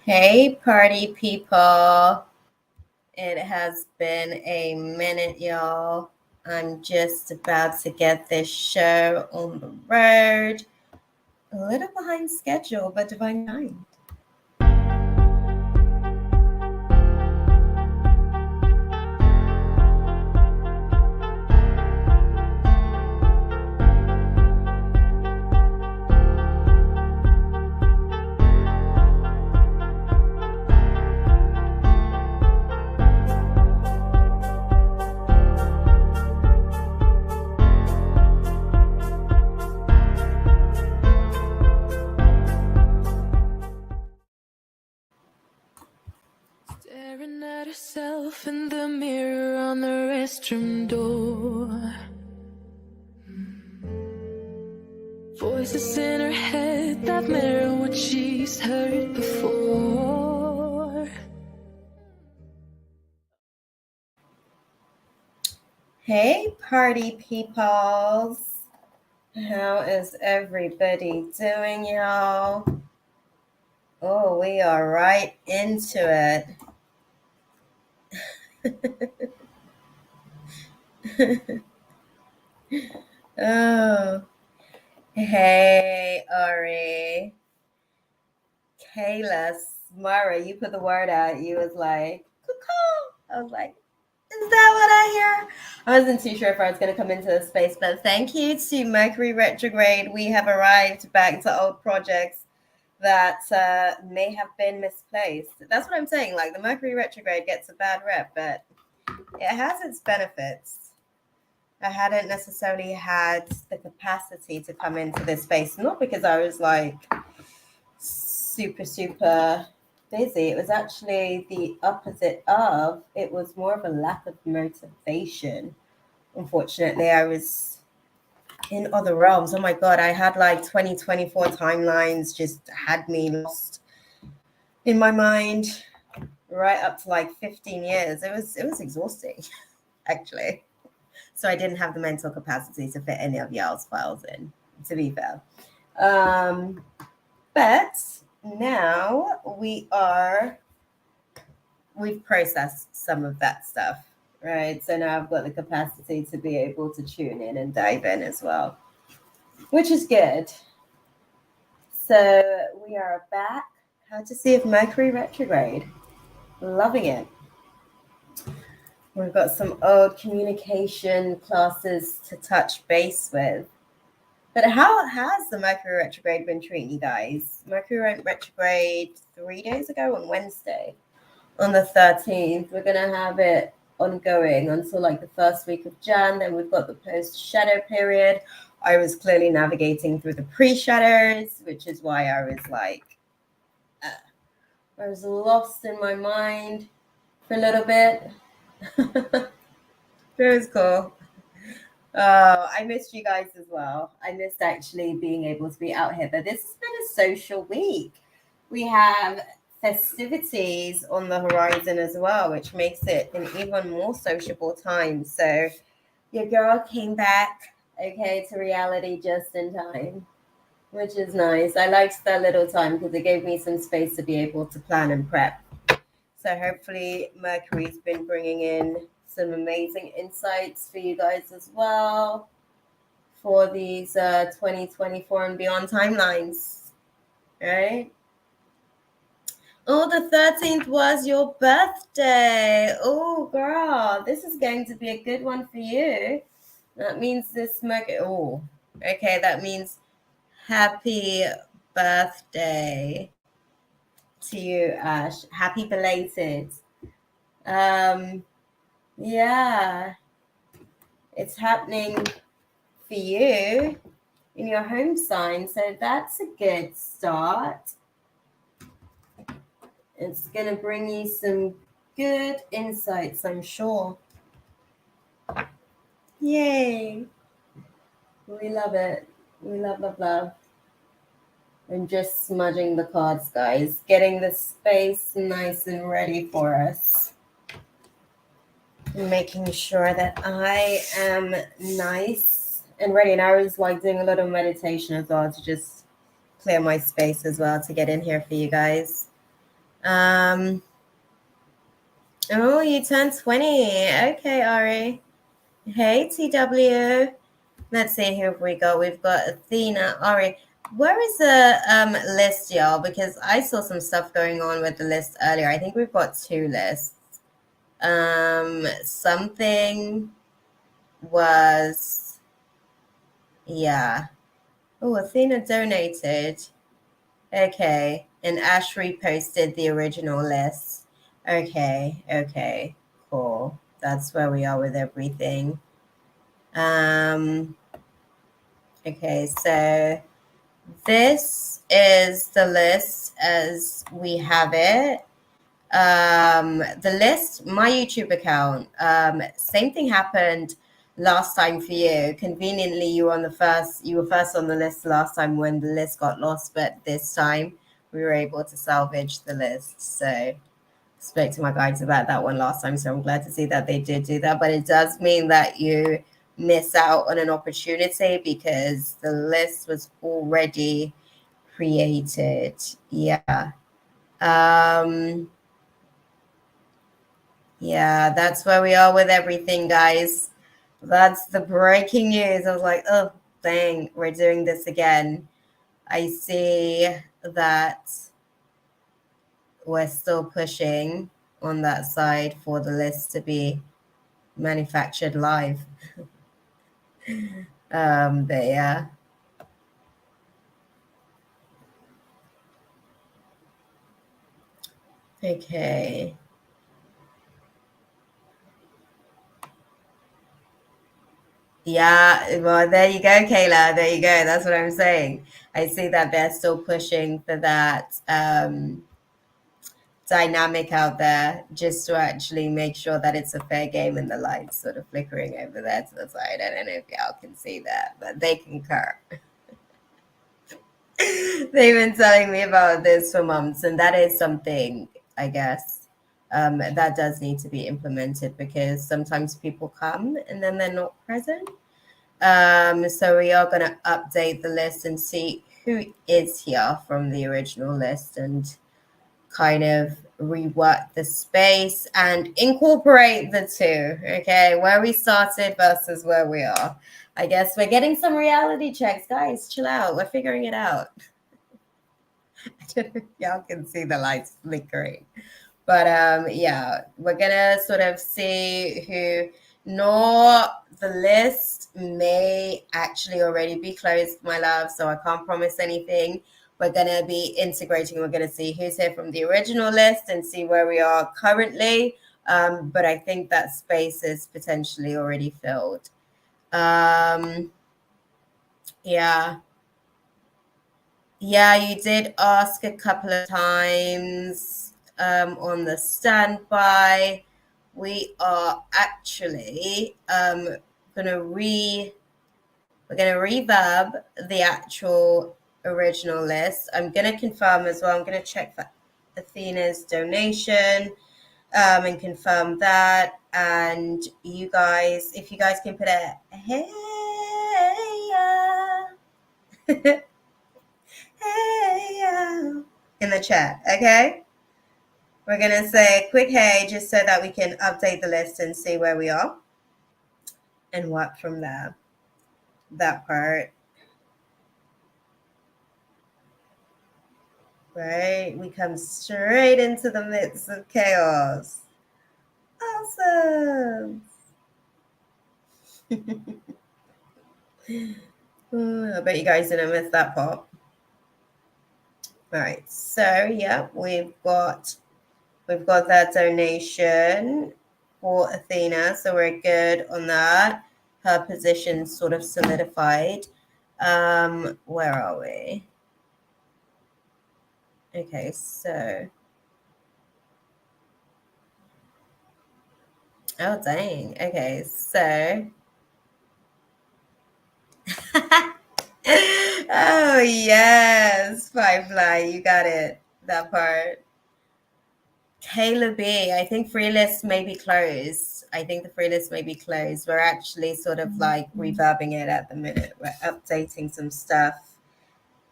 Hey, party people. It has been a minute, y'all. I'm just about to get this show on the road. A little behind schedule, but divine time. Staring at herself in the mirror on the restroom door. Voices in her head that mirror what she's heard before. Hey, party peoples. How is everybody doing, y'all? Oh, we are right into it. Oh, hey, Ari. Kayla, Smara, you put the word out. You was like, cuckoo. I was like, is that what I hear? I wasn't too sure if I was going to come into the space, but thank you to Mercury retrograde. We have arrived back to old projects that may have been misplaced. That's what I'm saying. Like, the Mercury retrograde gets a bad rep, but it has its benefits. I hadn't necessarily had the capacity to come into this space, not because I was like super busy. It was actually the opposite of, it was more of a lack of motivation. Unfortunately, I was in other realms. Oh my God, I had like 2024 timelines just had me lost in my mind right up to like 15 years. It was exhausting, actually. So I didn't have the mental capacity to fit any of y'all's files in, to be fair. But now we've processed some of that stuff, right? So now I've got the capacity to be able to tune in and dive in as well, which is good. So we are back. Courtesy of Mercury retrograde. Loving it. We've got some old communication classes to touch base with. But how has the Mercury retrograde been treating you guys? Mercury went retrograde 3 days ago on Wednesday. On the 13th, we're going to have it ongoing until like the first week of Jan. Then we've got the post-shadow period. I was clearly navigating through the pre-shadows, which is why I was like, I was lost in my mind for a little bit. It was cool. I missed you guys as well. I missed actually being able to be out here, but this has been a social week. We have festivities on the horizon as well, which makes it an even more sociable time. So your girl came back, okay, to reality just in time, which is nice. I liked that little time because it gave me some space to be able to plan and prep. So hopefully Mercury's been bringing in some amazing insights for you guys as well for these 2024 and beyond timelines, right? Oh, the 13th was your birthday. Oh, girl, this is going to be a good one for you. That means this Mercury. Oh, okay, that means happy birthday to you, Ash. Happy belated. Yeah, it's happening for you in your home sign. So that's a good start. It's going to bring you some good insights, I'm sure. Yay. We love it. We love. I'm just smudging the cards, guys. Getting the space nice and ready for us. Making sure that I am nice and ready. And I was like doing a little meditation as well to just clear my space as well to get in here for you guys. Oh, you turned 20. Okay, Ari. Hey, TW. Let's see who we got. We've got Athena, Ari. Where is the list, y'all? Because I saw some stuff going on with the list earlier. I think we've got 2 lists. Something was, yeah. Oh, Athena donated. Okay. And Ash reposted the original list. Okay. Cool. That's where we are with everything. Okay, so this is the list as we have it. The list, my YouTube account, same thing happened last time for you. Conveniently, you were first on the list last time when the list got lost, but this time we were able to salvage the list. So spoke to my guides about that one last time, so I'm glad to see that they did do that. But it does mean that you miss out on an opportunity because the list was already created. Yeah. Yeah, that's where we are with everything, guys. That's the breaking news. I was like, oh, dang, we're doing this again. I see that we're still pushing on that side for the list to be manufactured live. But yeah. Okay. Yeah, well, there you go, Kayla. There you go. That's what I'm saying. I see that they're still pushing for that dynamic out there just to actually make sure that it's a fair game, and the lights sort of flickering over there to the side. I don't know if y'all can see that, but they concur. They've been telling me about this for months, and that is something, I guess, that does need to be implemented because sometimes people come and then they're not present. So we are going to update the list and see who is here from the original list and kind of rework the space and incorporate the two, okay? Where we started versus where we are. I guess we're getting some reality checks. Guys, chill out. We're figuring it out. I don't know if y'all can see the lights flickering. But yeah, we're gonna sort of see who, nor the list may actually already be closed, my love, so I can't promise anything. We're gonna be integrating. We're gonna see who's here from the original list and see where we are currently. But I think that space is potentially already filled. Yeah. Yeah, you did ask a couple of times on the standby. We are actually we're gonna reverb the actual original list. I'm gonna confirm as well. I'm gonna check for Athena's donation and confirm that. And you guys, if you guys can put a hey. Hey, in the chat, okay? We're going to say a quick hey just so that we can update the list and see where we are and work from there. That part. Right? We come straight into the midst of chaos. Awesome. I bet you guys didn't miss that part. All right. So, yeah, we've got that donation for Athena, so we're good on that. Her position sort of solidified. Where are we? Okay, so oh dang. Okay, so oh yes, Firefly, you got it. That part. Kayla B, I think free list may be closed. We're actually sort of like reverbing it at the minute. We're updating some stuff.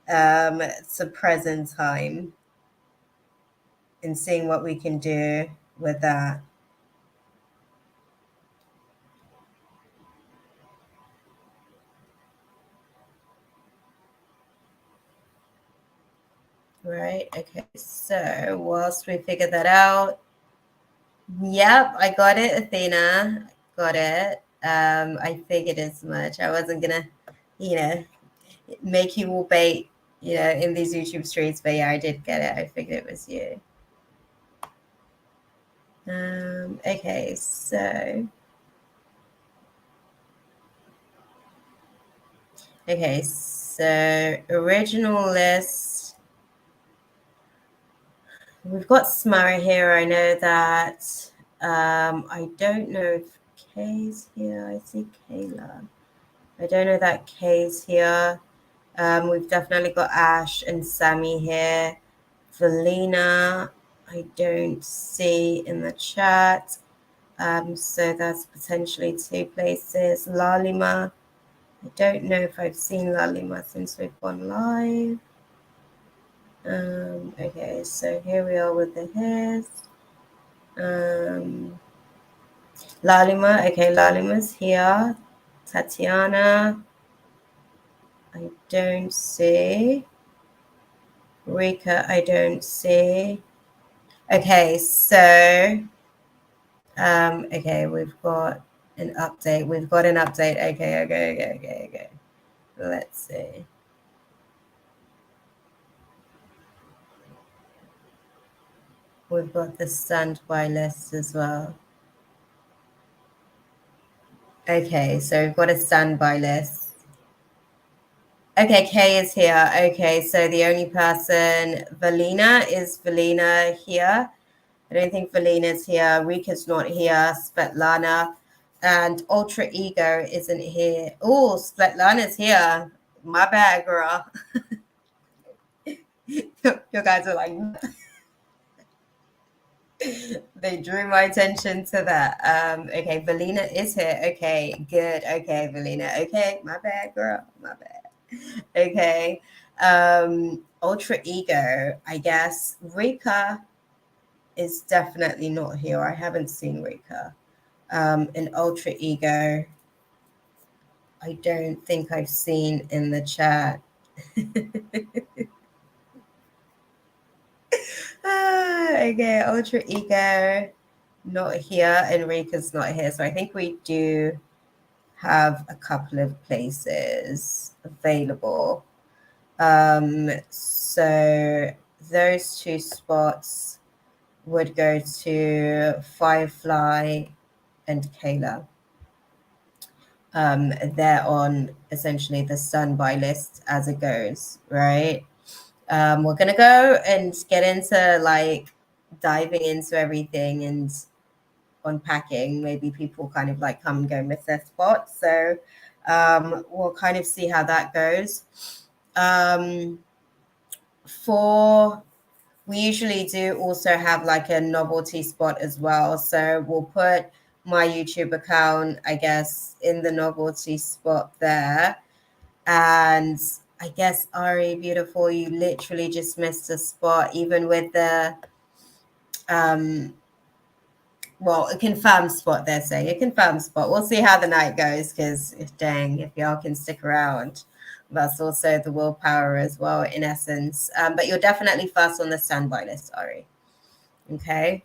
It's a present time. and seeing what we can do with that. Right, okay, so whilst we figure that out, yep, I got it, Athena, got it. I figured as much. I wasn't gonna, make you all bait, in these YouTube streets, but yeah, I did get it. I figured it was you. Okay, so original list. We've got Smara here. I know that. I don't know if Kay's here. I see Kayla. I don't know that Kay's here. We've definitely got Ash and Sammy here. Valina, I don't see in the chat. So that's potentially 2 places. Lalima, I don't know if I've seen Lalima since we've gone live. Okay, so here we are with the hairs. Lalima, okay, Lalima's here. Tatiana, I don't see. Rika, I don't see. Okay, so okay, we've got an update. Okay. Let's see. We've got the standby list as well. Okay, so we've got a standby list. Okay, Kay is here. Okay, so the only person, is Valina here? I don't think Valina's here. Rika's not here. Svetlana and Ultra Ego isn't here. Oh, Svetlana's here. My bad, girl. You guys are like, they drew my attention to that. Okay, Valina is here. Okay, good. Okay, Valina. Okay, my bad, girl. My bad. Okay. Ultra Ego, I guess. Rika is definitely not here. I haven't seen Rika. And Ultra Ego, I don't think I've seen in the chat. Okay, Ultra Ego, not here, and Rika's not here. So I think we do have a couple of places available. So those 2 spots would go to Firefly and Kayla. They're on essentially the standby list as it goes, right? We're gonna go and get into like diving into everything and unpacking. Maybe people kind of like come and go miss their spot. So we'll kind of see how that goes. We usually do also have like a novelty spot as well. So we'll put my YouTube account, I guess, in the novelty spot there. And I guess, Ari, beautiful, you literally just missed a spot, even with the, a confirmed spot, they're saying. A confirmed spot. We'll see how the night goes, because dang, if y'all can stick around. That's also the willpower as well, in essence. But you're definitely first on the standby list, Ari. Okay.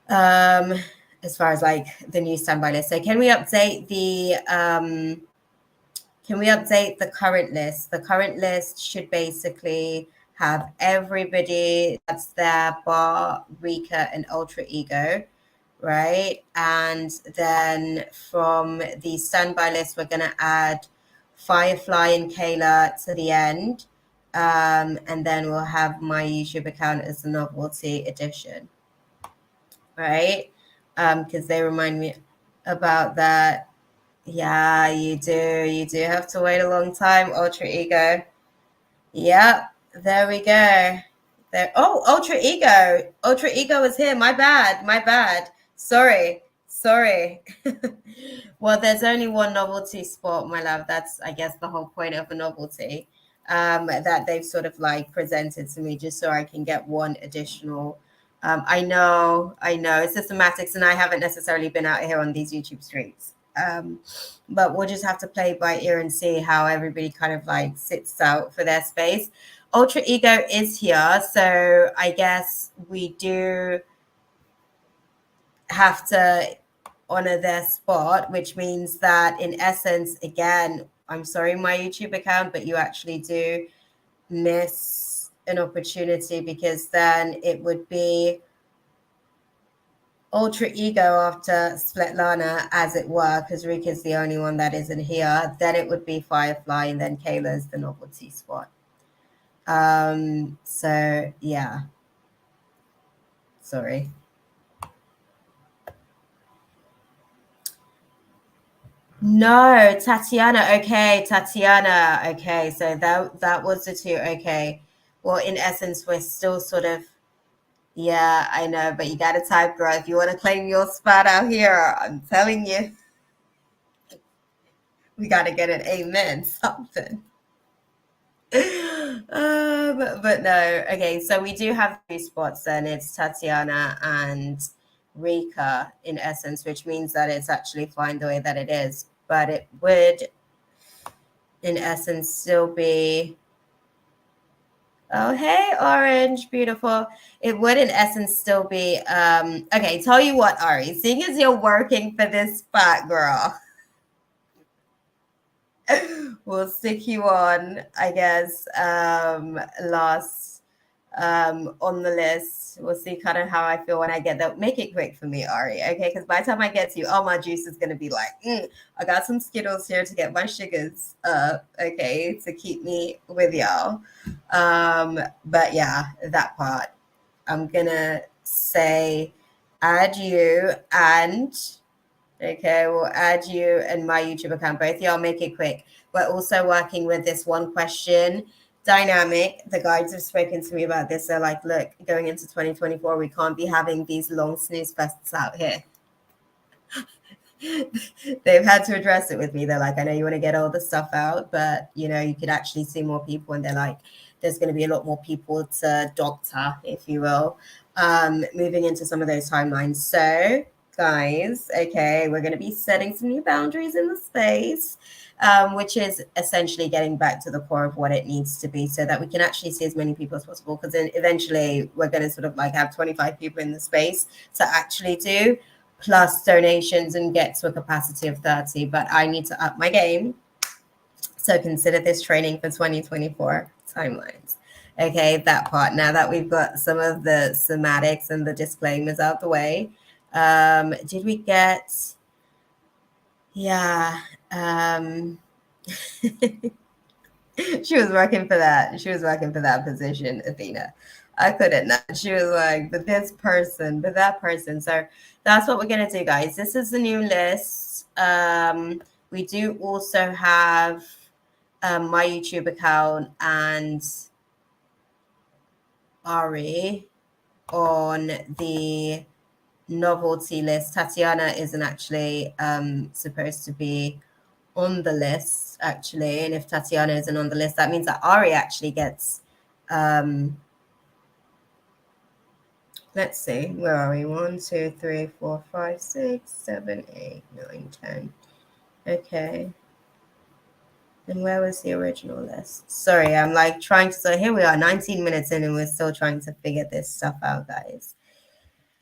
As far as like the new standby list. So can we update the current list? The current list should basically have everybody that's there bar Rika and Ultra Ego, right? And then from the standby list, we're gonna add Firefly and Kayla to the end. And then we'll have my YouTube account as the novelty edition, right? Because they remind me about that. Yeah, you do. You do have to wait a long time, Ultra Ego. Yep, there we go. There. Oh, Ultra Ego. Ultra Ego is here. My bad. Sorry. Well, there's only one novelty spot, my love. That's, I guess, the whole point of a novelty, that they've sort of like presented to me, just so I can get one additional I know it's systematics, and I haven't necessarily been out here on these YouTube streets. But we'll just have to play by ear and see how everybody kind of like sits out for their space. Ultra Ego is here, so I guess we do have to honor their spot, which means that in essence, again, I'm sorry, my YouTube account, but you actually do miss an opportunity, because then it would be Ultra Ego after Svetlana, as it were, because Rika's the only one that isn't here. Then it would be Firefly, and then Kayla's the novelty spot. So yeah, sorry. No, Tatiana. Okay, Tatiana. Okay, so that was the two. Okay, well, in essence, we're still sort of. Yeah, I know, but you gotta type, girl. If you want to claim your spot out here, I'm telling you, we gotta get an amen, something. But no. Okay, so we do have three spots then. It's Tatiana and Rika in essence, which means that it's actually fine the way that it is. But it would, in essence, still be. Oh, hey, Orange, beautiful. It would, in essence, still be. Okay, tell you what, Ari, seeing as you're working for this spot, girl, we'll stick you on, I guess, last on the list. We'll see kind of how I feel when I get that. Make it quick for me, Ari, okay? Because by the time I get to you, all my juice is going to be like, I got some Skittles here to get my sugars up, okay, to keep me with y'all. But yeah, that part. I'm going to say add you and... Okay, we'll add you and my YouTube account. Both y'all make it quick. We're also working with this one question dynamic. The guides have spoken to me about this. They're like, look, going into 2024, we can't be having these long snooze fests out here. They've had to address it with me. They're like, I know you want to get all the stuff out, but you know, you could actually see more people. And they're like, there's going to be a lot more people to doctor, if you will, moving into some of those timelines. So guys, okay, we're going to be setting some new boundaries in the space, which is essentially getting back to the core of what it needs to be, so that we can actually see as many people as possible, because then eventually we're going to sort of like have 25 people in the space to actually do, plus donations, and get to a capacity of 30. But I need to up my game, so consider this training for 2024 timelines. Okay, that part. Now that we've got some of the somatics and the disclaimers out the way, did we get, yeah, she was working for that. She was working for that position, Athena. I couldn't. She was like, but this person, but that person. So that's what we're going to do, guys. This is the new list. We do also have my YouTube account and Ari on the novelty list. Tatiana isn't actually supposed to be on the list, actually. And if Tatiana isn't on the list, that means that Ari actually gets, let's see, where are we? 1, 2, 3, 4, 5, 6, 7, 8, 9, 10. Okay. And where was the original list? Sorry, I'm like trying to, so here we are, 19 minutes in, and we're still trying to figure this stuff out, guys.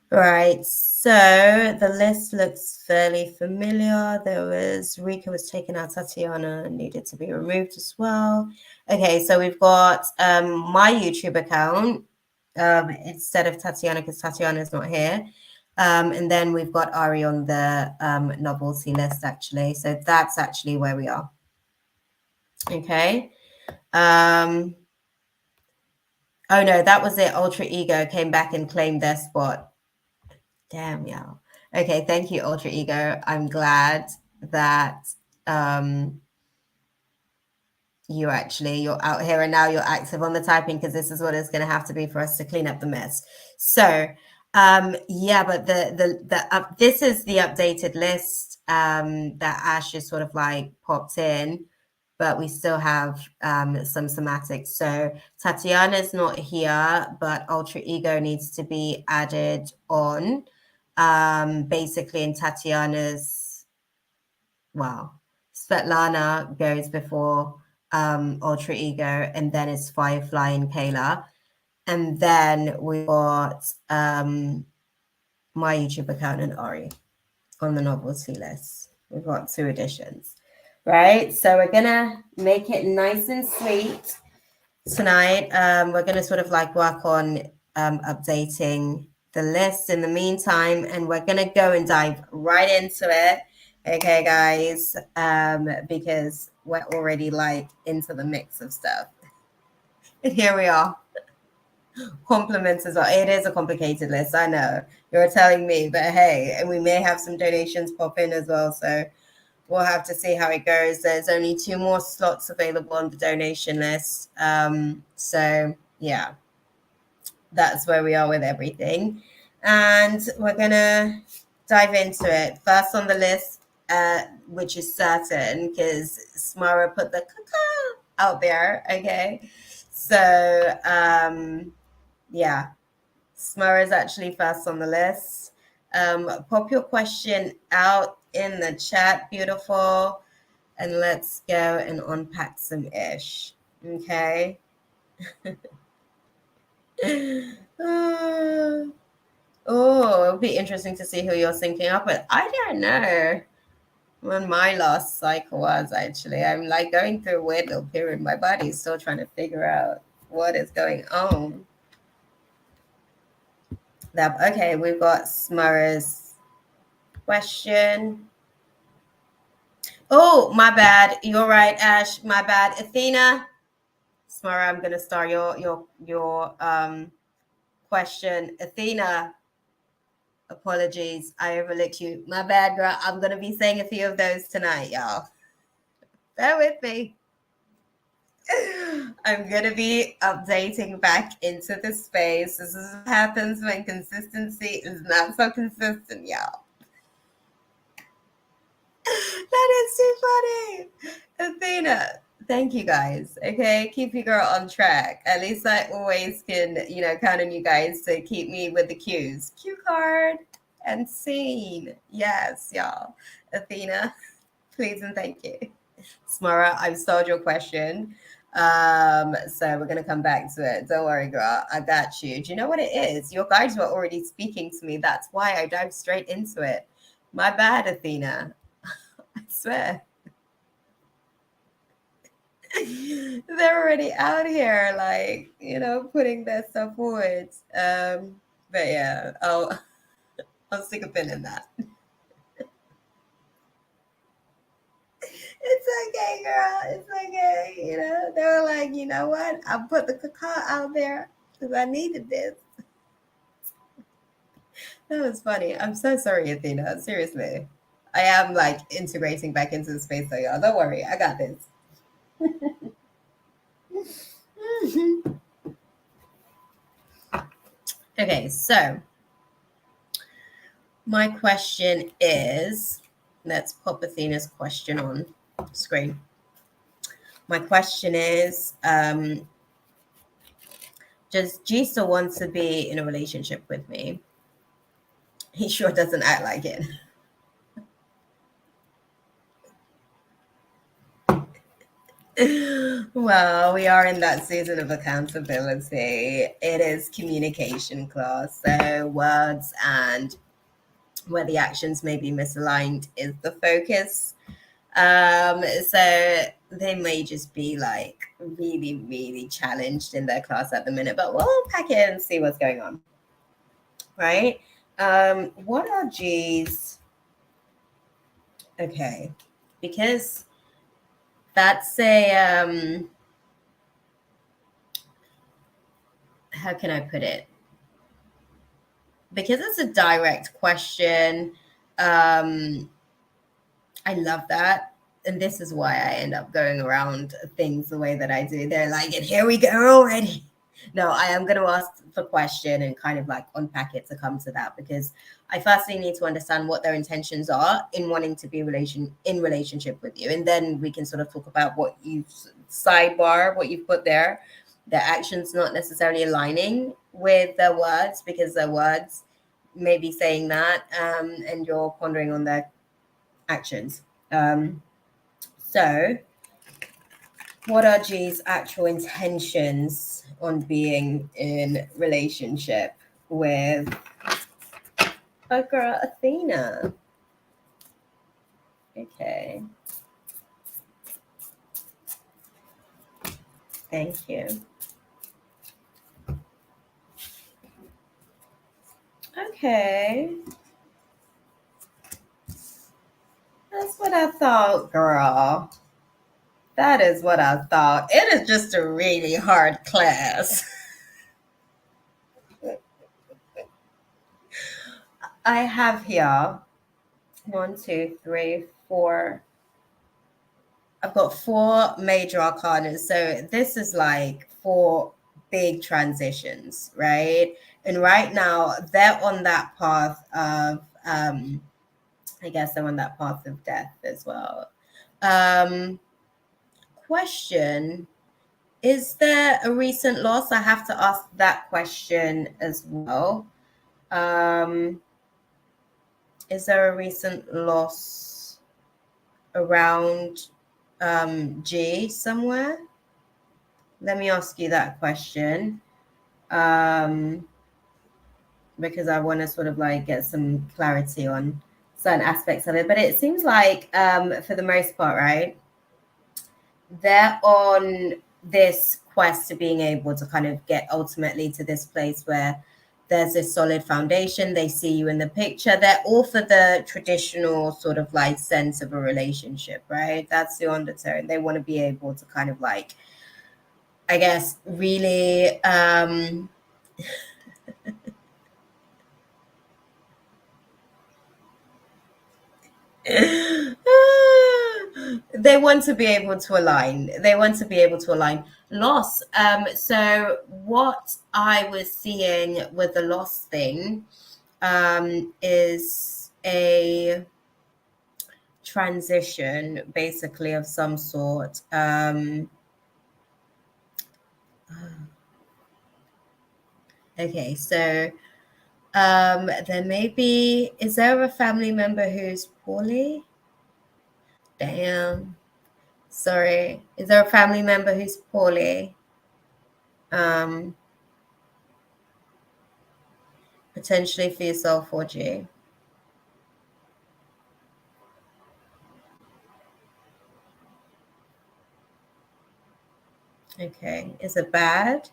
Right, so the list looks fairly familiar. There was, Rika was taken out, Tatiana needed to be removed as well. Okay, so we've got my YouTube account instead of Tatiana, because Tatiana is not here. And then we've got Ari on the novelty list, actually. So that's actually where we are. Okay. Oh no, that was it. Ultra Ego came back and claimed their spot. Damn, y'all. Okay, thank you, Ultra Ego. I'm glad that you're out here and now you're active on the typing, because this is what it's going to have to be for us to clean up the mess. So yeah, but this is the updated list that Ash is sort of like popped in. but we still have some somatics. So Tatiana's not here, but alter ego needs to be added on. Basically in Tatiana's, well, Svetlana goes before alter ego, and then it's Firefly and Kayla. And then we got my YouTube account and Ari on the novelty list. We've got 2 editions, right? So we're gonna make it nice and sweet tonight. We're gonna sort of like work on updating the list in the meantime, and we're gonna go and dive right into it. Okay, guys, because we're already like into the mix of stuff. And here we are. Compliments as well. It is a complicated list, I know. You're telling me, but hey, and we may have some donations pop in as well, so we'll have to see how it goes. There's only 2 more slots available on the donation list. So yeah, that's where we are with everything. And we're gonna dive into it. First on the list, which is certain, because Smara put the caca out there, okay? So yeah, Smara is actually first on the list. Pop your question out in the chat, beautiful, and let's go and unpack some ish. Okay. Oh, it'll be interesting to see who you're syncing up with. I don't know when my last cycle was, actually. I'm like going through a weird little period. My body's still trying to figure out what is going on. Okay, we've got Smara's question. Oh, my bad. You're right, Ash. My bad. Athena. Smara, I'm gonna start your question. Athena. Apologies. I overlooked you. My bad, girl. I'm gonna be saying a few of those tonight, y'all. Bear with me. I'm gonna be updating back into the space. This is what happens when consistency is not so consistent, y'all. That is too funny. Athena, thank you guys. Okay, keep your girl on track. At least I always can, count on you guys to keep me with the cues. Cue card and scene. Yes, y'all. Athena, please and thank you. Smara, I've solved your question. So we're gonna come back to it. Don't worry, girl. I got you. Do you know what it is? Your guides were already speaking to me. That's why I dived straight into it. My bad, Athena. I swear. They're already out here, like, putting their stuff forward. But yeah, I'll stick a pin in that. It's okay, girl. It's okay. They were like, you know what? I'll put the cacao out there because I needed this. That was funny. I'm so sorry, Athena. Seriously. I am like integrating back into the space, so y'all. Don't worry. I got this. Okay, so my question is, let's pop Athena's question on screen. My question is, does G still want to be in a relationship with me? He sure doesn't act like it. Well, we are in that season of accountability. It is communication class. So words and where the actions may be misaligned is the focus. So they may just be like really, really challenged in their class at the minute, but we'll pack it and see what's going on. Right? What are G's? Okay. Because that's a how can I put it? Because it's a direct question. I love that. And this is why I end up going around things the way that I do. They're like, and here we go already. No, I am going to ask the question and kind of like unpack it to come to that, because I firstly need to understand what their intentions are in wanting to be in relationship with you, and then we can sort of talk about what you sidebar what you've put there. Their actions not necessarily aligning with their words, because their words may be saying that, and you're pondering on their actions. So what are G's actual intentions on being in relationship with a girl, Athena? Okay. Thank you. Okay. That's what I thought, girl. That is what I thought. It is just a really hard class. I have here 1, 2, 3, 4. I've got 4 major arcana. So this is like 4 big transitions, right? And right now they're on that path of, I guess they're on that path of death as well. Question: is there a recent loss? I have to ask that question as well. Is there a recent loss around G somewhere? Let me ask you that question, because I want to sort of like get some clarity on certain aspects of it. But it seems like, for the most part, right, they're on this quest to being able to kind of get ultimately to this place where there's this solid foundation. They see you in the picture. They're all for the traditional sort of like sense of a relationship, right? That's the undertone. They want to be able to kind of like, I guess, really they want to be able to align. They want to be able to align. Loss. So what I was seeing with the loss thing is a transition, basically, of some sort. Okay, so there may be. Is there a family member who's poorly? Damn. Sorry. Is there a family member who's poorly? Potentially for yourself or G? Okay. Is it bad?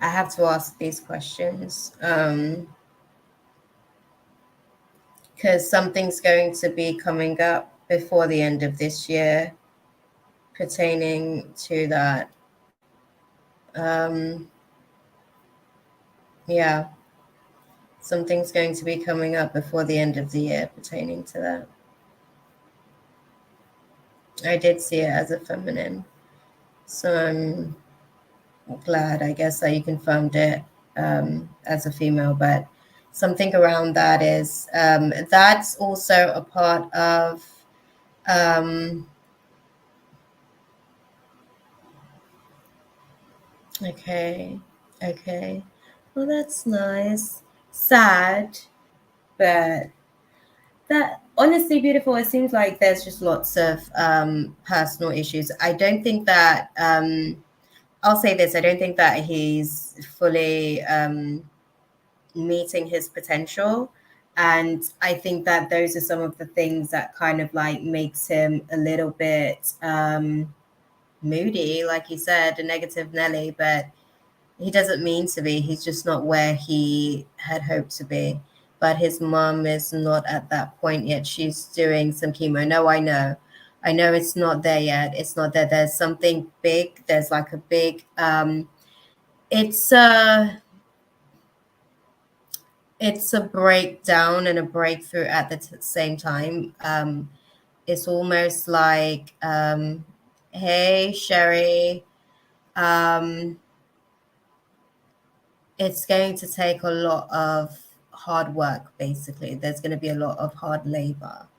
I have to ask these questions. Because something's going to be coming up before the end of this year pertaining to that. Yeah, something's going to be coming up before the end of the year pertaining to that. I did see it as a feminine, so I'm glad, I guess, that you confirmed it as a female. But something around that is that's also a part of okay. Well, that's nice. Sad, but that honestly beautiful. It seems like there's just lots of personal issues. I don't think that I'll say this, I don't think that he's fully meeting his potential. And I think that those are some of the things that kind of like makes him a little bit moody, like you said, a negative Nelly, but he doesn't mean to be. He's just not where he had hoped to be. But his mom is not at that point yet. She's doing some chemo. No, I know. I know it's not there yet. It's not there. There's something big. There's like a big it's a breakdown and a breakthrough at the same time. It's almost like Hey, Sherry. It's going to take a lot of hard work, basically. There's going to be a lot of hard labor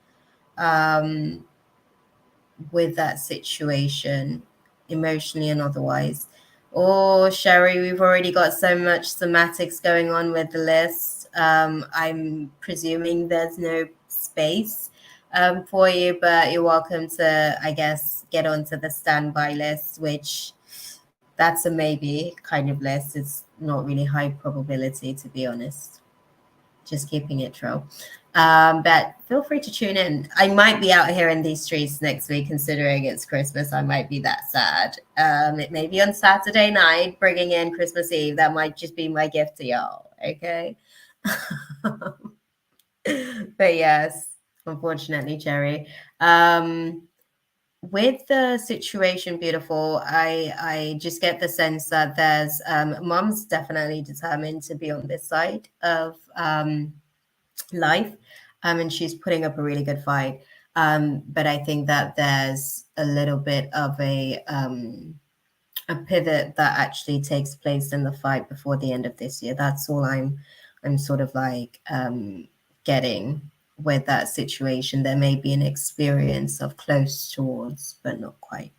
with that situation, emotionally and otherwise. Oh, Sherry, we've already got so much somatics going on with the list. I'm presuming there's no space for you, but you're welcome to, I guess, get onto the standby list, which that's a maybe kind of list. It's not really high probability, to be honest. Just keeping it real. But feel free to tune in. I might be out here in these streets next week, considering it's Christmas. I might be that sad. It may be on Saturday night, bringing in Christmas Eve. That might just be my gift to y'all. Okay. But yes, unfortunately, Cherry. With the situation, beautiful, I just get the sense that there's mom's definitely determined to be on this side of life, and she's putting up a really good fight. But I think that there's a little bit of a pivot that actually takes place in the fight before the end of this year. That's all I'm sort of like getting with that situation. There may be an experience of close towards, but not quite.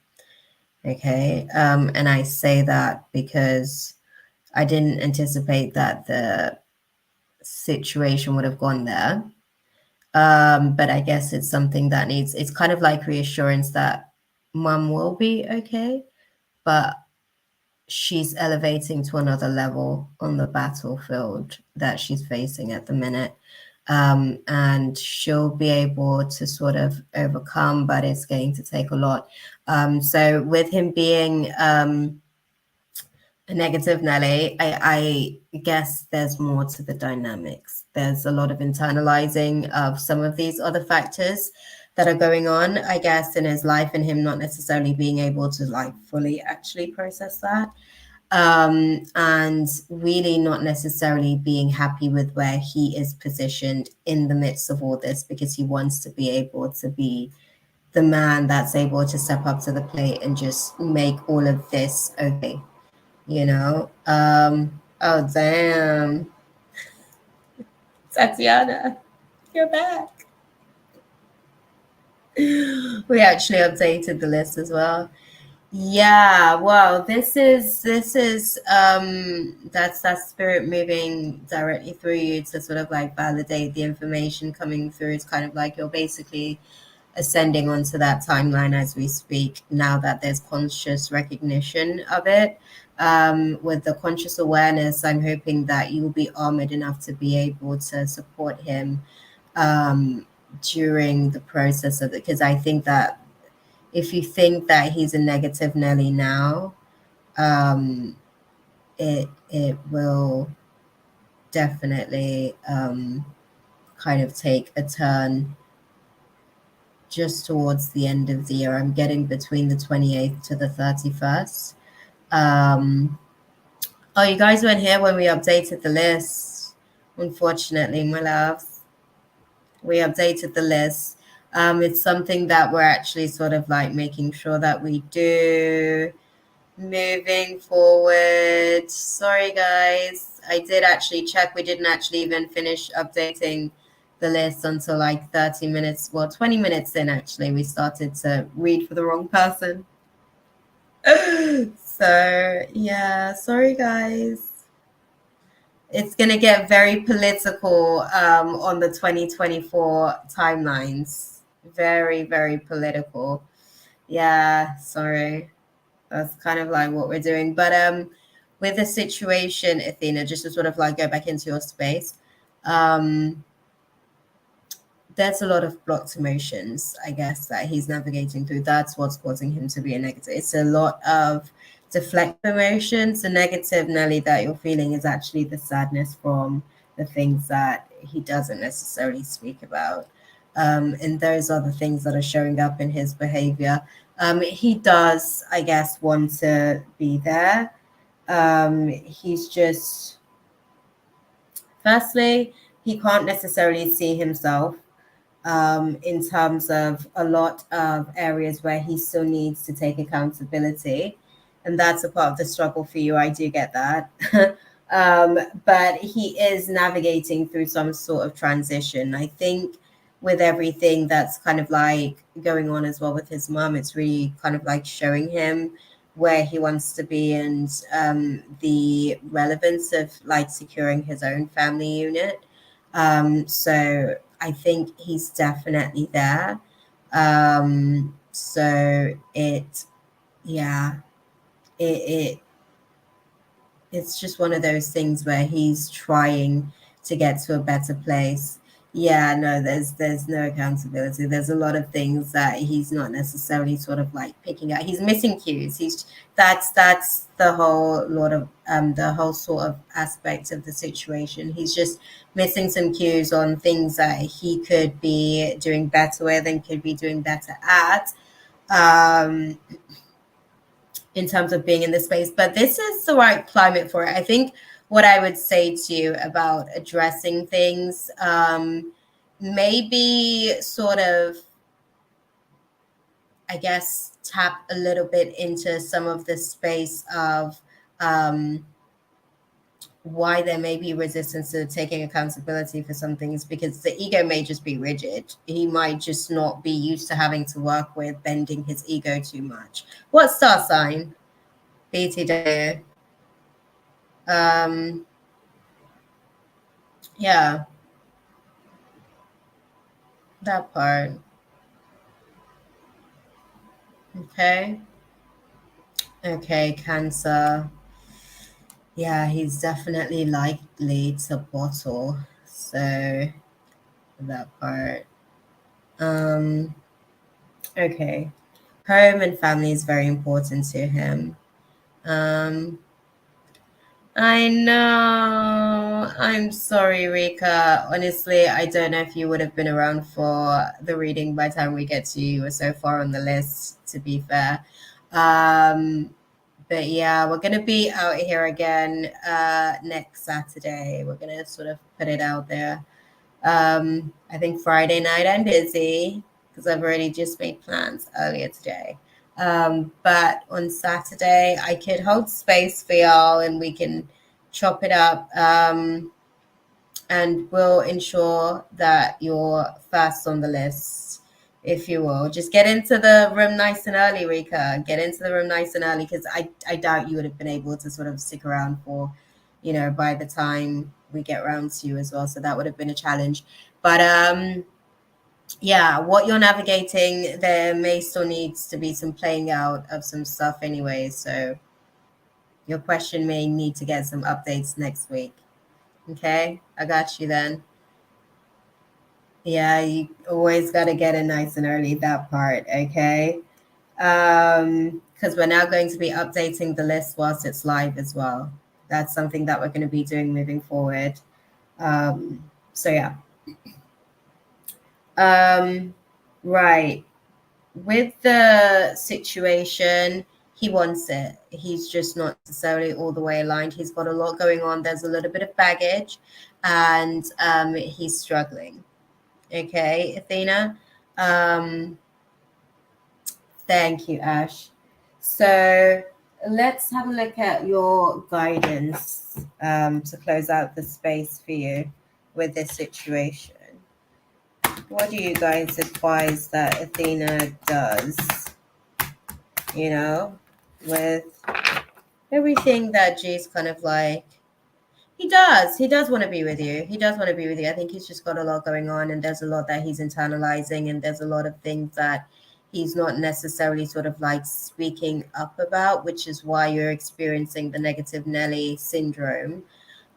Okay. And I say that because I didn't anticipate that the situation would have gone there. But I guess it's something that needs, it's kind of like reassurance that mom will be okay, but she's elevating to another level on the battlefield that she's facing at the minute. And she'll be able to sort of overcome, but it's going to take a lot. So with him being a negative Nelly, I guess there's more to the dynamics. There's a lot of internalizing of some of these other factors that are going on, I guess, in his life, and him not necessarily being able to like fully actually process that. And really not necessarily being happy with where he is positioned in the midst of all this, because he wants to be able to be the man that's able to step up to the plate and just make all of this okay, you know. Oh damn, Tatiana, you're back. We actually updated the list as well. Yeah, well, that's that spirit moving directly through you to sort of like validate the information coming through. It's kind of like you're basically ascending onto that timeline as we speak, now that there's conscious recognition of it. With the conscious awareness, I'm hoping that you'll be armored enough to be able to support him during the process of it, because I think that if you think that he's a negative Nelly now, it will definitely kind of take a turn just towards the end of the year. I'm getting between the 28th to the 31st. Oh, you guys weren't here when we updated the list. Unfortunately, my loves, we updated the list. It's something that we're actually sort of like making sure that we do moving forward. Sorry, guys. I did actually check. We didn't actually even finish updating the list until like 30 minutes, well, 20 minutes in, actually. We started to read for the wrong person. So, yeah, sorry, guys. It's going to get very political on the 2024 timelines. Very, very political. Yeah, sorry. That's kind of like what we're doing. But with the situation, Athena, just to sort of like go back into your space, there's a lot of blocked emotions, I guess, that he's navigating through. That's what's causing him to be a negative. It's a lot of deflect emotions. The negative Nelly that you're feeling is actually the sadness from the things that he doesn't necessarily speak about. And those are the things that are showing up in his behavior. He does, I guess, want to be there. He's just, firstly, he can't necessarily see himself in terms of a lot of areas where he still needs to take accountability. And that's a part of the struggle for you. I do get that. But he is navigating through some sort of transition. I think with everything that's kind of like going on as well with his mom, it's really kind of like showing him where he wants to be, and the relevance of like securing his own family unit. So I think he's definitely there. So yeah, it it's just one of those things where he's trying to get to a better place. Yeah, no, there's no accountability. There's a lot of things that he's not necessarily sort of like picking out. He's missing cues. That's the whole lot of the whole sort of aspect of the situation. He's just missing some cues on things that he could be doing better with and could be doing better at. Um, in terms of being in this space, but this is the right climate for it. I think what I would say to you about addressing things, maybe sort of, I guess, tap a little bit into some of the space of why there may be resistance to taking accountability for some things, because the ego may just be rigid. He might just not be used to having to work with bending his ego too much. What star sign? BTW. Yeah, that part. Okay. Okay, Cancer. Yeah, he's definitely likely to bottle. So that part. Um, okay. Home and family is very important to him. Um, I know. I'm sorry, Rika. Honestly, I don't know if you would have been around for the reading by the time we get to you. You were so far on the list, to be fair. But yeah, we're gonna be out here again next Saturday. We're gonna sort of put it out there. I think Friday night I'm busy because I've already just made plans earlier today. But on Saturday I could hold space for y'all and we can chop it up. And we'll ensure that you're first on the list, if you will. Just get into the room nice and early, Rika. Get into the room nice and early, because I doubt you would have been able to sort of stick around for, by the time we get around to you as well. So that would have been a challenge. But yeah, what you're navigating, there may still needs to be some playing out of some stuff anyway. So your question may need to get some updates next week. Okay, I got you then. Yeah, you always got to get in nice and early, that part, okay? Because we're now going to be updating the list whilst it's live as well. That's something that we're going to be doing moving forward. So yeah. Right. With the situation, he wants it. He's just not necessarily all the way aligned. He's got a lot going on. There's a little bit of baggage, and he's struggling. Okay, Athena. Thank you, Ash. So let's have a look at your guidance to close out the space for you with this situation. What do you guys advise that Athena does, with everything that G's kind of like? He does want to be with you. He does want to be with you. I think he's just got a lot going on, and there's a lot that he's internalizing, and there's a lot of things that he's not necessarily sort of like speaking up about, which is why you're experiencing the negative Nelly syndrome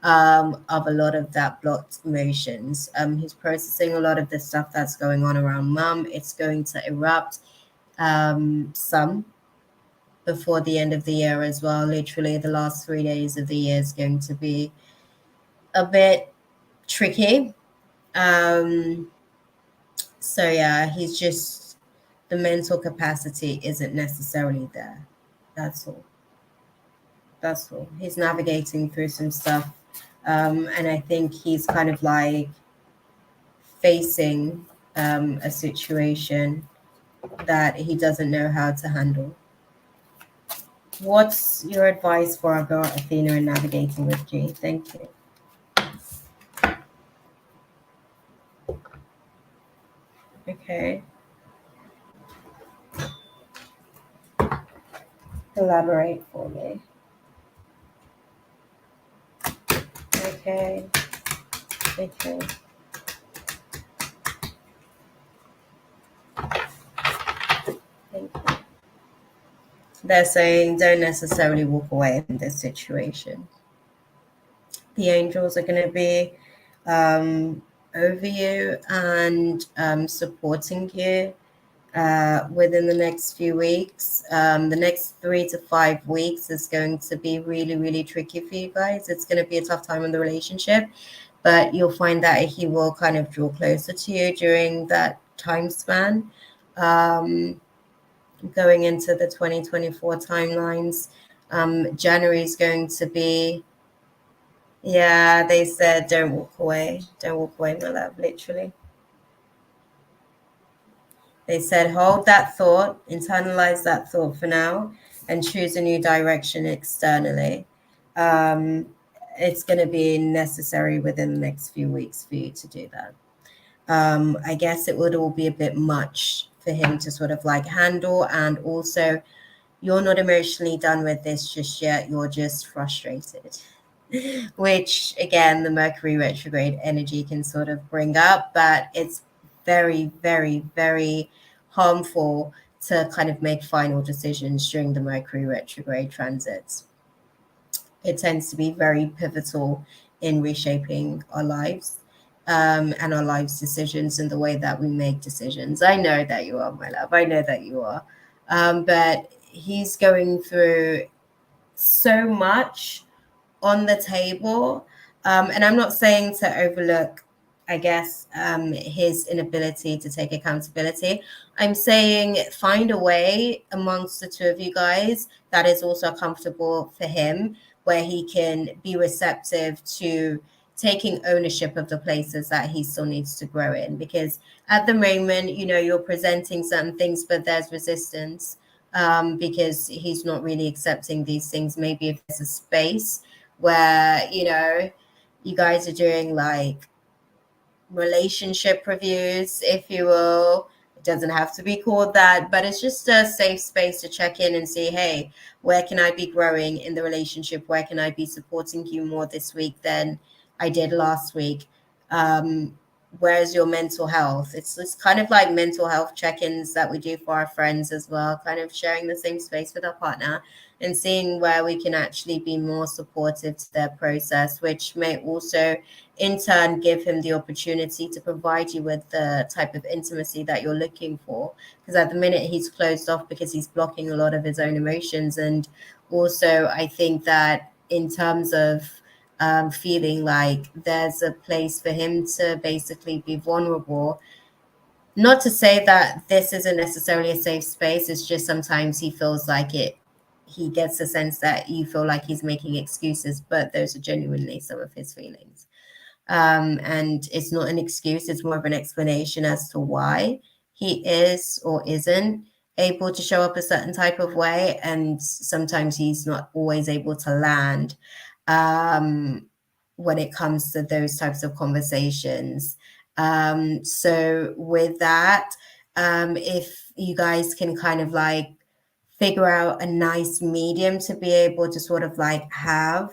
of a lot of that blocked emotions. He's processing a lot of the stuff that's going on around mum. It's going to erupt some before the end of the year as well. Literally the last 3 days of the year is going to be a bit tricky. So yeah, he's just, the mental capacity isn't necessarily there. That's all. He's navigating through some stuff. And I think he's kind of like facing a situation that he doesn't know how to handle. What's your advice for our girl Athena in navigating with G? Thank you. Okay. Elaborate for me. Okay. Okay. Thank you. They're saying don't necessarily walk away from this situation. The angels are going to be over you and supporting you within the next few weeks. The next 3 to 5 weeks is going to be really, really tricky for you guys. It's going to be a tough time in the relationship, but you'll find that he will kind of draw closer to you during that time span. Going into the 2024 timelines, January is going to be, yeah, they said don't walk away. Don't walk away, my love, literally. They said hold that thought, internalize that thought for now, and choose a new direction externally. It's going to be necessary within the next few weeks for you to do that. I guess it would all be a bit much for him to sort of like handle, and also you're not emotionally done with this just yet. You're just frustrated, which again, the Mercury retrograde energy can sort of bring up, but it's very, very, very harmful to kind of make final decisions during the Mercury retrograde transits. It tends to be very pivotal in reshaping our lives and our lives' decisions and the way that we make decisions. I know that you are, my love. I know that you are. But he's going through so much on the table. And I'm not saying to overlook, I guess, his inability to take accountability. I'm saying find a way amongst the two of you guys that is also comfortable for him, where he can be receptive to taking ownership of the places that he still needs to grow in. Because at the moment, you know, you're presenting certain things, but there's resistance because he's not really accepting these things. Maybe if there's a space where, you know, you guys are doing like relationship reviews, if you will. It doesn't have to be called that, but it's just a safe space to check in and see, hey, where can I be growing in the relationship? Where can I be supporting you more this week than I did last week? Where's your mental health? It's kind of like mental health check-ins that we do for our friends as well, kind of sharing the same space with our partner and seeing where we can actually be more supportive to their process, which may also in turn give him the opportunity to provide you with the type of intimacy that you're looking for. Because at the minute he's closed off because he's blocking a lot of his own emotions. And also I think that in terms of feeling like there's a place for him to basically be vulnerable. Not to say that this isn't necessarily a safe space, it's just sometimes he feels like it. He gets a sense that you feel like he's making excuses, but those are genuinely some of his feelings. And it's not an excuse, it's more of an explanation as to why he is or isn't able to show up a certain type of way. And sometimes he's not always able to land when it comes to those types of conversations. So with that, if you guys can kind of like figure out a nice medium to be able to sort of like have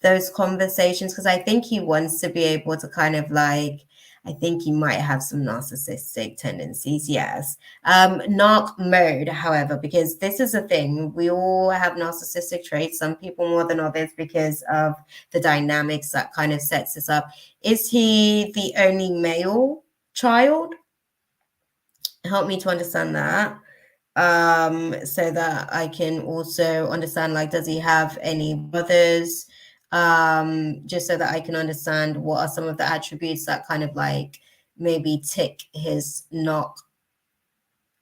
those conversations, because I think he wants to be able to kind of like, I think he might have some narcissistic tendencies, yes. Narc mode, however, because this is a thing, we all have narcissistic traits, some people more than others because of the dynamics that kind of sets us up. Is he the only male child? Help me to understand that. So that I can also understand, like, does he have any brothers? Just so that I can understand what are some of the attributes that kind of like maybe tick his knock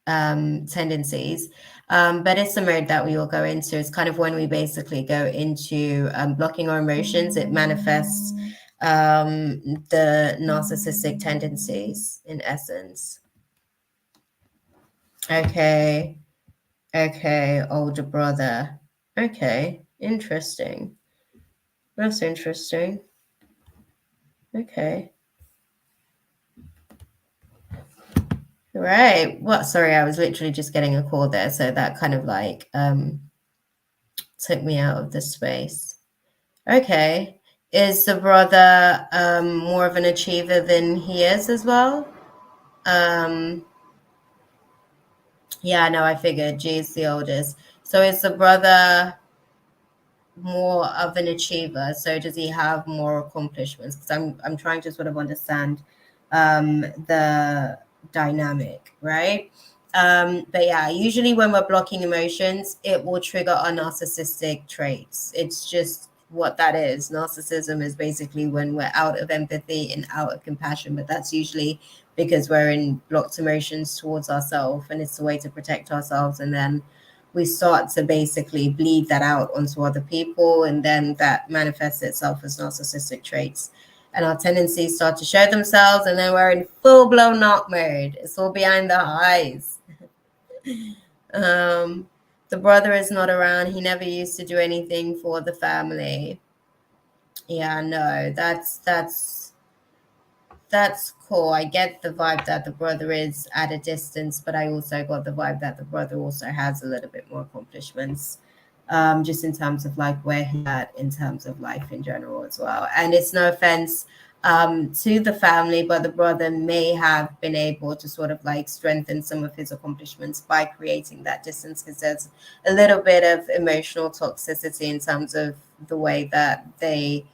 tendencies. But it's the mode that we all go into. It's kind of when we basically go into blocking our emotions. It manifests the narcissistic tendencies in essence. Okay. Okay, older brother. Okay, interesting. That's interesting. Okay. Right. What? Sorry, I was literally just getting a call there, so that kind of like took me out of the space. Okay. Is the brother more of an achiever than he is as well? Yeah, no, I figured G's the oldest. So is the brother more of an achiever? So does he have more accomplishments? Because I'm trying to sort of understand the dynamic, right? But yeah, usually when we're blocking emotions, it will trigger our narcissistic traits. It's just what that is. Narcissism is basically when we're out of empathy and out of compassion, but that's usually because we're in blocked emotions towards ourselves, and it's a way to protect ourselves. And then we start to basically bleed that out onto other people, and then that manifests itself as narcissistic traits. And our tendencies start to show themselves, and then we're in full-blown knock mode. It's all behind the eyes. The brother is not around. He never used to do anything for the family. Yeah, no, that's cool. I get the vibe that the brother is at a distance, but I also got the vibe that the brother also has a little bit more accomplishments, just in terms of like where he's at in terms of life in general as well. And it's no offense to the family, but the brother may have been able to sort of like strengthen some of his accomplishments by creating that distance, because there's a little bit of emotional toxicity in terms of the way that they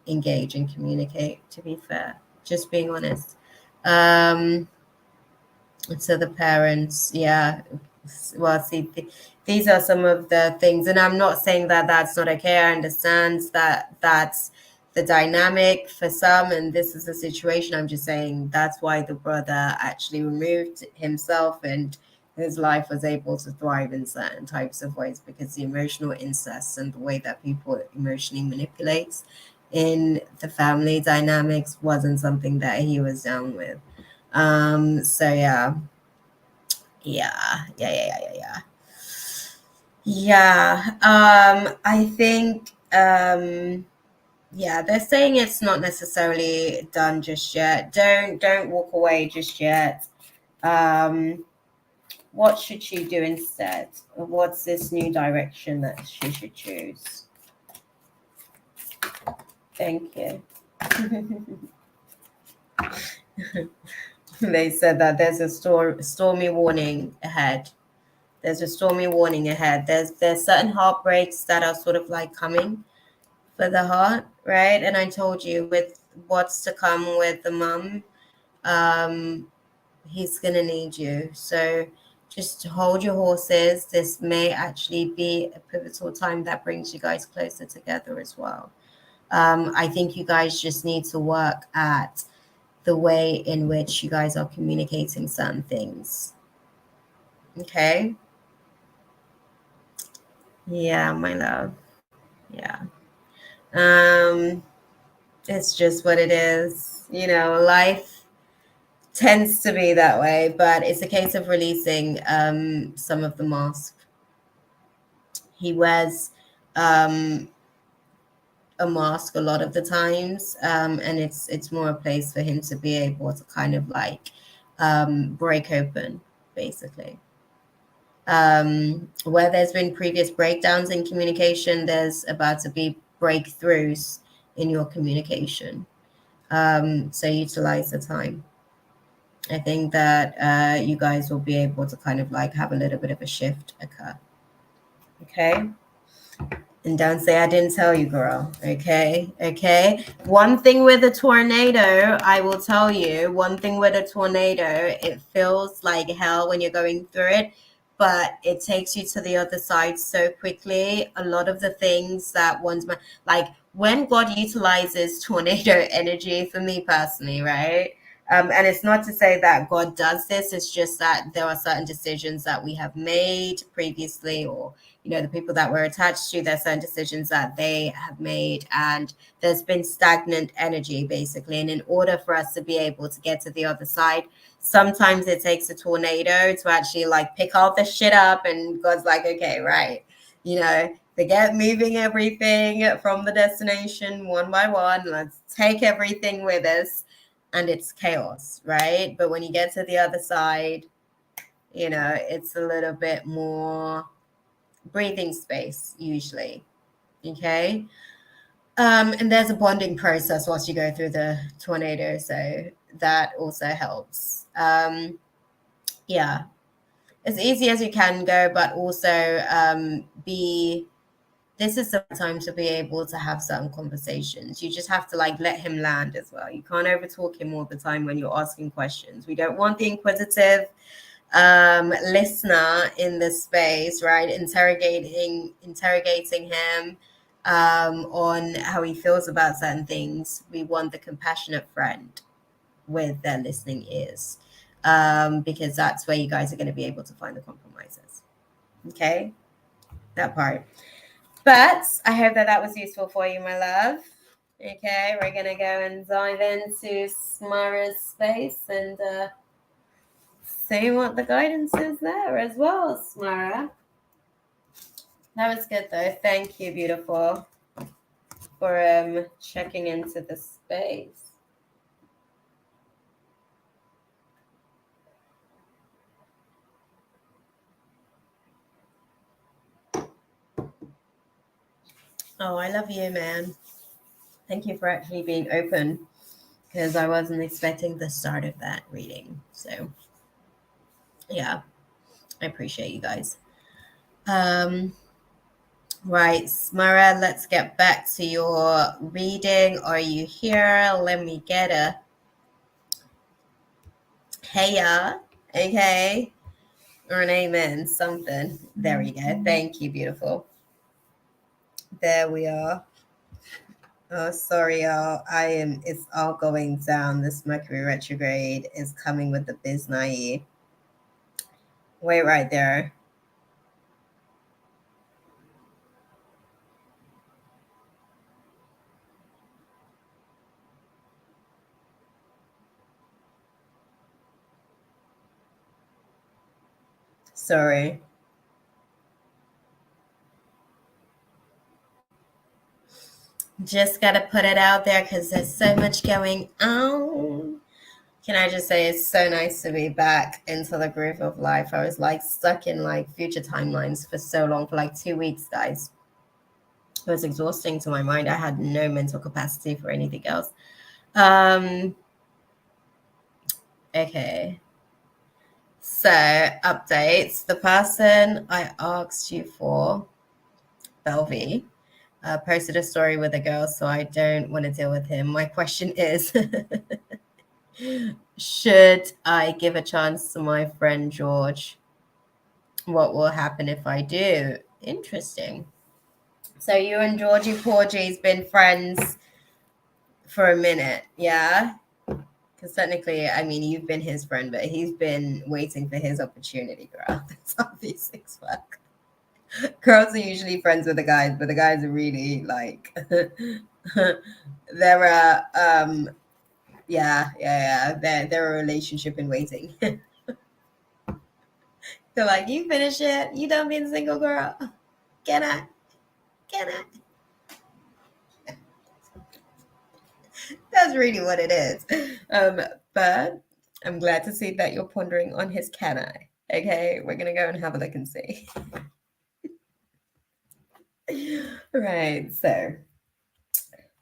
engage and communicate, to be fair, just being honest. So the parents, yeah, well, see, these are some of the things, and I'm not saying that that's not okay. I understand that that's the dynamic for some, and this is the situation. I'm just saying that's why the brother actually removed himself, and his life was able to thrive in certain types of ways, because the emotional incest and the way that people emotionally manipulates in the family dynamics wasn't something that he was down with. So yeah. I think yeah, they're saying it's not necessarily done just yet. Don't walk away just yet. What should she do instead? What's this new direction that she should choose? Thank you. They said that there's a stormy warning ahead. There's a stormy warning ahead. There's certain heartbreaks that are sort of like coming for the heart, right? And I told you with what's to come with the mum, he's gonna need you. So just hold your horses. This may actually be a pivotal time that brings you guys closer together as well. I think you guys just need to work at the way in which you guys are communicating certain things. Okay? Yeah, my love. Yeah. It's just what it is. You know, life tends to be that way, but it's a case of releasing some of the mask. He wears a mask a lot of the times, and it's more a place for him to be able to kind of like break open, basically. Where there's been previous breakdowns in communication, there's about to be breakthroughs in your communication. So utilize the time. I think that you guys will be able to kind of like have a little bit of a shift occur. Okay. And don't say I didn't tell you, girl. Okay. Okay. One thing with a tornado, I will tell you, one thing with a tornado, it feels like hell when you're going through it, but it takes you to the other side so quickly. A lot of the things that like when God utilizes tornado energy, for me personally, right? And it's not to say that God does this. It's just that there are certain decisions that we have made previously, or, the people that we're attached to, there's certain decisions that they have made, and there's been stagnant energy, basically. And in order for us to be able to get to the other side, sometimes it takes a tornado to actually pick all this shit up. And God's like, okay, right, forget moving everything from the destination one by one. Let's take everything with us. And it's chaos, right? But when you get to the other side, it's a little bit more breathing space, usually. Okay. And there's a bonding process once you go through the tornado. So that also helps. Yeah. As easy as you can go, but also this is the time to be able to have certain conversations. You just have to let him land as well. You can't overtalk him all the time when you're asking questions. We don't want the inquisitive listener in the space, right? Interrogating him on how he feels about certain things. We want the compassionate friend with their listening ears, because that's where you guys are going to be able to find the compromises. Okay, that part. But I hope that was useful for you, my love. Okay, we're going to go and dive into Smara's space and see what the guidance is there as well, Smara. That was good, though. Thank you, beautiful, for checking into the space. Oh, I love you, man. Thank you for actually being open, because I wasn't expecting the start of that reading. So, yeah, I appreciate you guys. Right, Smara, let's get back to your reading. Are you here? Let me get a heya, okay? Or an amen, something. There you go. Thank you, beautiful. There we are. Oh, sorry, y'all. It's all going down. This Mercury retrograde is coming with the biznai. Wait right there. Sorry. Just got to put it out there because there's so much going on. Can I just say it's so nice to be back into the groove of life. I was stuck in future timelines for so long, for 2 weeks, guys. It was exhausting to my mind. I had no mental capacity for anything else. Okay. So, updates. The person I asked you for, Belvy, posted a story with a girl, so I don't want to deal with him. My question is, should I give a chance to my friend George? What will happen if I do? Interesting. So you and Georgie Porgy's been friends for a minute, yeah? Because technically, I mean, you've been his friend, but he's been waiting for his opportunity, girl. That's obviously fuck. Girls are usually friends with the guys, but the guys are really they're they're a relationship in waiting. They're like, you finish it, you done being single, girl. Can I? That's really what it is. But I'm glad to see that you're pondering on his can I. Okay, we're gonna go and have a look and see. Right, so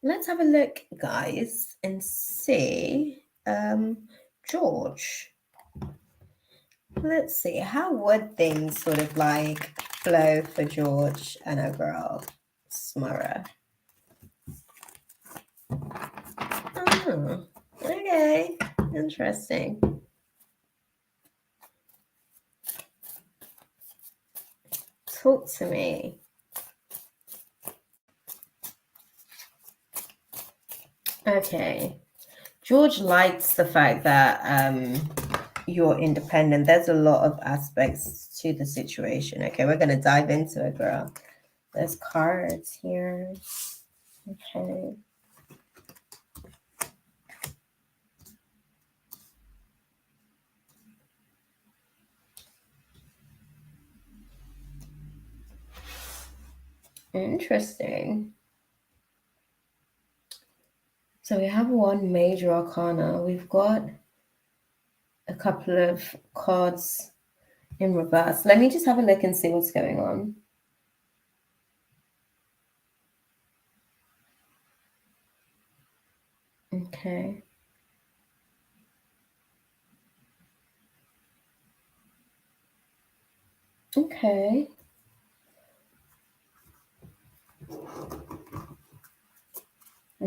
let's have a look, guys, and see. George. Let's see, how would things sort of flow for George and a girl, Smara? Oh, okay, interesting. Talk to me. Okay. George likes the fact that you're independent. There's a lot of aspects to the situation. Okay, we're going to dive into it, girl. There's cards here. Okay. Interesting. So we have one major arcana. We've got a couple of cards in reverse. Let me just have a look and see what's going on. Okay. Okay.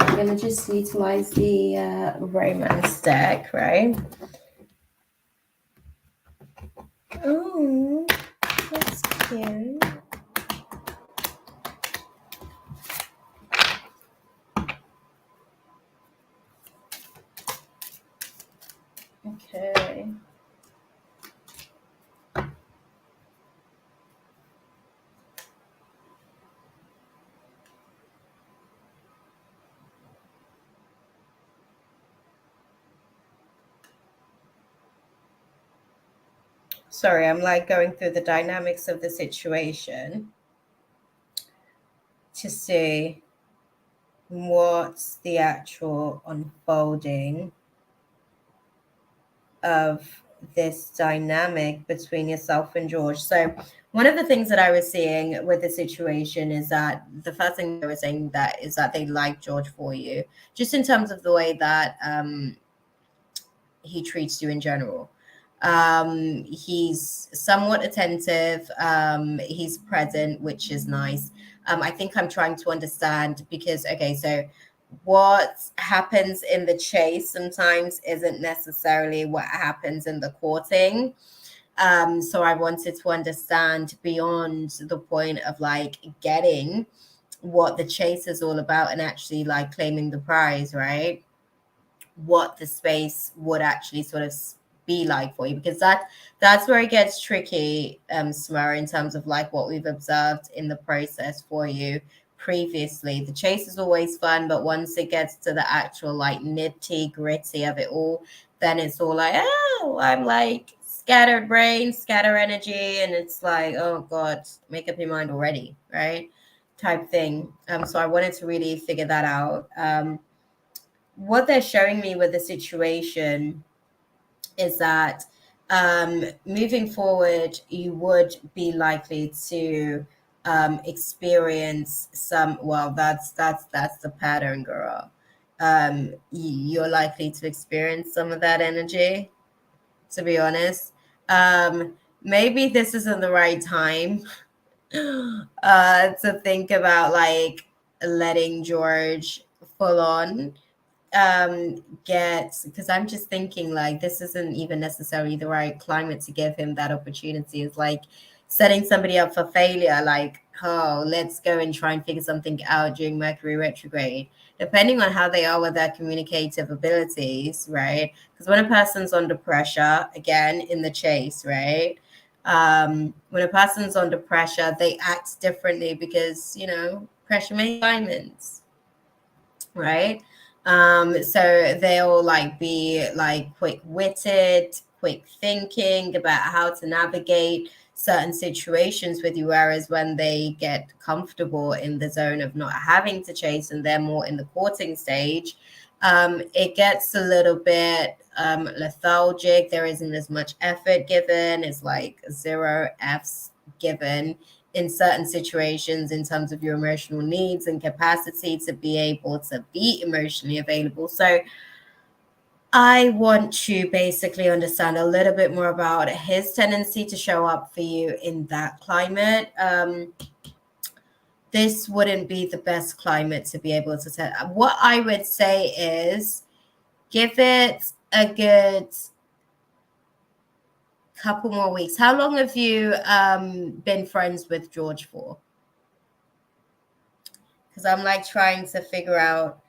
I'm going to just utilize the romance deck, right? Oh, that's cute. Okay. Sorry, I'm like going through the dynamics of the situation to see what's the actual unfolding of this dynamic between yourself and George. So one of the things that I was seeing with the situation is that the first thing they were saying that is that they like George for you, just in terms of the way that he treats you in general. He's somewhat attentive. He's present, which is nice. I think I'm trying to understand because, okay, so what happens in the chase sometimes isn't necessarily what happens in the courting. So I wanted to understand beyond the point of like getting what the chase is all about and actually like claiming the prize, right? What the space would actually sort of be like for you, because that's where it gets tricky, Samara, in terms of like what we've observed in the process for you previously. The chase is always fun, but once it gets to the actual like nitty gritty of it all, then it's all like, oh, I'm like scattered brain, scatter energy, and it's like, oh god, make up your mind already, right? Type thing. So I wanted to really figure that out. What they're showing me with the situation is that moving forward, you would be likely to experience some. Well, that's the pattern, girl. You're likely to experience some of that energy. To be honest, maybe this isn't the right time to think about like letting George full on get, because I'm just thinking like this isn't even necessarily the right climate to give him that opportunity. It's like setting somebody up for failure, like, oh, let's go and try and figure something out during Mercury retrograde, depending on how they are with their communicative abilities, right? Because when a person's under pressure, again in the chase, right, when a person's under pressure they act differently because pressure makes diamonds, right? So they'll like be like quick-witted, quick thinking about how to navigate certain situations with you, whereas when they get comfortable in the zone of not having to chase and they're more in the courting stage, it gets a little bit lethargic. There isn't as much effort given. It's like zero F's given in certain situations in terms of your emotional needs and capacity to be able to be emotionally available. So I want to basically understand a little bit more about his tendency to show up for you in that climate. This wouldn't be the best climate to be able to tell. What I would say is give it a good couple more weeks. How long have you been friends with George for? Because I'm like trying to figure out.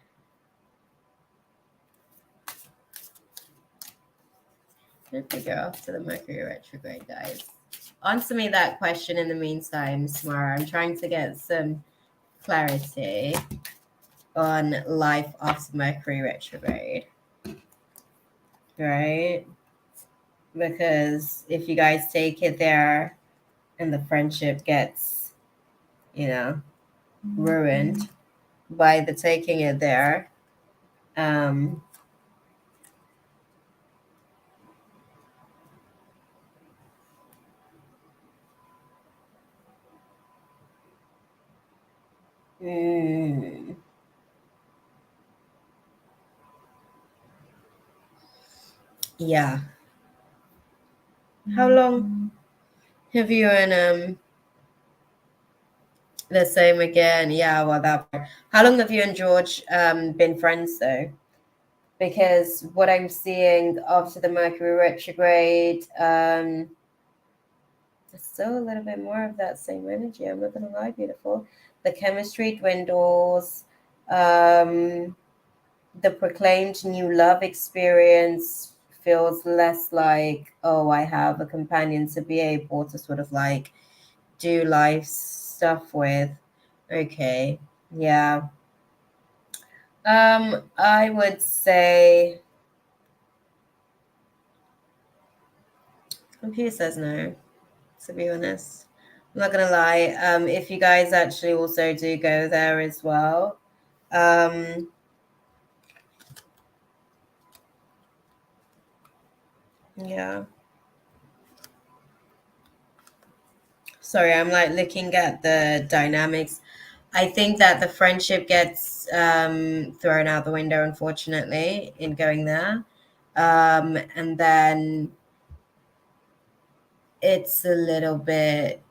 trying to figure after the Mercury retrograde, guys. Answer me that question in the meantime, Samara. I'm trying to get some clarity on life after Mercury retrograde. Right? Because if you guys take it there and the friendship gets, you know, ruined by the taking it there, mm, yeah. How long have you and the same again? Yeah, well, that part. How long have you and George been friends though? Because what I'm seeing after the Mercury retrograde, there's still a little bit more of that same energy. I'm not gonna lie, beautiful. The chemistry dwindles. The proclaimed new love experience feels less like, oh, I have a companion to be able to sort of like do life stuff with. Okay, yeah. I would say computer says no, to be honest. I'm not gonna lie. If you guys actually also do go there as well, yeah. Sorry, I'm like looking at the dynamics. I think that the friendship gets thrown out the window, unfortunately, in going there. And then it's a little bit,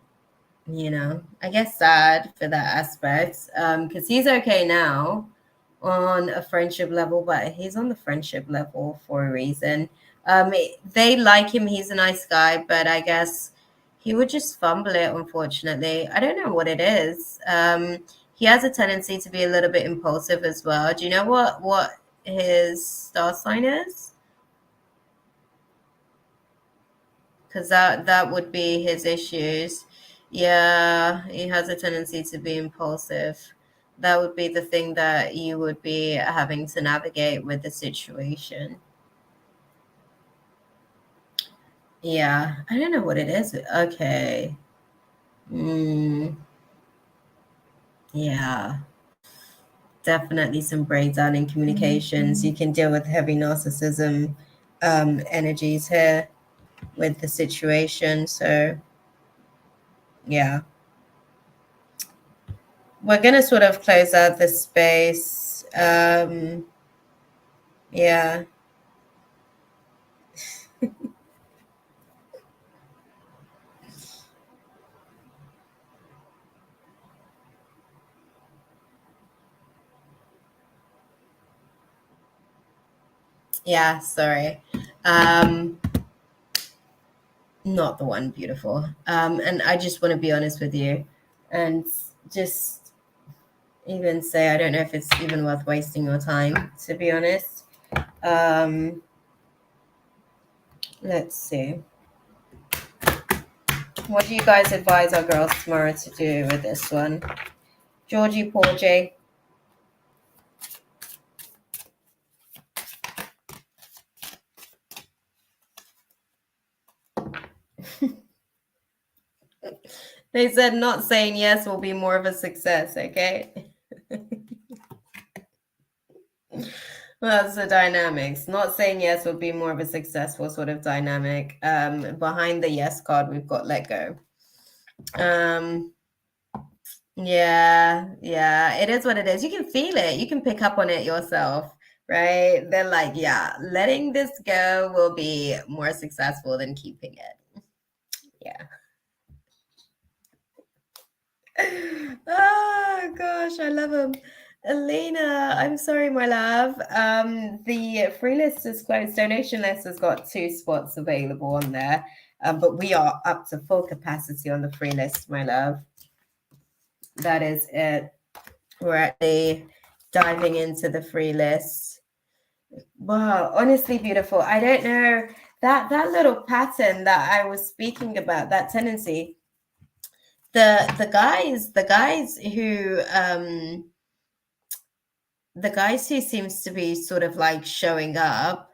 I guess sad for that aspect. Because he's okay now on a friendship level, but he's on the friendship level for a reason. They like him, he's a nice guy, but I guess he would just fumble it, unfortunately. I don't know what it is. He has a tendency to be a little bit impulsive as well. Do you know what his star sign is? Because that would be his issues. Yeah, he has a tendency to be impulsive. That would be the thing that you would be having to navigate with the situation. Yeah, I don't know what it is. Okay. Yeah, definitely some breakdown in communications. You can deal with heavy narcissism energies here with the situation. So, yeah. We're going to sort of close out this space. Yeah. Yeah, sorry. Not the one, beautiful. And I just want to be honest with you and just even say I don't know if it's even worth wasting your time, to be honest. Let's see. What do you guys advise our girls tomorrow to do with this one? Georgie, Porgy. They said not saying yes will be more of a success, okay? Well, that's the dynamics. Not saying yes would be more of a successful sort of dynamic. Behind the yes card, we've got let go. Yeah, it is what it is. You can feel it. You can pick up on it yourself, right? They're like, yeah, letting this go will be more successful than keeping it. Yeah. Oh gosh, I love them. Elena, I'm sorry, my love. The free list is closed. Donation list has got 2 spots available on there. But we are up to full capacity on the free list, my love. That is it. We're actually diving into the free list. Wow, honestly beautiful. I don't know. that little pattern that I was speaking about, that tendency, the guys who seems to be sort of like showing up,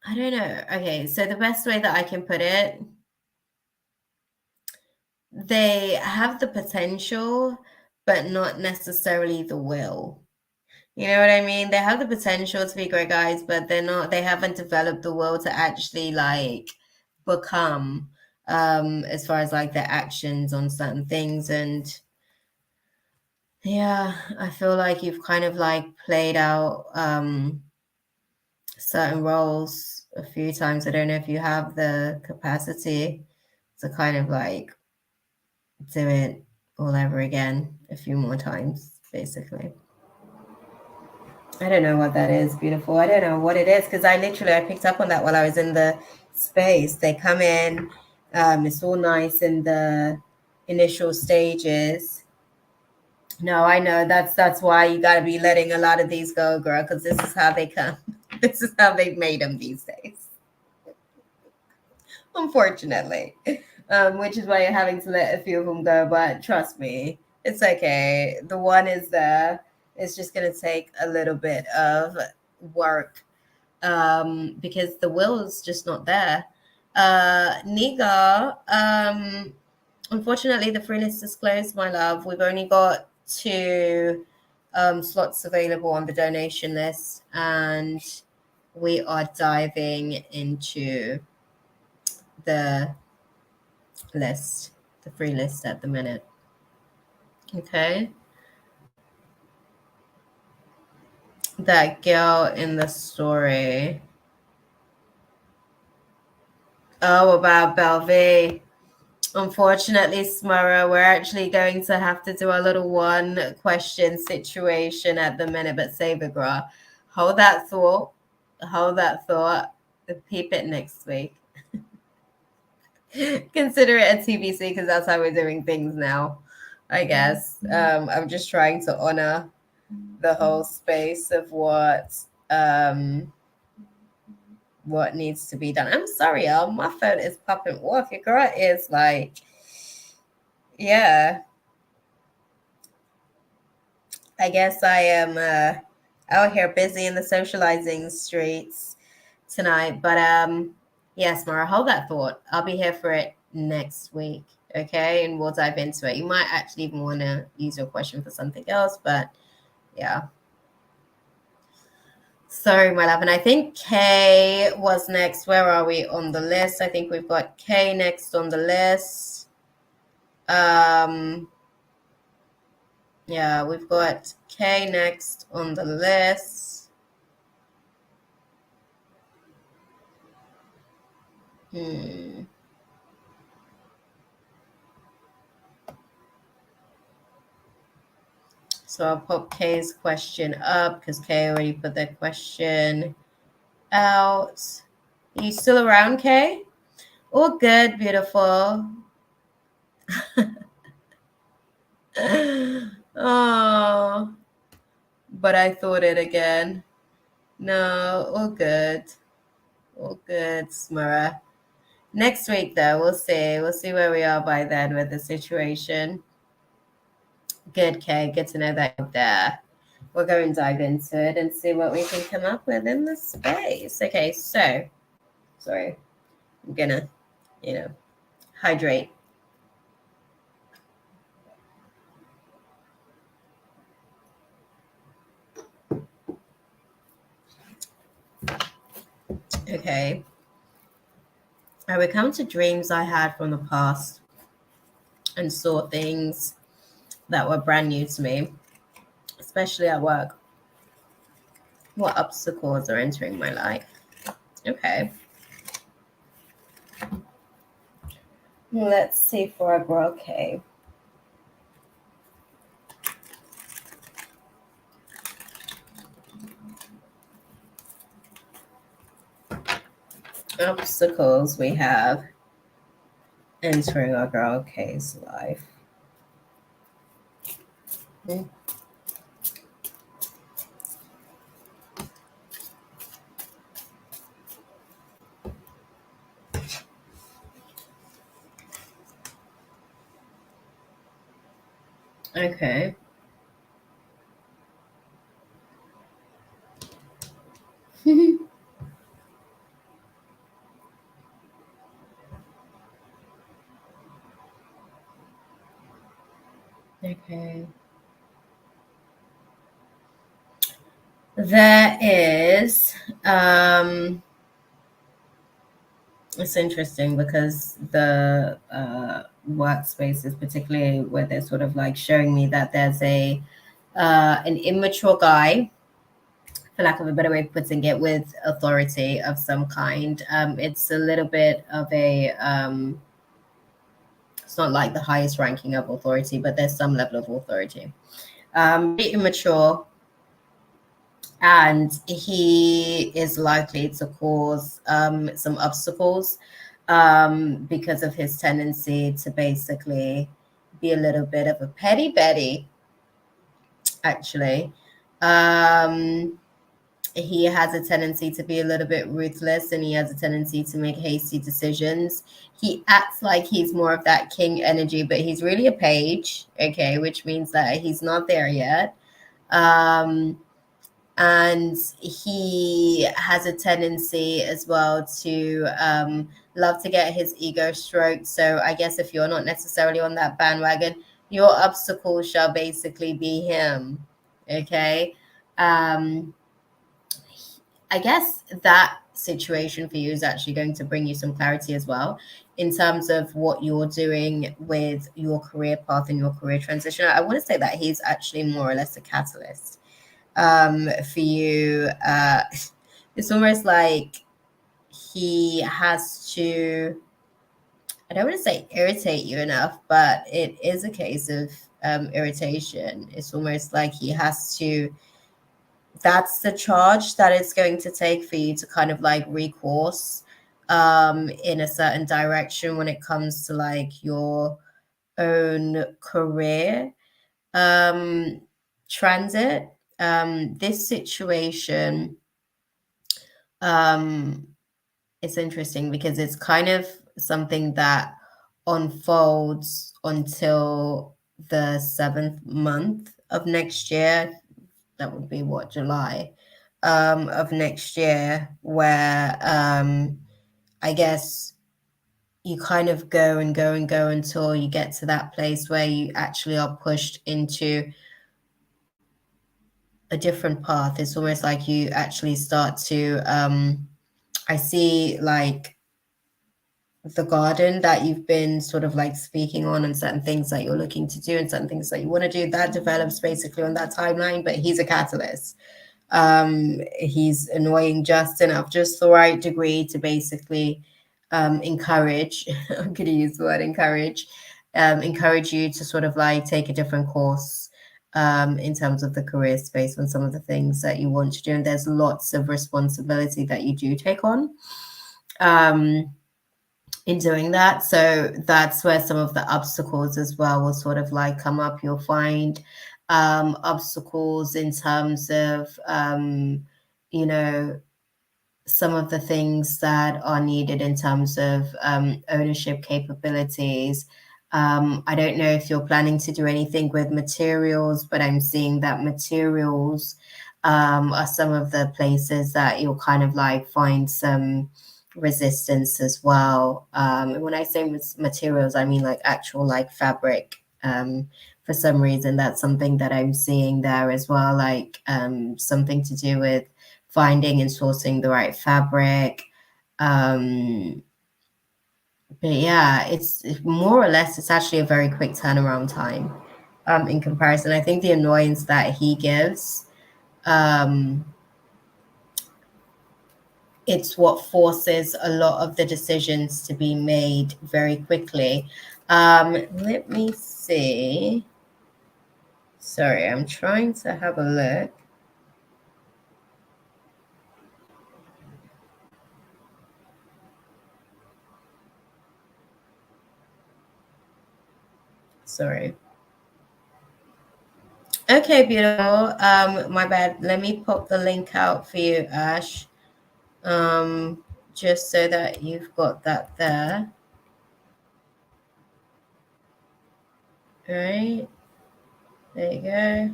I don't know. Okay, so the best way that I can put it, they have the potential, but not necessarily the will. You know what I mean? They have the potential to be great guys, but they haven't developed the will to actually like become, as far as like their actions on certain things. And yeah, I feel like you've kind of like played out certain roles a few times. I don't know if you have the capacity to kind of like do it all over again a few more times, basically. I don't know what that is, beautiful. I don't know what it is, because I picked up on that while I was in the space. They come in, it's all nice in the initial stages. No, I know that's why you got to be letting a lot of these go, girl, because this is how they come. This is how they've made them these days, unfortunately. Which is why you're having to let a few of them go. But trust me, it's okay. The one is there. It's just going to take a little bit of work, because the will is just not there. Niga, unfortunately, the free list is closed, my love. We've only got 2 slots available on the donation list, and we are diving into the list, the free list at the minute. Okay. That girl in the story. Oh, about Belvie. Unfortunately, Smurra, we're actually going to have to do a little 1 question situation at the minute, but Sabergra, hold that thought. Hold that thought. Peep it next week. Consider it a TBC, because that's how we're doing things now, I guess. I'm just trying to honor the whole space of what needs to be done. I'm sorry, y'all. My phone is popping off. Your girl is like, yeah. I guess I am out here busy in the socializing streets tonight. But yes, Mara, hold that thought. I'll be here for it next week. Okay, and we'll dive into it. You might actually even want to use your question for something else, but yeah. Sorry, my love. And I think Kay was next. Where are we on the list? I think we've got Kay next on the list. Yeah, we've got Kay next on the list. So I'll pop Kay's question up because Kay already put that question out. Are you still around, Kay? All good, beautiful. Oh, but I thought it again. No, all good. All good, Smurra. Next week, though, we'll see. We'll see where we are by then with the situation. Good, Kay. Good to know that you're there. We'll go and dive into it and see what we can come up with in the space. Okay, so, sorry. I'm gonna, hydrate. Okay. I would come to dreams I had from the past and saw things that were brand new to me, especially at work. What obstacles are entering my life? Okay. Let's see for a girl. Okay. Obstacles we have entering our girl K's life. Okay. Okay. There is it's interesting because the workspaces, particularly where they're sort of like showing me that there's an immature guy, for lack of a better way of putting it, with authority of some kind. It's a little bit of a it's not like the highest ranking of authority, but there's some level of authority. Very immature, and he is likely to cause some obstacles because of his tendency to basically be a little bit of a petty Betty, actually. Um, he has a tendency to be a little bit ruthless, and he has a tendency to make hasty decisions. He acts like he's more of that king energy, but he's really a page, okay, which means that he's not there yet. And he has a tendency as well to love to get his ego stroked. So I guess if you're not necessarily on that bandwagon, your obstacle shall basically be him. Okay. um I guess that situation for you is actually going to bring you some clarity as well in terms of what you're doing with your career path and your career transition. I want to say that he's actually more or less a catalyst for you. It's almost like he has to, I don't want to say irritate you enough, but it is a case of irritation. It's almost like he has to, that's the charge that it's going to take for you to kind of like recourse in a certain direction when it comes to like your own career transit. This situation, um, it's interesting because it's kind of something that unfolds until the 7th month of next year. That would be what, July of next year, where I guess you kind of go and go and go until you get to that place where you actually are pushed into a different path. It's almost like you actually start to I see like the garden that you've been sort of like speaking on, and certain things that you're looking to do and certain things that you want to do, that develops basically on that timeline. But he's a catalyst. He's annoying just enough, just the right degree to basically encourage, I'm going to use the word encourage you to sort of like take a different course in terms of the career space on some of the things that you want to do. And there's lots of responsibility that you do take on in doing that. So that's where some of the obstacles as well will sort of like come up. You'll find obstacles in terms of, you know, some of the things that are needed in terms of ownership capabilities. I don't know if you're planning to do anything with materials, but I'm seeing that materials are some of the places that you'll kind of like find some resistance as well. And when I say materials, I mean like actual like fabric. For some reason, that's something that I'm seeing there as well, like something to do with finding and sourcing the right fabric. But yeah, it's more or less, it's actually a very quick turnaround time in comparison. I think the annoyance that he gives, it's what forces a lot of the decisions to be made very quickly. Let me see. Sorry, I'm trying to have a look. Sorry. Okay, beautiful. My bad. Let me pop the link out for you, Ash. Just so that you've got that there. All right. There you go.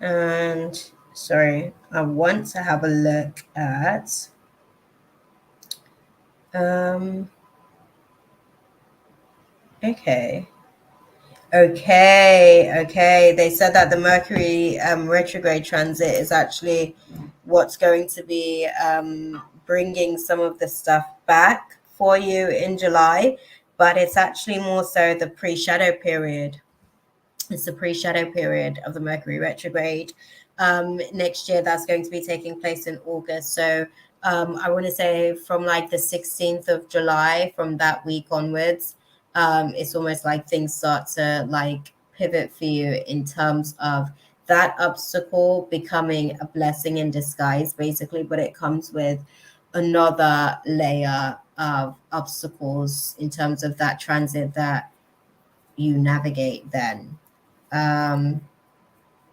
And sorry, I want to have a look at okay. They said that the Mercury retrograde transit is actually what's going to be bringing some of the stuff back for you in July, but it's actually more so the pre-shadow period. It's the pre-shadow period of the Mercury retrograde. Next year, that's going to be taking place in August. So I want to say from like the 16th of July, from that week onwards, it's almost like things start to like pivot for you in terms of that obstacle becoming a blessing in disguise, basically, but it comes with another layer of obstacles in terms of that transit that you navigate then.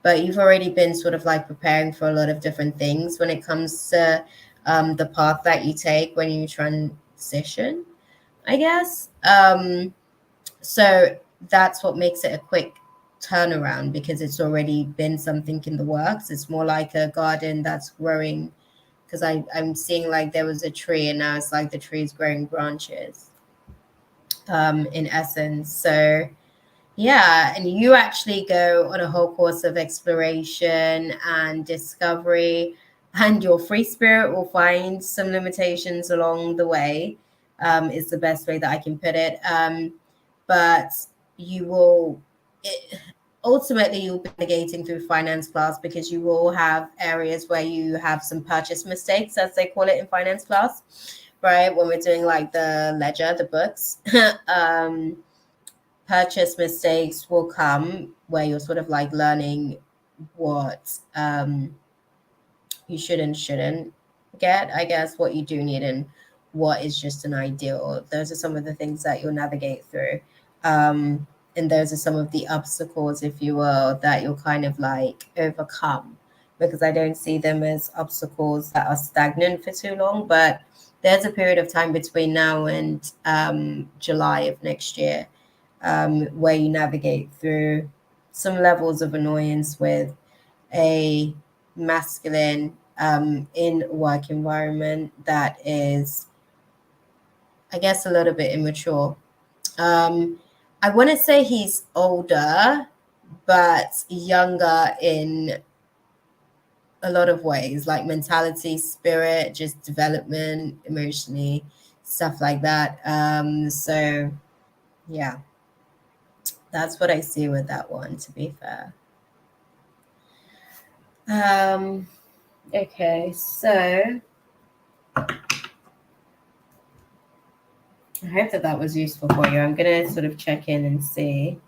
But you've already been sort of like preparing for a lot of different things when it comes to the path that you take when you transition, I guess. So that's what makes it a quick turnaround, because it's already been something in the works. It's more like a garden that's growing, because I'm seeing like there was a tree and now it's like the tree's growing branches in essence. So yeah, and you actually go on a whole course of exploration and discovery, and your free spirit will find some limitations along the way, is the best way that I can put it. But you will, ultimately, you'll be navigating through finance class, because you will have areas where you have some purchase mistakes, as they call it in finance class, right? When we're doing like the ledger, the books. Purchase mistakes will come where you're sort of like learning what you shouldn't get, I guess, what you do need and what is just an ideal. Those are some of the things that you'll navigate through. And those are some of the obstacles, if you will, that you'll kind of like overcome, because I don't see them as obstacles that are stagnant for too long. But there's a period of time between now and July of next year, where you navigate through some levels of annoyance with a masculine in work environment that is, I guess, a little bit immature. I want to say he's older, but younger in a lot of ways, like mentality, spirit, just development, emotionally, stuff like that. So yeah, that's what I see with that one, to be fair. Okay, so I hope that that was useful for you. I'm going to sort of check in and see,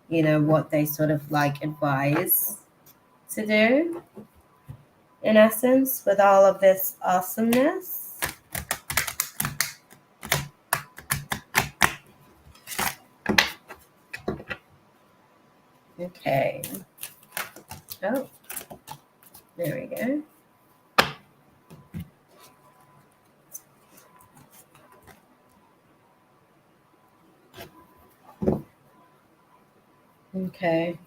what they sort of like advise to do, in essence, with all of this awesomeness. Okay. Oh, there we go. Okay.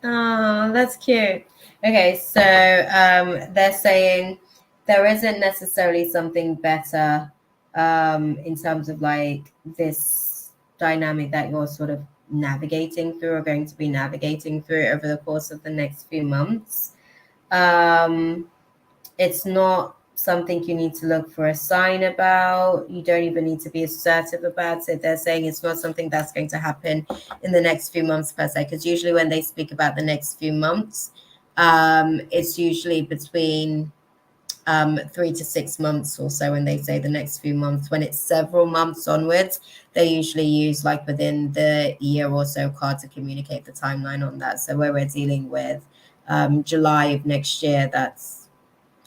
Oh, that's cute. Okay, so they're saying there isn't necessarily something better in terms of like this dynamic that you're sort of navigating through or going to be navigating through over the course of the next few months. It's not something you need to look for a sign about. You don't even need to be assertive about it. They're saying it's not something that's going to happen in the next few months per se, because usually when they speak about the next few months, it's usually between 3 to 6 months or so when they say the next few months. When it's several months onwards, they usually use like within the year or so card to communicate the timeline on that. So where we're dealing with July of next year, that's,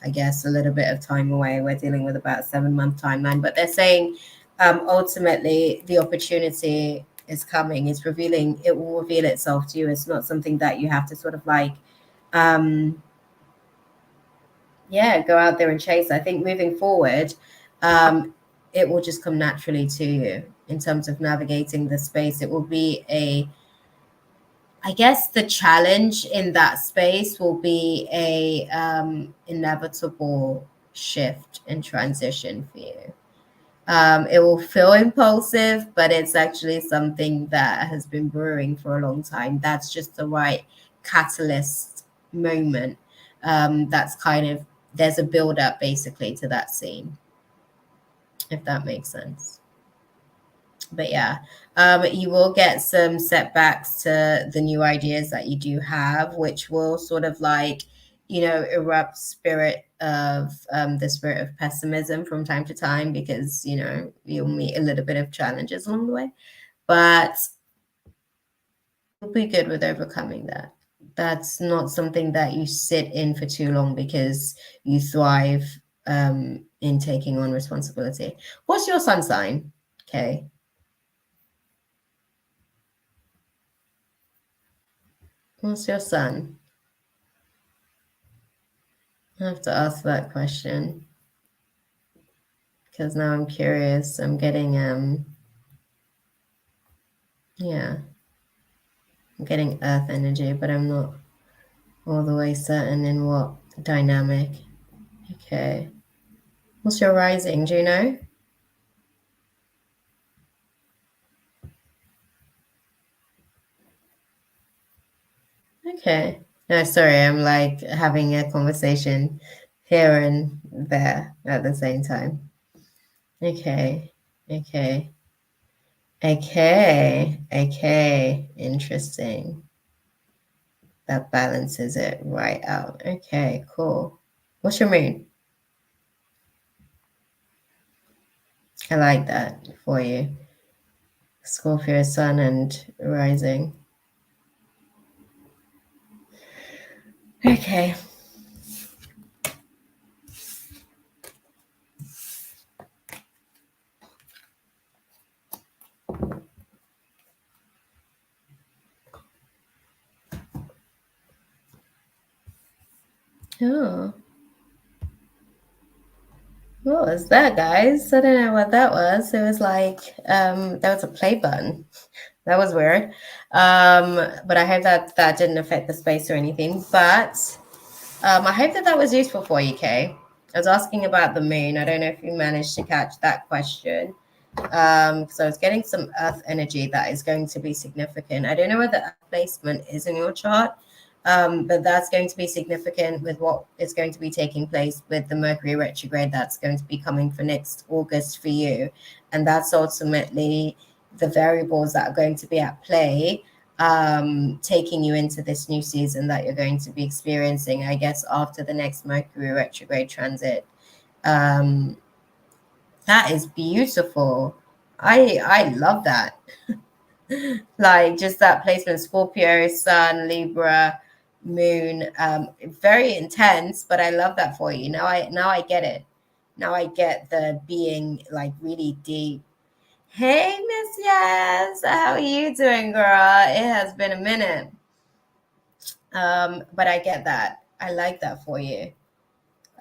I guess, a little bit of time away. We're dealing with about a 7-month timeline, but they're saying ultimately the opportunity is coming. It will reveal itself to you. It's not something that you have to sort of like, go out there and chase. I think moving forward, it will just come naturally to you in terms of navigating the space. It will be I guess the challenge in that space will be a inevitable shift and transition for you. It will feel impulsive, but it's actually something that has been brewing for a long time. That's just the right catalyst moment. That's kind of, there's a build up basically to that scene, if that makes sense. But yeah, you will get some setbacks to the new ideas that you do have, which will sort of like, erupt the spirit of pessimism from time to time, because, you'll meet a little bit of challenges along the way, but you'll be good with overcoming that. That's not something that you sit in for too long, because you thrive in taking on responsibility. What's your sun sign? Okay. What's your sun? I have to ask that question because now I'm curious. I'm getting I'm getting earth energy, but I'm not all the way certain in what dynamic. Okay. What's your rising? Do you know? Okay. No, sorry, I'm like having a conversation here and there at the same time. Okay. Okay. Okay. Okay. Interesting. That balances it right out. Okay, cool. What's your moon? I like that for you. Scorpio, sun, and rising. Okay. Oh. What was that, guys? I don't know what that was. It was like, there was a play button. That was weird. But I hope that didn't affect the space or anything. But I hope that was useful for you, Kay. I was asking about the moon. I don't know if you managed to catch that question. So I was getting some earth energy that is going to be significant. I don't know where the earth placement is in your chart, but that's going to be significant with what is going to be taking place with the Mercury retrograde that's going to be coming for next August for you. And that's ultimately the variables that are going to be at play, taking you into this new season that you're going to be experiencing, I guess, after the next Mercury retrograde transit. That is beautiful. I love that. Like just that placement, Scorpio, Sun, Libra, Moon, very intense, but I love that for you. Now I get it. Now I get the being like really deep. Hey, Miss Yes, how are you doing, girl? It has been a minute. But I get that. I like that for you.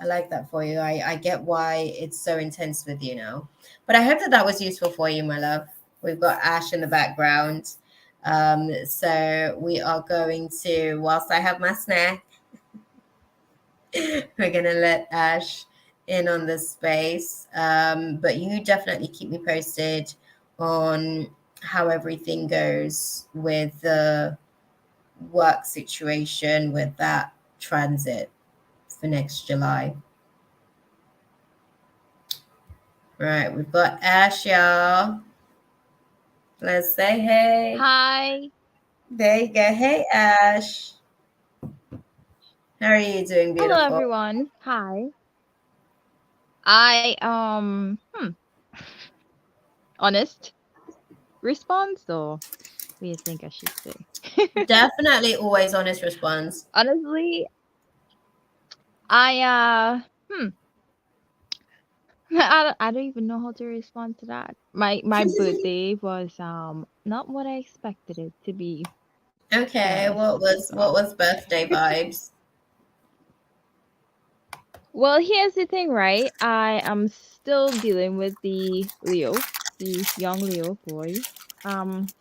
I like that for you. I get why it's so intense with you now. But I hope that was useful for you, my love. We've got Ash in the background. So we are going to, whilst I have my snack, we're going to let Ash in on this space. But you definitely keep me posted on how everything goes with the work situation with that transit for next July. Right, we've got Ash, y'all. Let's say hey. Hi. There you go. Hey, Ash. How are you doing, beautiful? Hello, everyone. Hi. I honest response, or what do you think I should say? Definitely always honest response. Honestly, I I don't even know how to respond to that. My birthday was not what I expected it to be. Okay, what was birthday vibes? Well, here's the thing, right? I am still dealing with the Leo the young Leo boy, um,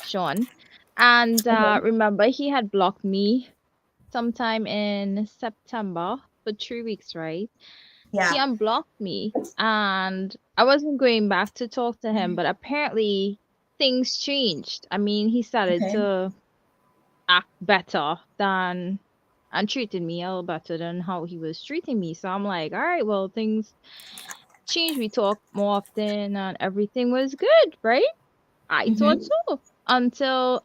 Sean. And Mhm. remember, he had blocked me sometime in September for 3 weeks, right? He Yeah. unblocked me, and I wasn't going back to talk to him, but apparently things changed. I mean, he started Okay. to act better than and treated me a little better than how he was treating me. So I'm like, all right, well, things changed. We talk more often, and everything was good, right? I thought Mhm. so until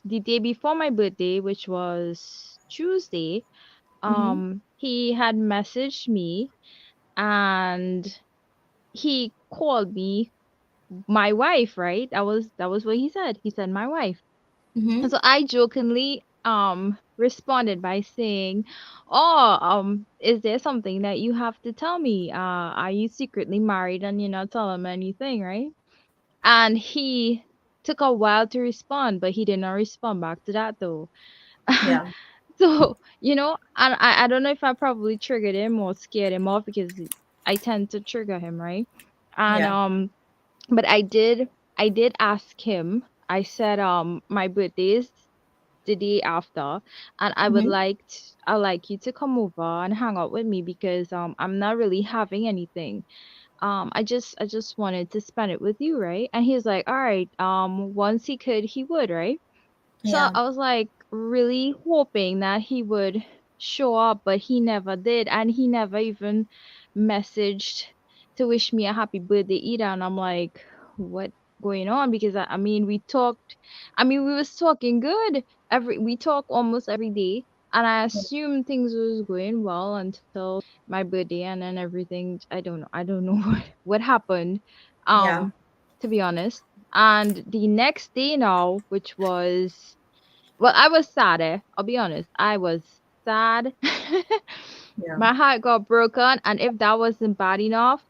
the day before my birthday, which was Tuesday. Mhm. He had messaged me, and he called me my wife, right? That was what he said. He said my wife. And Mhm. so I jokingly responded by saying, "Oh, is there something that you have to tell me? Are you secretly married and you're not telling me anything, right?" And he took a while to respond, but he did not respond back to that though. Yeah. So, and I don't know if I probably triggered him or scared him off because I tend to trigger him, right? And Yeah. but I did ask him. I said my birthday is the day after, and Mhm. I like you to come over and hang out with me because I'm not really having anything. I just wanted to spend it with you, right? And he was like, all right, once he could, he would, right? So Yeah. I was like really hoping that he would show up, but he never did. And he never even messaged to wish me a happy birthday either. And I'm like, what going on? Because I mean, we was talking good. We talk almost every day. And I assumed things was going well until my birthday and then everything. I don't know what happened. Yeah. Um, to be honest. And the next day now, which was well, I was sad. I'll be honest. I was sad. Yeah. My heart got broken, and if that wasn't bad enough,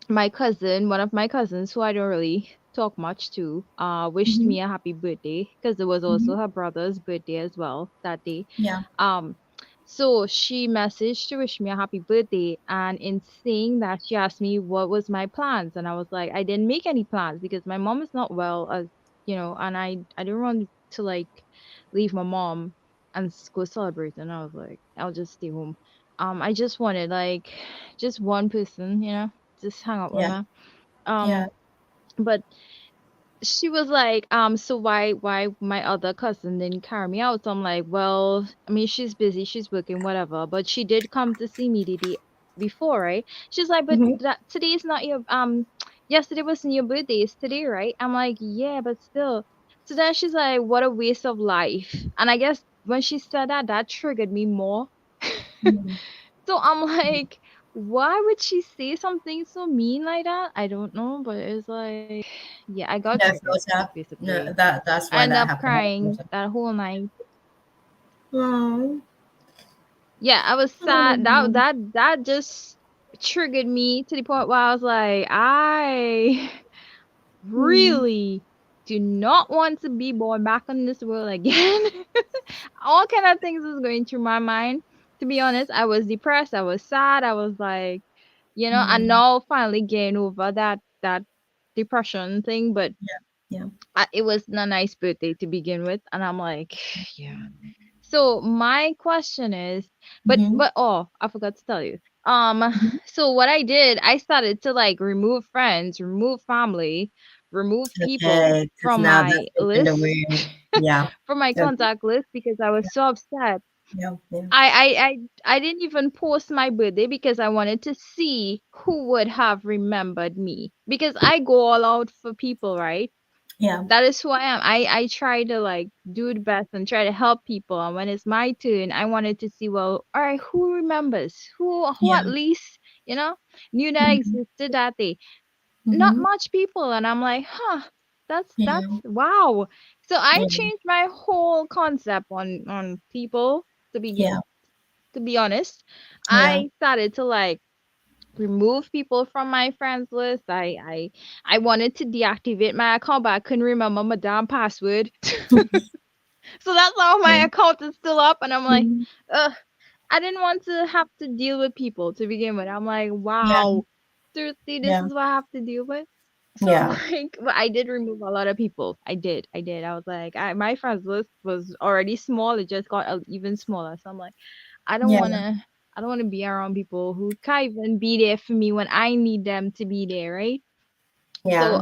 my cousin, one of my cousins, who I don't really talk much to, wished Mhm. me a happy birthday because it was also Mhm. her brother's birthday as well that day. Yeah. Um, so she messaged to wish me a happy birthday, and in saying that, she asked me what was my plans, and I was like, I didn't make any plans because my mom is not well, as and I didn't want to like leave my mom and go celebrate, and I was like, I'll just stay home. I just wanted like just one person, just hang out with Yeah. her. Yeah. But she was like, so why my other cousin didn't carry me out? So I'm like, well, I mean, she's busy, she's working, whatever. But she did come to see me the day before, right? She's like, but Mhm. today is not your yesterday wasn't your birthday, it's today, right? I'm like, yeah, but still. So then she's like, what a waste of life. And I guess when she said that, that triggered me more. Mhm. So I'm like, why would she say something so mean like that? I don't know, but it's like, yeah, I got No triggered filter. No, basically. that's I why ended that up happened. No crying filter. that whole night. Oh. Yeah, I was sad. That Oh. that that just triggered me to the point where I was like, I Mm. really do not want to be born back in this world again. All kind of things was going through my mind. To be honest, I was depressed. I was sad. I was like, and Mm. now finally getting over that depression thing. But Yeah. Yeah. it was a nice birthday to begin with, and I'm like, yeah. So my question is, but Mhm. but oh, I forgot to tell you. Mhm. So what I did, I started to like remove friends, remove family, remove people Okay, because from now my that's opened the list, wound. Yeah. from my Okay. contact list because I was so upset. Yeah. Yeah. I didn't even post my birthday because I wanted to see who would have remembered me because I go all out for people, right? Yeah. That is who I am. I try to like do the best and try to help people. And when it's my turn, I wanted to see, well, all right, who remembers? Who Yeah. at least, knew that I Mhm. existed that day? Not Mhm. much people. And I'm like, huh, that's Yeah. wow. So I Yeah. changed my whole concept on people to Yeah. be honest. Yeah. I started to like remove people from my friends list. I wanted to deactivate my account, but I couldn't remember my damn password. So that's how my Yeah. account is still up, and I'm like, Mhm. ugh, I didn't want to have to deal with people to begin with. I'm like, Yeah. wow, seriously, this Yeah. is what I have to deal with. So Yeah. like, but I did remove a lot of people. I did. I was like, my friends list was already small. It just got even smaller. So I'm like, I don't Yeah. wanna, I don't wanna be around people who can't even be there for me when I need them to be there, right? So Yeah.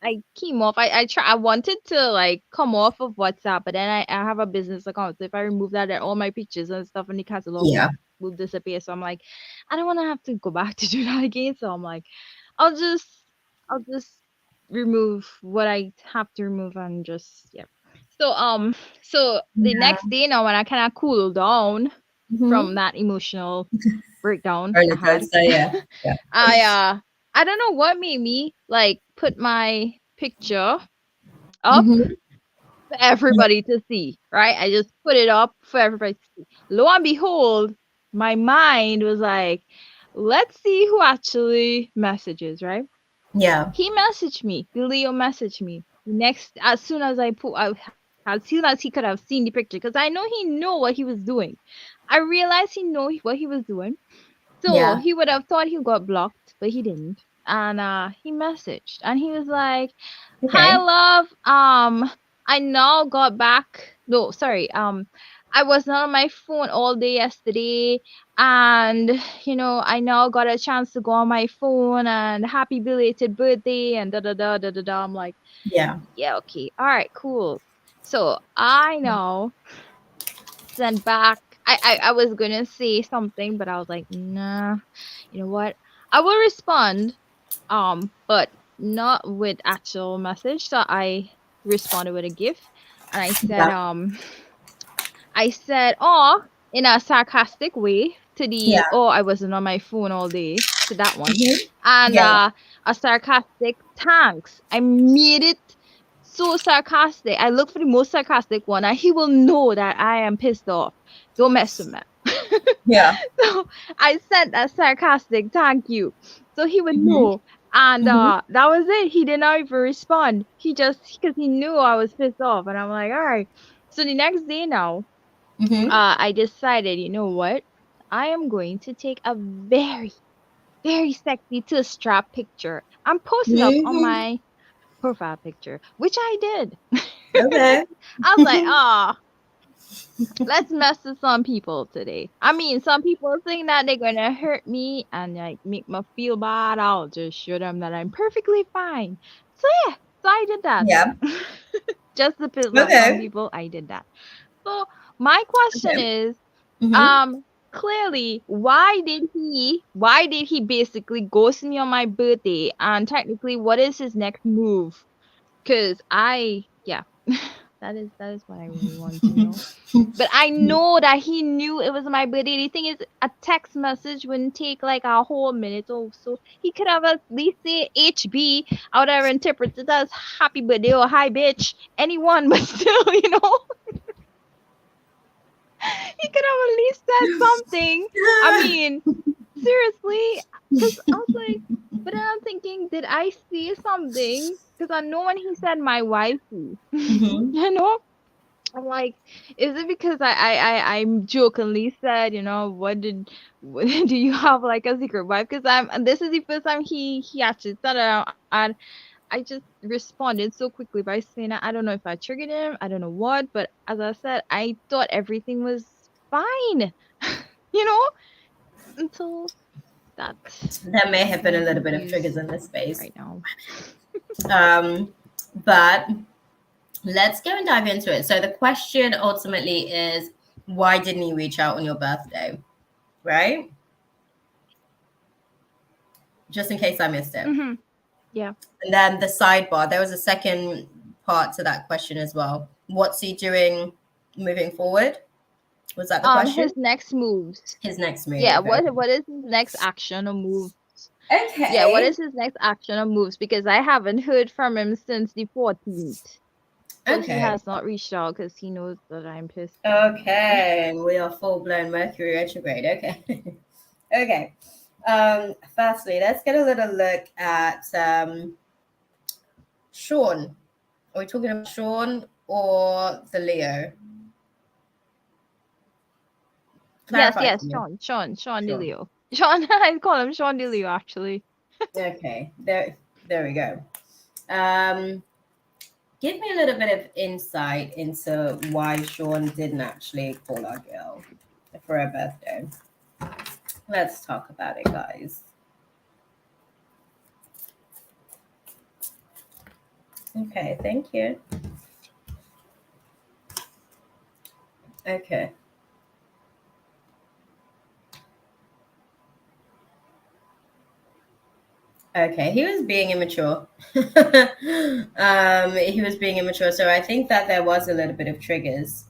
I came off. I wanted to like come off of WhatsApp, but then I have a business account. So if I remove that, then all my pictures and stuff in the catalog Yeah. will disappear. So I'm like, I don't want to have to go back to do that again. So I'm like, I'll just I'll just remove what I have to remove and just yeah. So so the Yeah. next day now when I kind of cool down Mm-hmm. from that emotional breakdown I Roller had, coaster. Yeah. Yeah. I don't know what made me like put my picture up Mm-hmm. for everybody to see, right? I just put it up for everybody to see. Lo and behold, my mind was like, let's see who actually messages, right? Yeah. He messaged me. The Leo messaged me. Next, as soon as as soon as he could have seen the picture, because I know he knew what he was doing. I realized he knew what he was doing. So Yeah. he would have thought he got blocked, but he didn't. And he messaged and he was like, "Hi Okay. love, I now got back. No, sorry. I was not on my phone all day yesterday and I now got a chance to go on my phone and happy belated birthday and da da da da da da." I'm like, Yeah. "Yeah, okay. All right, cool." So I now sent back. I was gonna say something, but I was like, nah, you know what? I will respond, but not with actual message. So I responded with a GIF, and Yeah. I said, oh, in a sarcastic way to Yeah. the, oh, I wasn't on my phone all day to that one. Mm-hmm. And Yeah. a sarcastic thanks. I made it so sarcastic. I look for the most sarcastic one, and he will know that I am pissed off. Don't mess with me. Yeah. So I sent a sarcastic thank you. So he would Mm-hmm. know. And Mm-hmm. that was it. He did not even respond. He just, because he knew I was pissed off. And I'm like, all right. So the next day now, Mm-hmm. I decided, you know what? I am going to take a very, very sexy to strap picture and post it up on Mm-hmm. my profile picture, which I did. Okay. I was like, ah, let's mess with some people today. I mean, some people think that they're gonna hurt me and like make me feel bad. I'll just show them that I'm perfectly fine. So yeah, so I did that. Yeah. Just to piss off some Okay. people, I did that. So my question Okay. is, Mm-hmm. clearly, why did he basically ghost me on my birthday? And technically, what is his next move? Because yeah, that is what I really want to know. But I know that he knew it was my birthday. The thing is, a text message wouldn't take like a whole minute or so. He could have at least say HB. I would have interpreted as happy birthday or hi bitch. Anyone, but still, he could have at least said something. I mean, seriously, because I was like, but then I'm thinking, did I see something? Because I know when he said my wifey, Mm-hmm. I'm like, is it because I'm jokingly said, what, do you have like a secret wife? Because this is the first time he actually said it, and I just responded so quickly by saying I don't know if I triggered him, I don't know what, but as I said, I thought everything was fine, you know, until that. There may have been I'm a little bit of confused triggers in this space. right now. Um, but let's go and dive into it. So the question ultimately is, why didn't he reach out on your birthday? Right? Just in case I missed it. Mm-hmm. Yeah. And then the sidebar, there was a second part to that question as well. What's he doing moving forward? Was that the question? His next moves. His next move. Yeah. Okay. What is his next action or move? Yeah. What Okay. is his next action or moves? Because I haven't heard from him since the 14th. So he Okay. has not reached out because he knows that I'm pissed. Okay. And we are full blown Mercury retrograde. Okay. Okay. Firstly, let's get a little look at Sean. Are we talking about Sean or the Leo? Yes, Clarify yes, for me. Sean Sean. DeLeo. Sean, I call him Sean DeLeo actually. Okay, there we go. Give me a little bit of insight into why Sean didn't actually call our girl for her birthday. Let's talk about it, guys. Okay, thank you. Okay. Okay, he was being immature. He was being immature. So I think that there was a little bit of triggers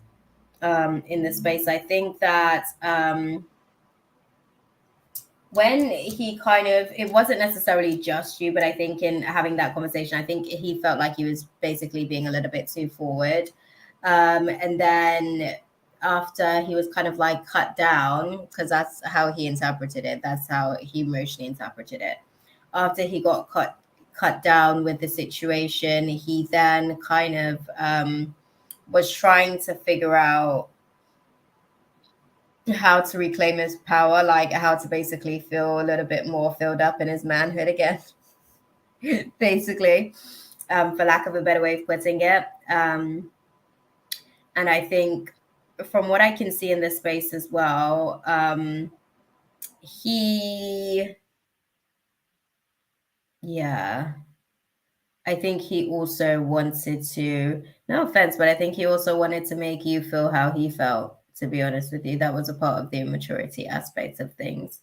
in the space. I think that when he kind of, it wasn't necessarily just you, but I think in having that conversation, I think he felt like he was basically being a little bit too forward. And then after he was kind of like cut down, because that's how he interpreted it, that's how he emotionally interpreted it. After he got cut down with the situation, he then kind of was trying to figure out how to reclaim his power, like how to basically feel a little bit more filled up in his manhood again, basically, for lack of a better way of putting it. And I think from what I can see in this space as well, I think he also wanted to, no offense, but I think he also wanted to make you feel how he felt, to be honest with you. That was a part of the immaturity aspect of things.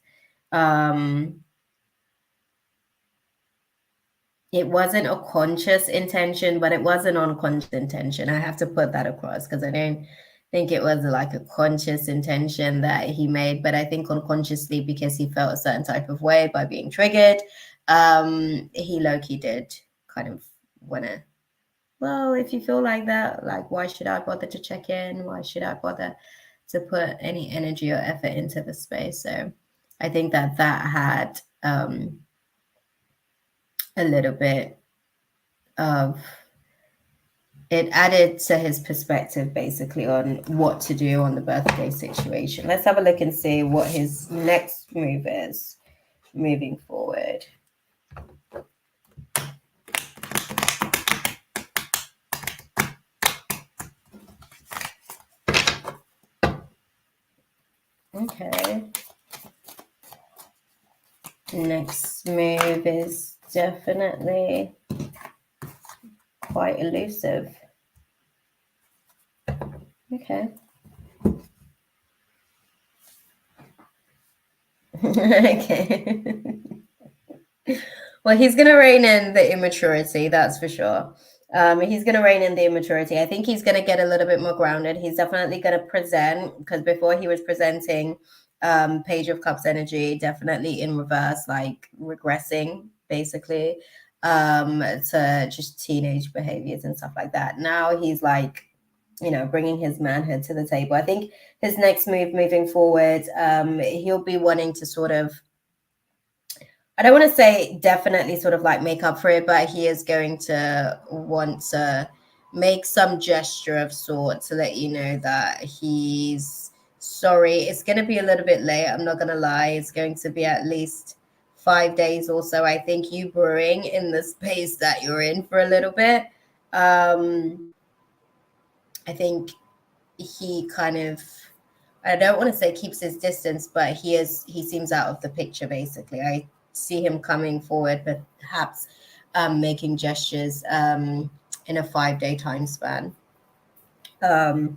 It wasn't a conscious intention, but it was an unconscious intention. I have to put that across because I don't think it was like a conscious intention that he made, but I think unconsciously because he felt a certain type of way by being triggered, he low-key did kind of want to, well, if you feel like that, like, why should I bother to check in? Why should I bother to put any energy or effort into the space? So I think that had a little bit of, it added to his perspective basically on what to do on the birthday situation. Let's have a look and see what his next move is moving forward. Okay. Next move is definitely quite elusive. Okay. Okay. Well, he's going to rein in the immaturity, that's for sure. He's going to rein in the immaturity. I think he's going to get a little bit more grounded. He's definitely going to present, because before he was presenting Page of Cups energy, definitely in reverse, like regressing, basically, to just teenage behaviors and stuff like that. Now he's like, bringing his manhood to the table. I think his next move moving forward, he'll be wanting to sort of, I don't want to say definitely sort of like make up for it, but he is going to want to make some gesture of sort to let you know that he's sorry. It's going to be a little bit late. I'm not going to lie. It's going to be at least 5 days or so. I think you brewing in the space that you're in for a little bit. I think he kind of, I don't want to say keeps his distance, but he seems out of the picture, basically. I see him coming forward, but perhaps making gestures in a 5-day time span. But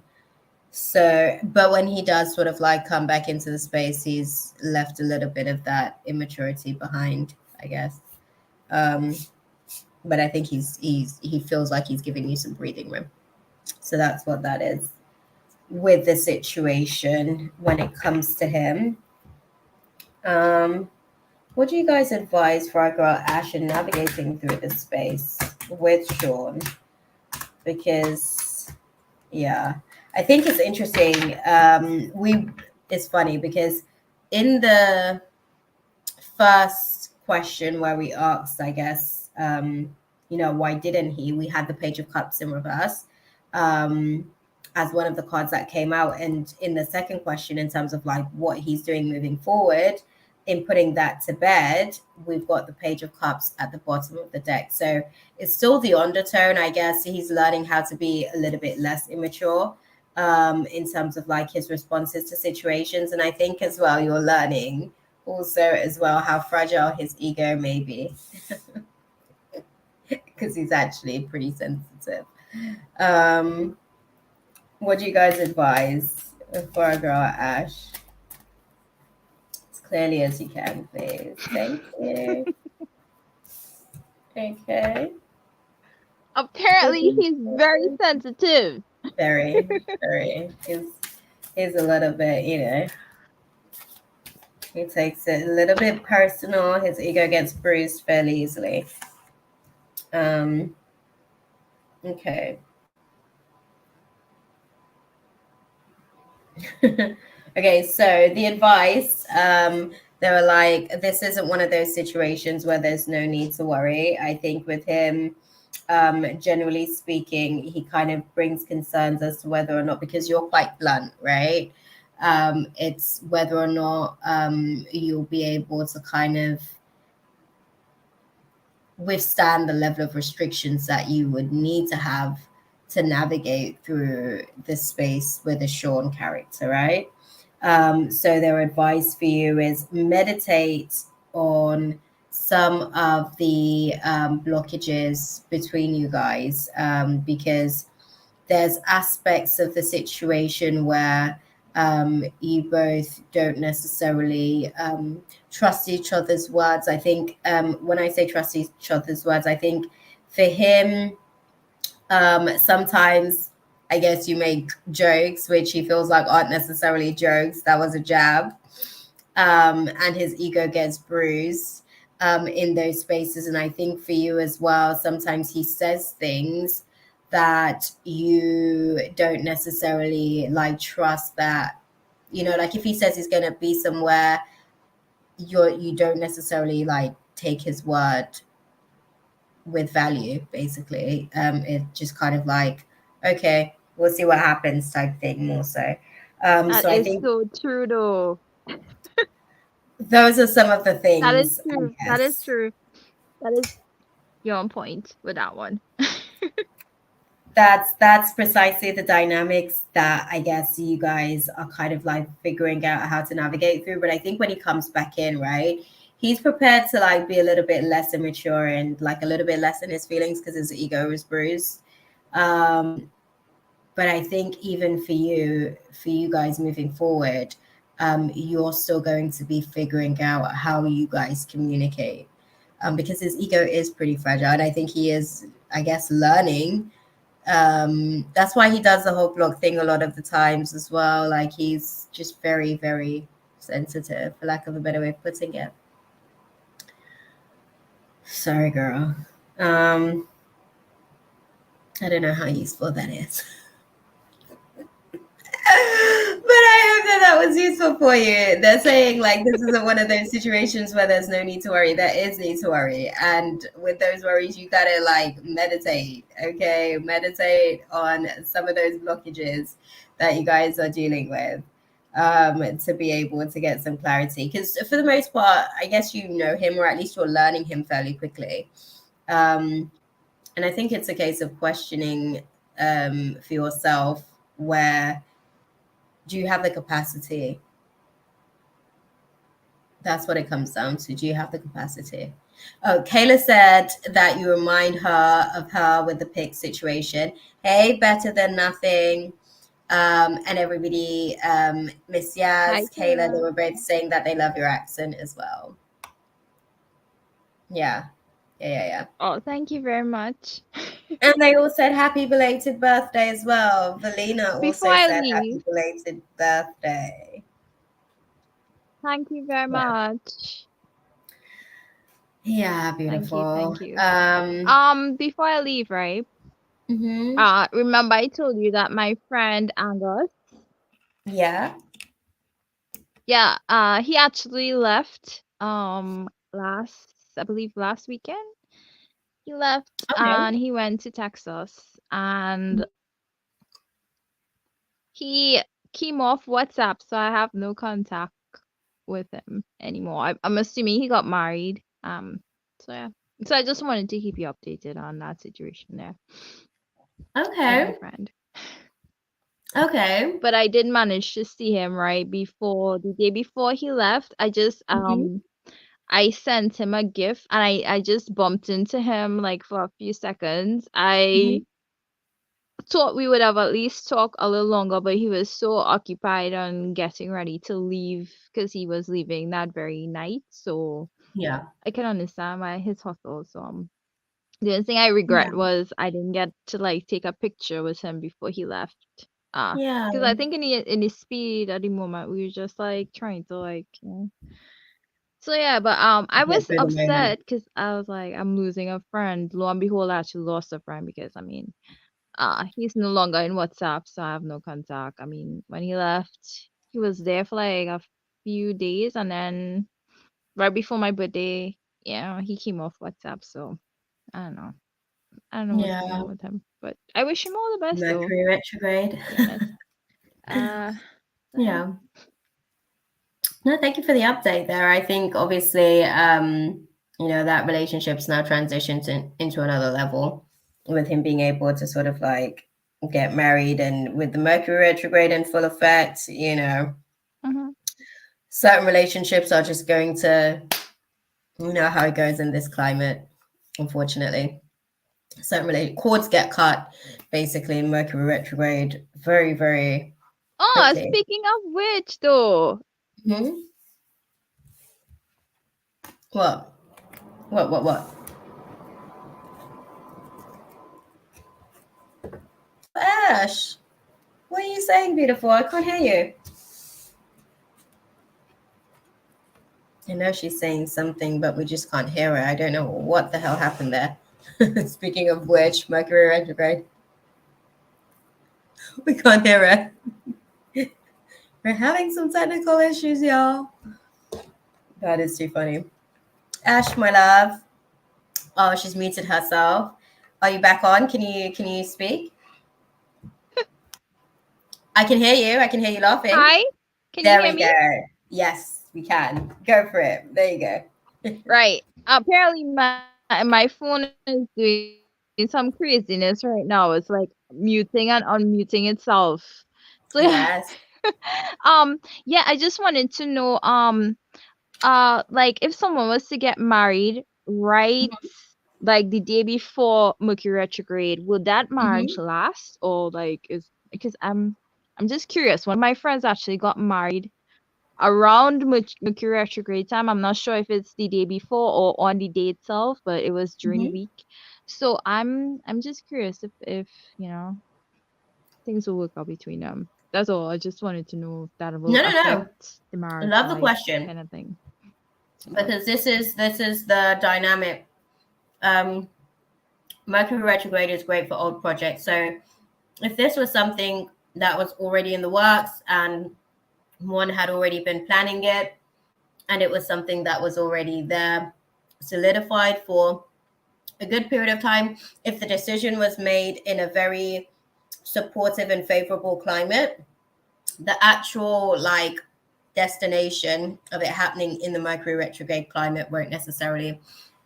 when he does sort of like come back into the space, he's left a little bit of that immaturity behind, I guess. But I think he feels like he's giving you some breathing room. So that's what that is with the situation when it comes to him. What do you guys advise for our girl Ash in navigating through this space with Sean? Because, yeah, I think it's interesting. It's funny because in the first question where we asked, I guess, why didn't he? We had the Page of Cups in reverse as one of the cards that came out. And in the second question, in terms of like what he's doing moving forward, in putting that to bed, we've got the Page of Cups at the bottom of the deck. So it's still the undertone, I guess. He's learning how to be a little bit less immature in terms of like his responses to situations. And I think as well, you're learning also as well how fragile his ego may be because he's actually pretty sensitive. What do you guys advise for a girl, Ash? As clearly as you can, please. Thank you. Okay. Apparently, he's very sensitive. Very, very. He's a little bit, he takes it a little bit personal. His ego gets bruised fairly easily. Okay. Okay, so the advice, they were like, this isn't one of those situations where there's no need to worry. I think with him, generally speaking, he kind of brings concerns as to whether or not, because you're quite blunt, right? It's whether or not you'll be able to kind of withstand the level of restrictions that you would need to have to navigate through this space with a Sean character, right? So their advice for you is meditate on some of the blockages between you guys, because there's aspects of the situation where you both don't necessarily trust each other's words. I think when I say trust each other's words, I think for him, sometimes I guess you make jokes which he feels like aren't necessarily jokes. That was a jab. And his ego gets bruised in those spaces. And I think for you as well, sometimes he says things that you don't necessarily like trust that, like if he says he's going to be somewhere, you don't necessarily like take his word with value, basically. It just kind of like, okay, we'll see what happens type thing more so. That So I is think so true, though. those are some of the That is things, I true. That is guess. true. That is you're on point with that one. That's precisely the dynamics that I guess you guys are kind of like figuring out how to navigate through. But I think when he comes back in, right, he's prepared to like be a little bit less immature and like a little bit less in his feelings because his ego is bruised. But I think even for you guys moving forward, you're still going to be figuring out how you guys communicate, because his ego is pretty fragile, and I think he is, I guess, learning. That's why he does the whole block thing a lot of the times as well. Like he's just very, very sensitive, for lack of a better way of putting it. Sorry, girl. I don't know how useful that is. But I hope that was useful for you. They're saying like this isn't one of those situations where there's no need to worry. There is need to worry, and with those worries, you gotta like meditate. Okay, meditate on some of those blockages that you guys are dealing with, to be able to get some clarity. Because for the most part, I guess you know him, or at least you're learning him fairly quickly. And I think it's a case of questioning for yourself where do you have the capacity? That's what it comes down to. Do you have the capacity? Oh, Kayla said that you remind her of her with the Pics situation. Hey, better than nothing. And everybody, Miss Hi, Yaz, Kayla, they Kayla. were both saying that they love your accent as well. Yeah. Yeah. Oh, thank you very much. And they all said happy belated birthday as well. Valina Before also I said happy leave, belated birthday. thank you very Yeah. much. Yeah, Thank you, beautiful. thank you. Before I leave, right? Mhm. Remember I told you that my friend Angus, Yeah. yeah, he actually left I believe last weekend. He left Okay. and he went to Texas and he came off WhatsApp, so I have no contact with him anymore. I'm assuming he got married. So yeah. So I just wanted to keep you updated on that situation there with my Okay. friend. Okay. But I did manage to see him right before the day before he left. Mm-hmm. I sent him a gift and I just bumped into him like for a few seconds. Mm-hmm. I thought we would have at least talked a little longer, but he was so occupied on getting ready to leave because he was leaving that very night. So Yeah. I can understand why his hustle. So the only thing I Yeah. regret was I didn't get to like take a picture with him before he left. Yeah. Because I think in his speed at the moment we were just like trying to like So yeah, but I Get was through the moment. upset because I was like I'm losing a friend. Lo and behold, I actually lost a friend because I mean he's no longer in WhatsApp, so I have no contact. I mean when he left, he was there for like a few days, and then right before my birthday, he came off WhatsApp. So I don't know. I don't know what's going Yeah. on with him, but I wish him all the best though, Mercury retrograde. to be honest. Uh, so yeah. Yeah. No, thank you for the update there. I think obviously, that relationship's now transitioned into another level with him being able to sort of like get married, and with the Mercury retrograde in full effect, Mm-hmm. certain relationships are just going to, how it goes in this climate, unfortunately. Certain cords get cut basically in Mercury retrograde very, very Oh, quickly. speaking of which, though, Hmm. What? What? Ash, what are you saying, beautiful? I can't hear you. I know she's saying something, but we just can't hear her. I don't know what the hell happened there. Speaking of which, Mercury retrograde. We can't hear her. We're having some technical issues, y'all. That is too funny. Ash, my love. Oh, she's muted herself. Are you back on? Can you speak? I can hear you. I can hear you laughing. hi, can you There hear we me? go. Yes, we can. Go for it. There you go. Right. Apparently, my phone is doing some craziness right now. It's like muting and unmuting itself. So yeah. Yes. Yeah, I just wanted to know, like if someone was to get married right like the day before Mercury retrograde, would that marriage Hmm. last, or like is because I'm just curious. One of my friends actually got married around Mercury retrograde time. I'm not sure if it's the day before or on the day itself, but it was during the Hmm. week. So I'm just curious if things will work out between them. That's all. I just wanted to know if that will No, no, affect no. the I marriage love the life question kind of thing. So because this is the dynamic. Um, Mercury retrograde is great for old projects. So if this was something that was already in the works and one had already been planning it, and it was something that was already there, solidified for a good period of time, if the decision was made in a very supportive and favorable climate, the actual like destination of it happening in the Mercury retrograde climate won't necessarily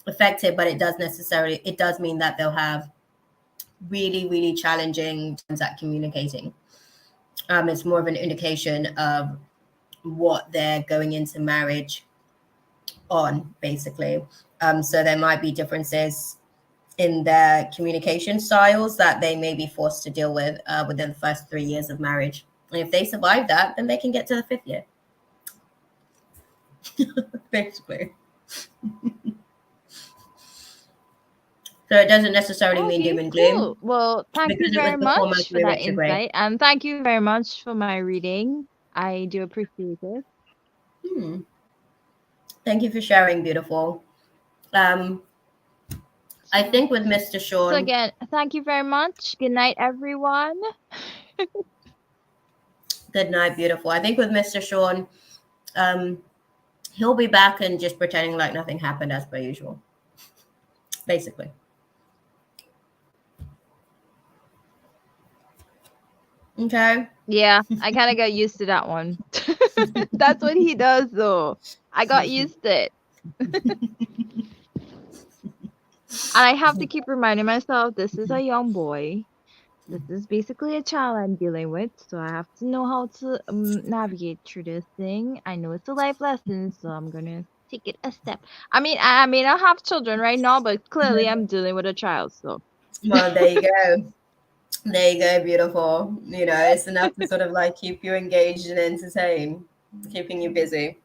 affect it, but it does mean that they'll have really, really challenging times at communicating. It's more of an indication of what they're going into marriage on, basically. So there might be differences in their communication styles that they may be forced to deal with within the first 3 years of marriage. And if they survive that, then they can get to the fifth year, basically. So it doesn't necessarily mean okay, doom and gloom cool. Well, thank you because it was very before much for Mercury that retrograde. insight, and thank you very much for my reading. I do appreciate it. Hmm. Thank you for sharing, beautiful. Um, I So, think with Mr. so Sean, again, thank you very much. Good night, everyone. good night, beautiful. I think with Mr. Sean, um, he'll be back and just pretending like nothing happened as per usual, basically. Okay. Yeah, I kind of got used to that one. That's what he does, though. I got used to it. And I have to keep reminding myself this is a young boy. This is basically a child I'm dealing with, so I have to know how to navigate through this thing. I know it's a life lesson, so I'm gonna take it a step. I mean, I may not have children right now, but clearly I'm dealing with a child, so. Well, there you go. There you go, beautiful. You know, it's enough to sort of like keep you engaged and entertained, keeping you busy.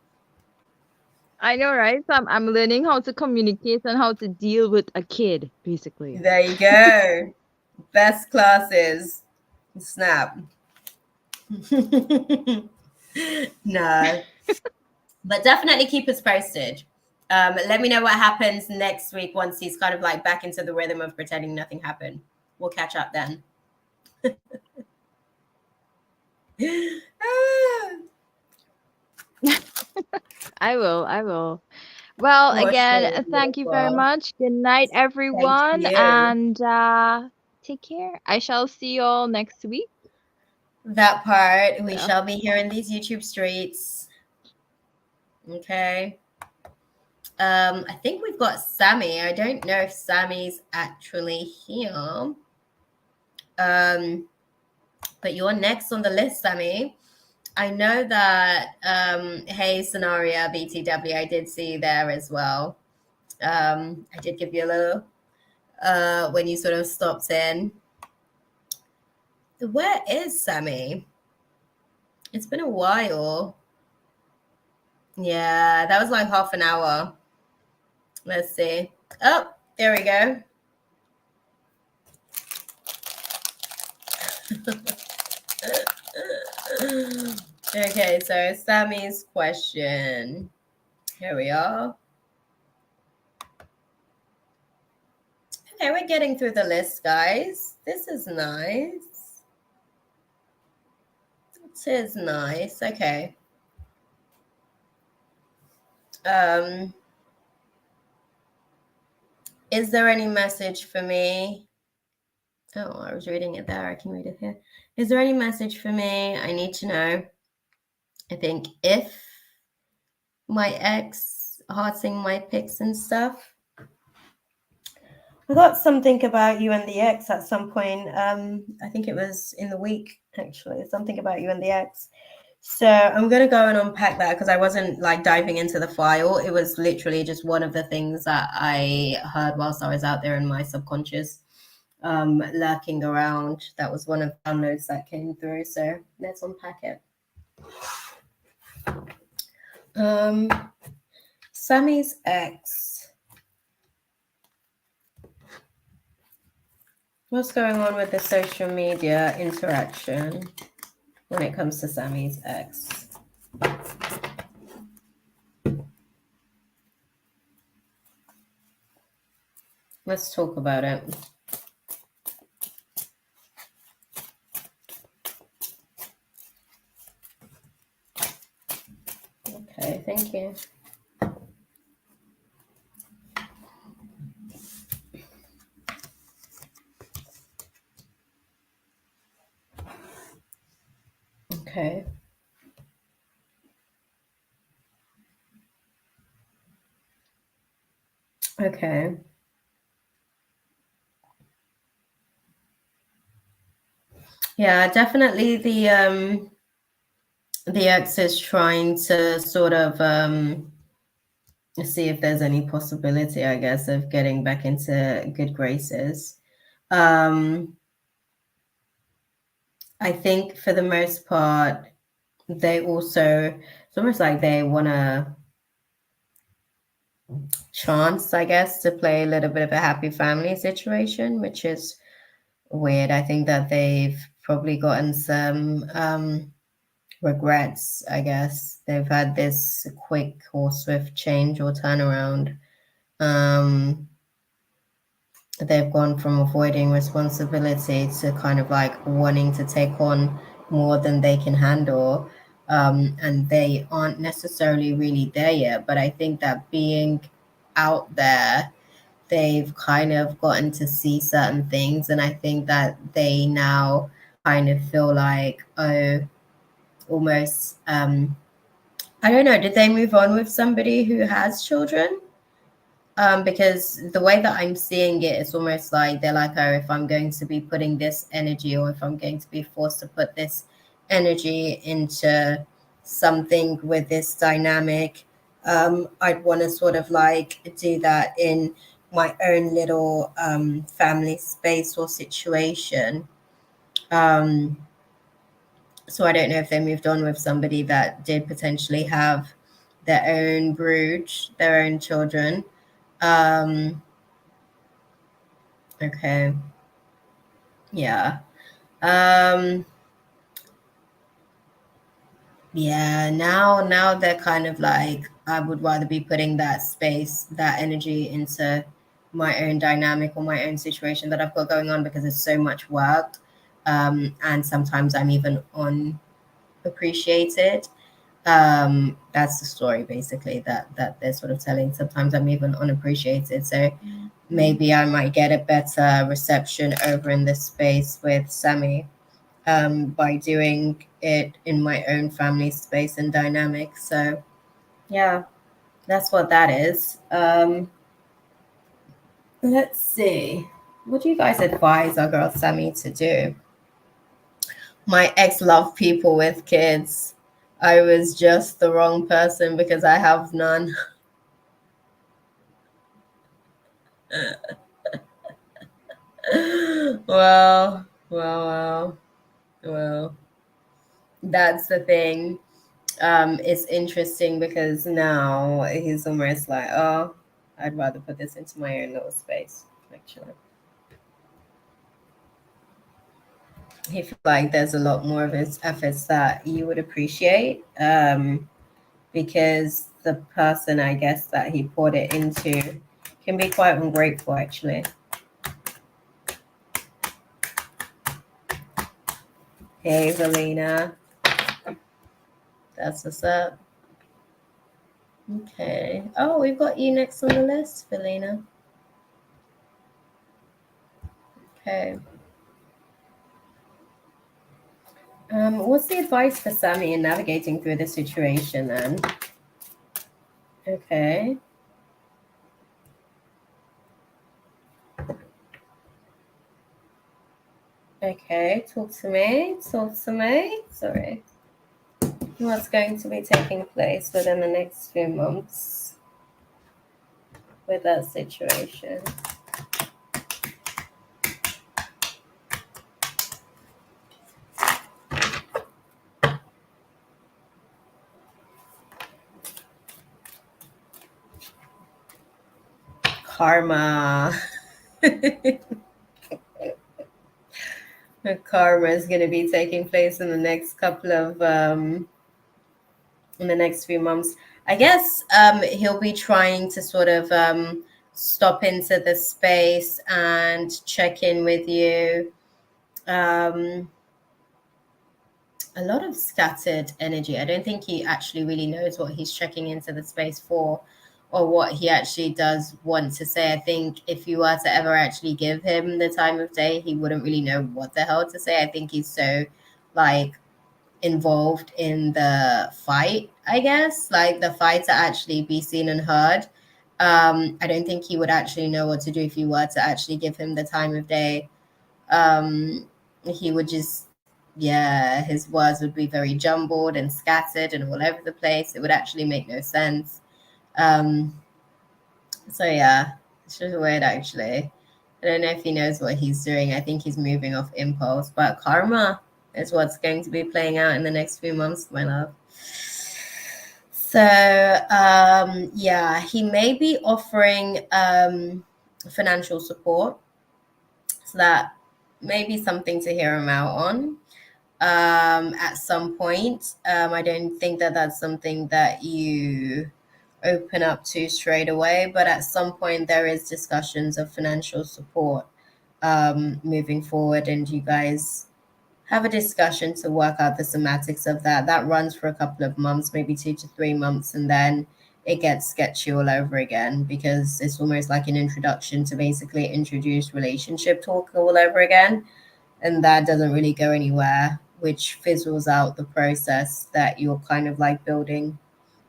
I know, right? So I'm learning how to communicate and how to deal with a kid, basically. There you go. Best classes. Snap. No. But definitely keep us posted. Let me know what happens next week once he's kind of like back into the rhythm of pretending nothing happened. We'll catch up then. I will. Well, For again, sure, thank you very beautiful. much. Good night, Thank everyone, you. and take care. I shall see you all next week. That part, we So. shall be here in these YouTube streets. Okay. I think we've got Sammy. I don't know if Sammy's actually here. But you're next on the list, Sammy. I know that hey Scenario BTW, I did see you there as well. I did give you a little when you sort of stopped in. Where is Sammy? It's been a while. Yeah, that was like half an hour. Let's see. Oh, there we go. Okay, so Sammy's question. Here we are. Okay, we're getting through the list, guys. This is nice. This is nice. Okay. Is there any message for me? Oh, I was reading it there. I can read it here. Is there any message for me? I need to know. I think if my ex hearting my pics and stuff. I got something about you and the ex at some point. I think it was in the week, actually. Something about you and the ex. So I'm going to go and unpack that because I wasn't like diving into the file. It was literally just one of the things that I heard whilst I was out there in my subconscious, lurking around. That was one of the downloads that came through. So let's unpack it. Sammy's ex. What's going on with the social media interaction when it comes to Sammy's ex? Let's talk about it. Okay, thank you. Okay. Okay. Yeah, definitely the ex is trying to sort of see if there's any possibility, I guess, of getting back into good graces. I think for the most part, they also, it's almost like they want to chance, I guess, to play a little bit of a happy family situation, which is weird. I think that they've probably gotten some regrets, I guess. They've had this quick or swift change or turnaround. They've gone from avoiding responsibility to kind of like wanting to take on more than they can handle. And they aren't necessarily really there yet. But I think that being out there, they've kind of gotten to see certain things. And I think that they now kind of feel like, oh, almost I don't know, did they move on with somebody who has children? Because the way that I'm seeing it, it's almost like they're like, oh, if I'm going to be putting this energy, or if I'm going to be forced to put this energy into something with this dynamic, I'd want to sort of like do that in my own little family space or situation. So I don't know if they moved on with somebody that did potentially have their own brood, their own children. Okay. Yeah. Um, yeah, now they're kind of like, I would rather be putting that space, that energy into my own dynamic or my own situation that I've got going on, because it's so much work. And sometimes I'm even unappreciated. That's the story basically that they're sort of telling. Sometimes I'm even unappreciated. So maybe I might get a better reception over in this space with Sammy, by doing it in my own family space and dynamic. So yeah, that's what that is. Let's see. What do you guys advise our girl Sammy to do? My ex loved people with kids. I was just the wrong person because I have none. Well. That's the thing. It's interesting because now he's almost like, oh, I'd rather put this into my own little space, actually. He feels like there's a lot more of his efforts that you would appreciate, because the person, I guess, that he poured it into can be quite ungrateful, actually. Hey, Valina. That's what's up. Okay. Oh, we've got you next on the list, Valina. Okay. What's the advice for Sammy in navigating through this situation then? Okay. Okay, talk to me. Sorry. What's going to be taking place within the next few months with that situation? Karma. Karma is going to be taking place in the next couple of in the next few months. I guess he'll be trying to sort of stop into the space and check in with you. A lot of scattered energy. I don't think he actually really knows what he's checking into the space for, or what he actually does want to say. I think if you were to ever actually give him the time of day, he wouldn't really know what the hell to say. I think he's so like involved in the fight, I guess, like the fight to actually be seen and heard. I don't think he would actually know what to do if you were to actually give him the time of day. He would just, yeah, his words would be very jumbled and scattered and all over the place. It would actually make no sense. So yeah, it's just weird actually. I don't know if he knows what he's doing. I think he's moving off impulse, but karma is what's going to be playing out in the next few months, my love. So yeah, he may be offering financial support. So that may be something to hear him out on at some point. I don't think that that's something that you open up to straight away, but at some point there is discussions of financial support moving forward, and you guys have a discussion to work out the semantics of that. That runs for a couple of months, maybe 2 to 3 months, and then it gets sketchy all over again, because it's almost like an introduction to basically introduce relationship talk all over again, and that doesn't really go anywhere, which fizzles out the process that you're kind of like building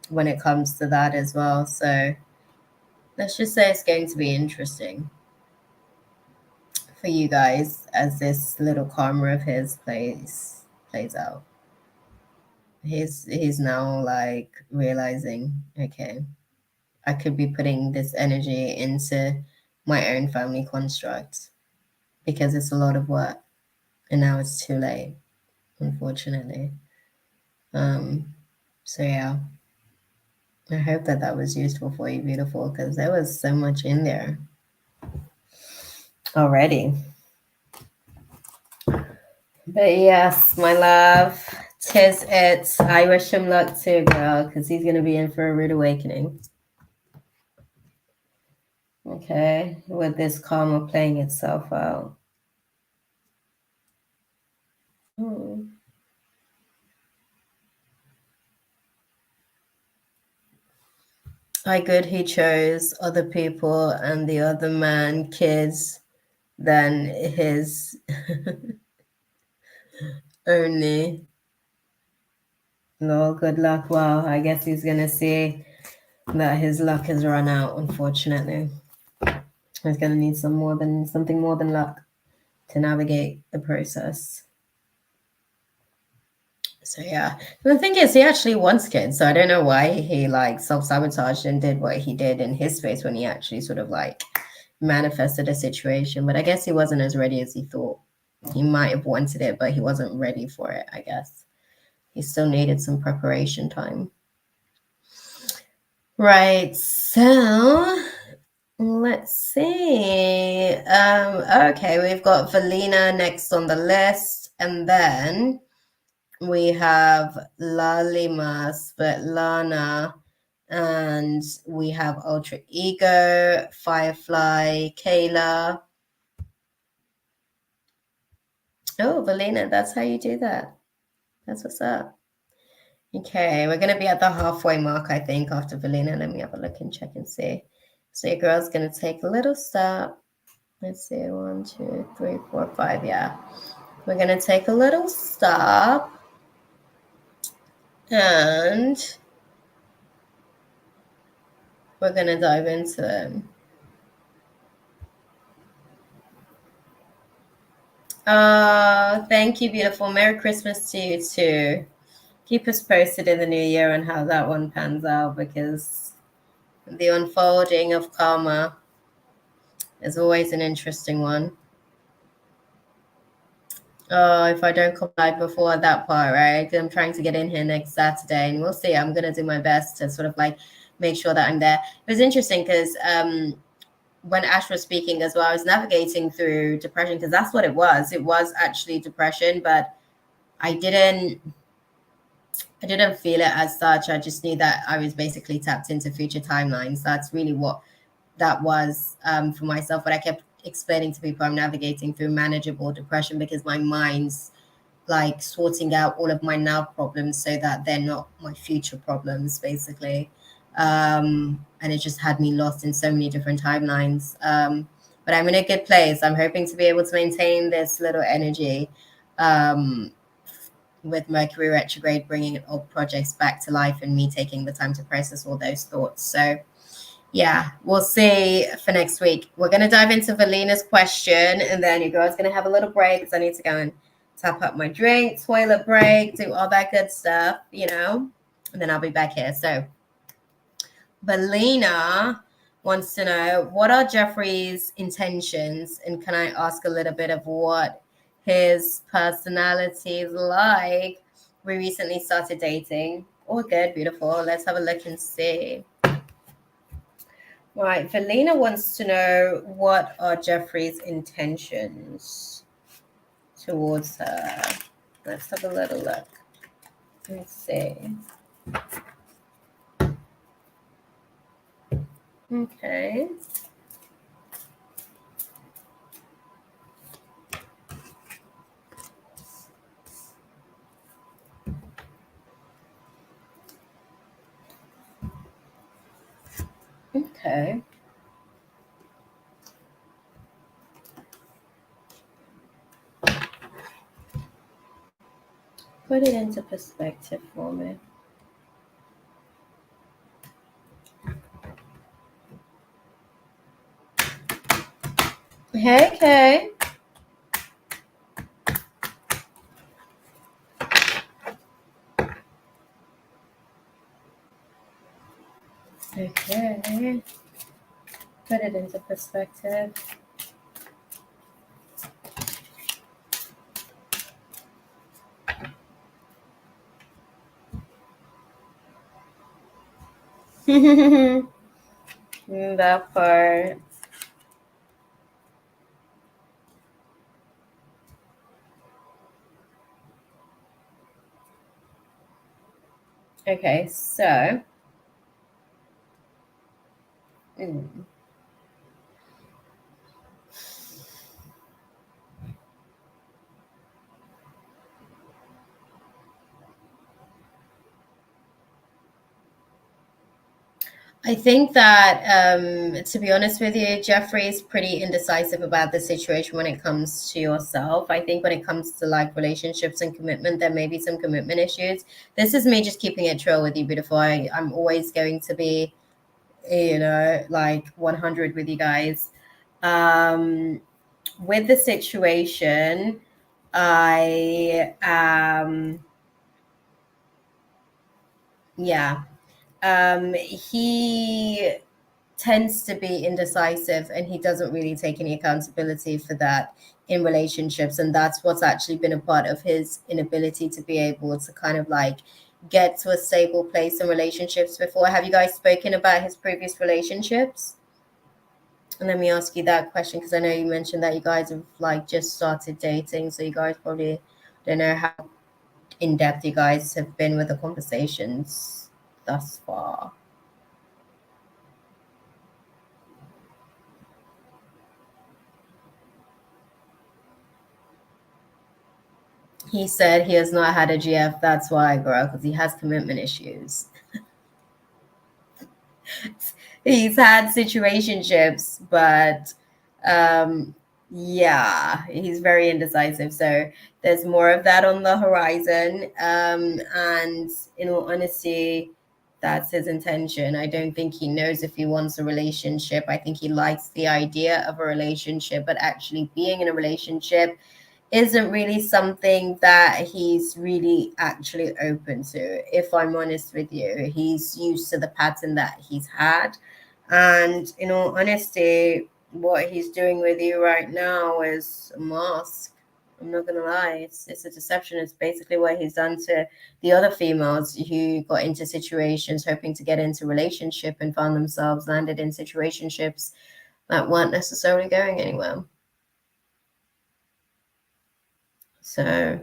when it comes to that as well. So let's just say it's going to be interesting for you guys as this little karma of his plays out. He's now like realizing, okay, I could be putting this energy into my own family construct because it's a lot of work, and now it's too late, unfortunately. So yeah, I hope that was useful for you, beautiful, because there was so much in there already. But yes, my love, 'tis it. I wish him luck too, girl, because he's going to be in for a rude awakening. Okay, with this karma playing itself out. I good he chose other people and the other man kids than his only. No, good luck. Well, I guess he's gonna see that his luck has run out, unfortunately. He's gonna need something more than luck to navigate the process. So yeah, the thing is, he actually wants kids. So I don't know why he like self-sabotaged and did what he did in his space when he actually sort of like manifested a situation. But I guess he wasn't as ready as he thought. He might have wanted it, but he wasn't ready for it, I guess. He still needed some preparation time. Right, so let's see. Okay, we've got Valina next on the list, and then we have Lalima, Svetlana, and we have Ultra Ego, Firefly, Kayla. Oh, Valina, that's how you do that. That's what's up. Okay, we're going to be at the halfway mark, I think, after Valina. Let me have a look and check and see. So your girl's going to take a little stop. Let's see, 1, 2, 3, 4, 5. Yeah. We're going to take a little stop. And we're going to dive into them. Thank you, beautiful. Merry Christmas to you, too. Keep us posted in the new year on how that one pans out, because the unfolding of karma is always an interesting one. If I don't come live before that part, right? I'm trying to get in here next Saturday, and we'll see. I'm going to do my best to sort of like make sure that I'm there. It was interesting because when Ash was speaking as well, I was navigating through depression, because that's what it was. It was actually depression, but I didn't feel it as such. I just knew that I was basically tapped into future timelines. That's really what that was for myself. But I kept explaining to people I'm navigating through manageable depression, because my mind's like sorting out all of my now problems so that they're not my future problems, basically. And it just had me lost in so many different timelines. But I'm in a good place. I'm hoping to be able to maintain this little energy with Mercury retrograde, bringing old projects back to life and me taking the time to process all those thoughts. So yeah, we'll see for next week. We're going to dive into Valina's question, and then your girl's going to have a little break because I need to go and tap up my drink, toilet break, do all that good stuff, and then I'll be back here. So Valina wants to know, what are Jeffrey's intentions, and can I ask a little bit of what his personality is like? We recently started dating. Oh, good, beautiful. Let's have a look and see. Right, Valina wants to know, what are Jeffrey's intentions towards her? Let's have a little look. Let's see. Okay. Okay. Put it into perspective for me. Hey, Kay. Okay. Put it into perspective. That part. Okay, so I think that, to be honest with you, Jeffrey is pretty indecisive about the situation when it comes to yourself. I think when it comes to like relationships and commitment, there may be some commitment issues. This is me just keeping it real with you, beautiful. I'm always going to be, like 100 with you guys. With the situation, I yeah. He tends to be indecisive and he doesn't really take any accountability for that in relationships, and that's what's actually been a part of his inability to be able to kind of like get to a stable place in relationships before. Have you guys spoken about his previous relationships? And let me ask you that question because I know you mentioned that you guys have like just started dating, so you guys probably don't know how in depth you guys have been with the conversations thus far. He said he has not had a GF. That's why, girl, because he has commitment issues. He's had situationships, but yeah, he's very indecisive. So there's more of that on the horizon. And in all honesty, that's his intention. I don't think he knows if he wants a relationship. I think he likes the idea of a relationship, but actually being in a relationship isn't really something that he's really actually open to. If I'm honest with you, he's used to the pattern that he's had. And in all honesty, what he's doing with you right now is a mask. I'm not gonna lie, it's a deception. It's basically what he's done to the other females who got into situations hoping to get into relationship and found themselves landed in situationships that weren't necessarily going anywhere. So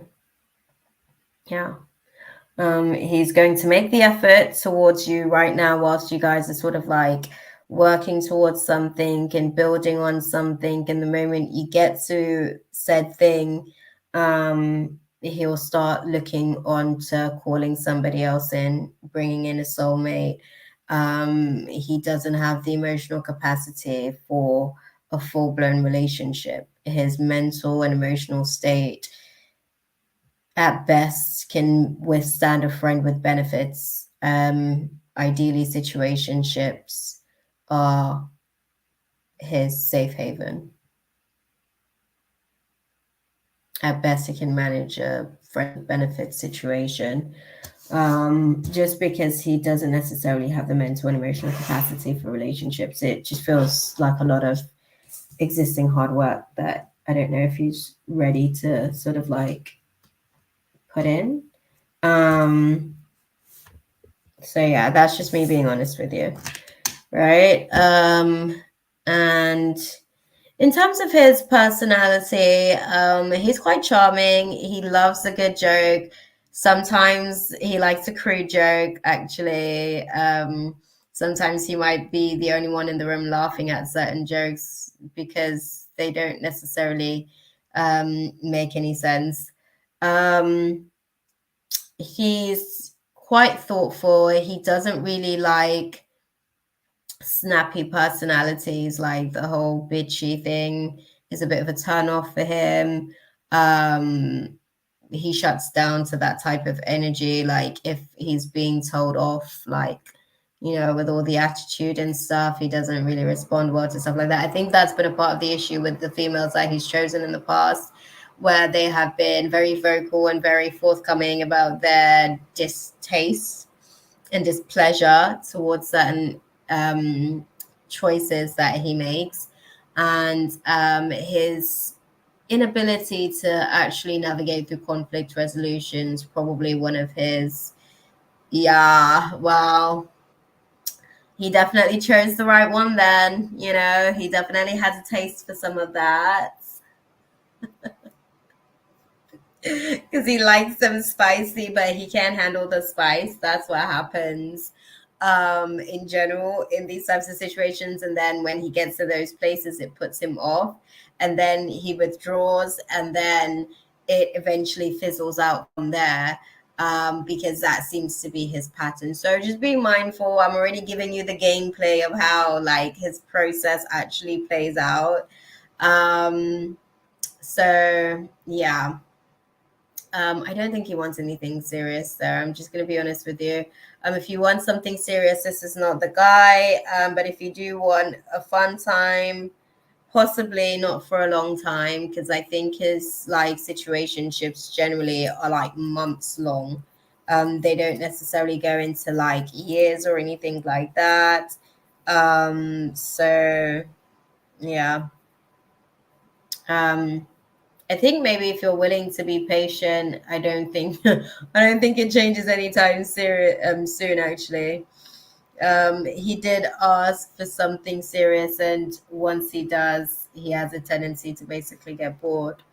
yeah. He's going to make the effort towards you right now whilst you guys are sort of like working towards something and building on something. And the moment you get to said thing, he'll start looking on to calling somebody else in, bringing in a soulmate. He doesn't have the emotional capacity for a full-blown relationship. His mental and emotional state at best can withstand a friend with benefits. Ideally, situationships are his safe haven. At best, he can manage a friend with benefits situation. Just because he doesn't necessarily have the mental and emotional capacity for relationships, it just feels like a lot of existing hard work that I don't know if he's ready to sort of like put in. So yeah, that's just me being honest with you, right? And in terms of his personality, he's quite charming. He loves a good joke. Sometimes he likes a crude joke, actually. Sometimes he might be the only one in the room laughing at certain jokes because they don't necessarily make any sense. He's quite thoughtful. He doesn't really like snappy personalities, like the whole bitchy thing is a bit of a turn off for him. He shuts down to that type of energy. Like if he's being told off, like you know, with all the attitude and stuff, he doesn't really respond well to stuff like that. I think that's been a part of the issue with the females that he's chosen in the past, where they have been very vocal and very forthcoming about their distaste and displeasure towards certain choices that he makes, and his inability to actually navigate through conflict resolutions, probably one of his, yeah, well, he definitely chose the right one then. You know, he definitely has a taste for some of that. Because he likes them spicy, but he can't handle the spice. That's what happens in general in these types of situations. And then when he gets to those places, it puts him off. And then he withdraws, and then it eventually fizzles out from there. Because that seems to be his pattern. So just be mindful. I'm already giving you the gameplay of how like his process actually plays out. So yeah. I don't think he wants anything serious there. I'm just going to be honest with you. If you want something serious, this is not the guy. But if you do want a fun time, possibly not for a long time, because I think his like situationships generally are like months long. They don't necessarily go into like years or anything like that. So yeah. I think maybe if you're willing to be patient, I don't think it changes anytime soon. Actually, he did ask for something serious, and once he does, he has a tendency to basically get bored.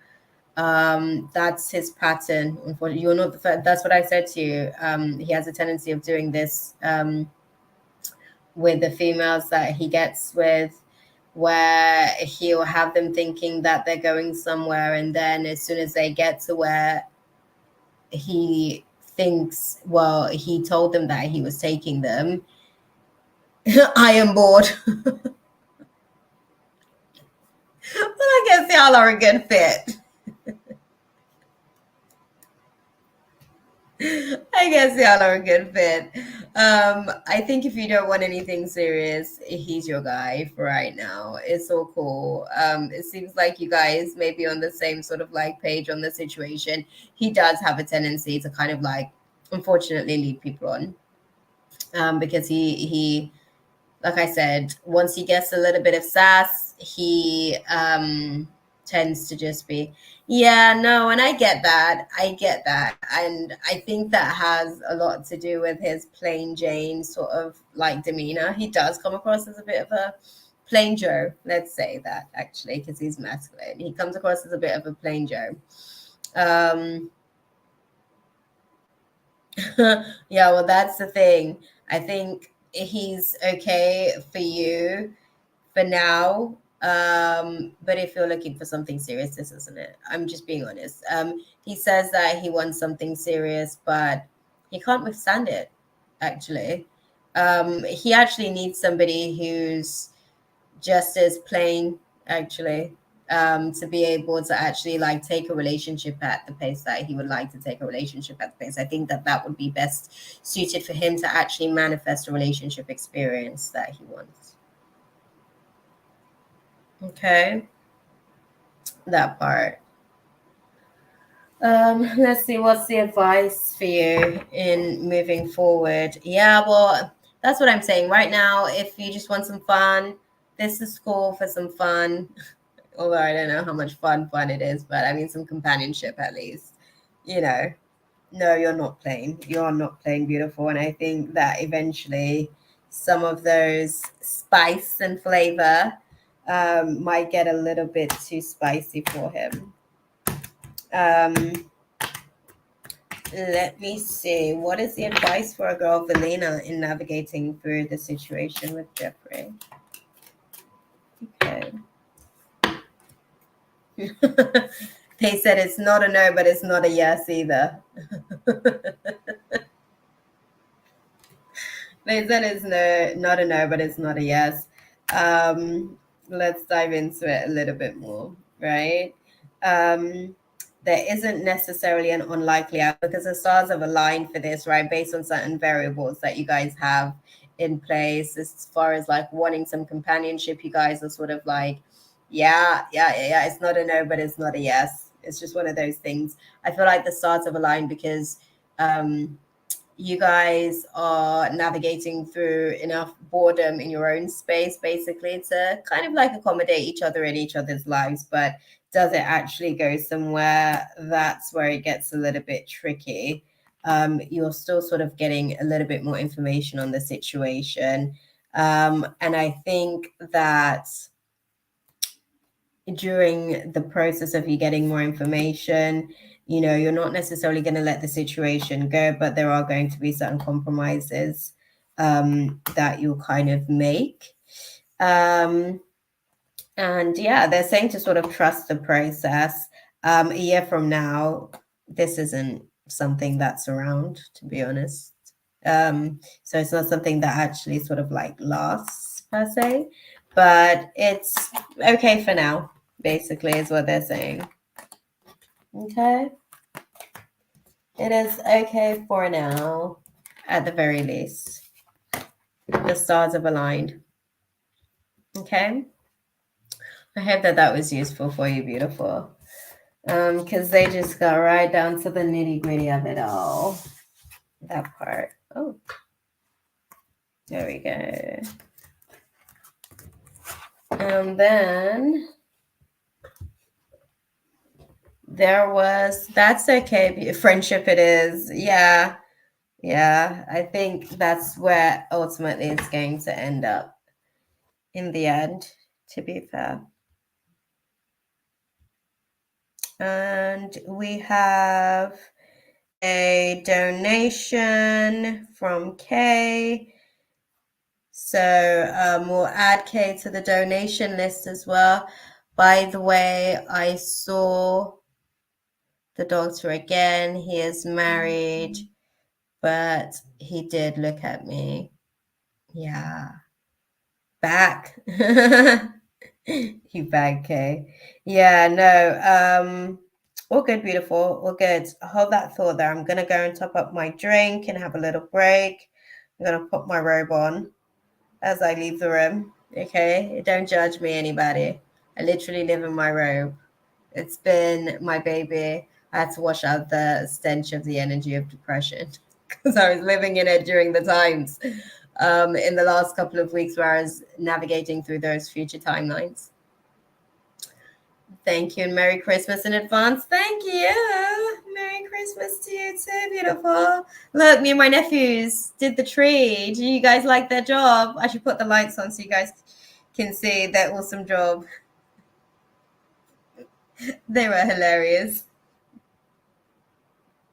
That's his pattern. Unfortunately, you're not the first. That's what I said to you. He has a tendency of doing this with the females that he gets with, where he'll have them thinking that they're going somewhere, and then as soon as they get to where he thinks, well, he told them that he was taking them, I am bored. Well, I guess y'all are a good fit. I guess y'all are a good fit. I think if you don't want anything serious, he's your guy for right now. It's all cool. It seems like you guys may be on the same sort of like page on the situation. He does have a tendency to kind of like, unfortunately, lead people on. Because he like I said, once he gets a little bit of sass, he tends to just be, yeah, no, and I get that. And I think that has a lot to do with his plain Jane sort of like demeanor. He does come across as a bit of a plain Joe, let's say that actually, because he's masculine. He comes across as a bit of a plain Joe. Yeah, well, that's the thing. I think he's okay for you for now. But if you're looking for something serious, this isn't it. I'm just being honest. He says that he wants something serious, but he can't withstand it, actually. He actually needs somebody who's just as plain, actually, to be able to actually like take a relationship at the pace that he would like to take a relationship at the pace. I think that that would be best suited for him to actually manifest a relationship experience that he wants. Okay, that part. Let's see, what's the advice for you in moving forward? Yeah, well, that's what I'm saying right now. If you just want some fun, this is cool for some fun. Although I don't know how much fun it is, but I mean some companionship at least. You know, no, you're not plain. You're not plain beautiful, and I think that eventually some of those spice and flavor might get a little bit too spicy for him. Let me see. What is the advice for a girl, Valina, in navigating through the situation with Jeffrey? Okay. They said it's not a no, but it's not a yes either. They said it's not a no, but it's not a yes. Let's dive into it a little bit more, right? There isn't necessarily an unlikely outcome because the stars have aligned for this, right? Based on certain variables that you guys have in place as far as like wanting some companionship. You guys are sort of like, yeah. It's not a no, but it's not a yes. It's just one of those things. I feel like the stars have aligned because you guys are navigating through enough boredom in your own space, basically, to kind of like accommodate each other in each other's lives. But does it actually go somewhere? That's where it gets a little bit tricky. You're still sort of getting a little bit more information on the situation. And I think that during the process of you getting more information, you know, you're not necessarily going to let the situation go, but there are going to be certain compromises that you'll kind of make. And yeah, they're saying to sort of trust the process. A year from now, this isn't something that's around, to be honest. So it's not something that actually sort of like lasts per se, but it's okay for now, basically, is what they're saying. Okay. It is okay for now, at the very least. The stars have aligned. Okay. I hope that that was useful for you, beautiful. Because they just got right down to the nitty gritty of it all. That part. Oh, there we go. And then there was, that's okay. Friendship it is. Yeah. Yeah. I think that's where ultimately it's going to end up in the end, to be fair. And we have a donation from Kay. So we'll add Kay to the donation list as well. By the way, I saw the doctor again. He is married, but he did look at me. Yeah. Back. You bad, Kay. Yeah, no. All good, beautiful. All good. Hold that thought there. I'm gonna go and top up my drink and have a little break. I'm gonna put my robe on as I leave the room. Okay, don't judge me, anybody. I literally live in my robe. It's been my baby. I had to wash out the stench of the energy of depression because I was living in it during the times in the last couple of weeks where I was navigating through those future timelines. Thank you and Merry Christmas in advance. Thank you. Merry Christmas to you too, beautiful. Look, me and my nephews did the tree. Do you guys like their job? I should put the lights on so you guys can see their awesome job. They were hilarious.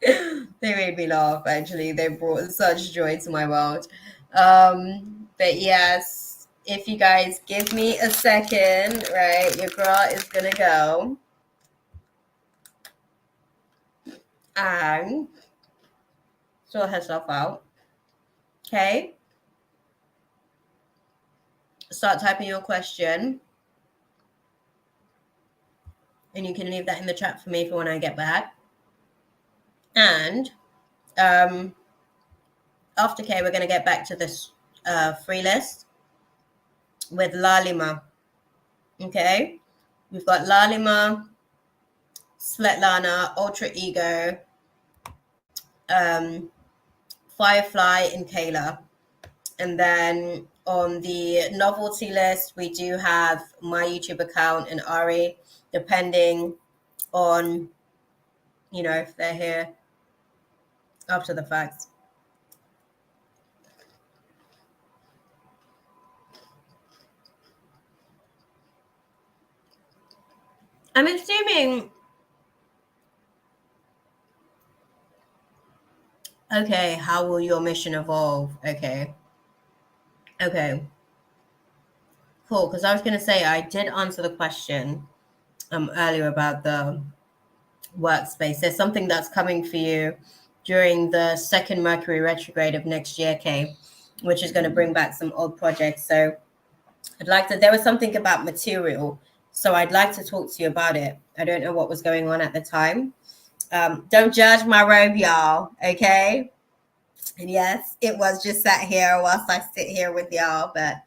They made me laugh, actually. They brought such joy to my world. But yes, if you guys give me a second, right, your girl is gonna go and sort herself out. Okay. Start typing your question. And you can leave that in the chat for me for when I get back. And after K, we're going to get back to this free list with Lalima. Okay. We've got Lalima, Svetlana, Ultra Ego, Firefly, and Kayla. And then on the novelty list, we do have my YouTube account and Ari, depending on, you know, if they're here after the fact. I'm assuming. Okay, how will your mission evolve? Okay. Cool, because I was going to say I did answer the question earlier about the workspace. There's something that's coming for you during the second Mercury retrograde of next year, Kay, which is going to bring back some old projects. So I'd like to, there was something about material, so I'd like to talk to you about it. I don't know what was going on at the time. Don't judge my robe, y'all, okay? And yes, it was just sat here whilst I sit here with y'all. But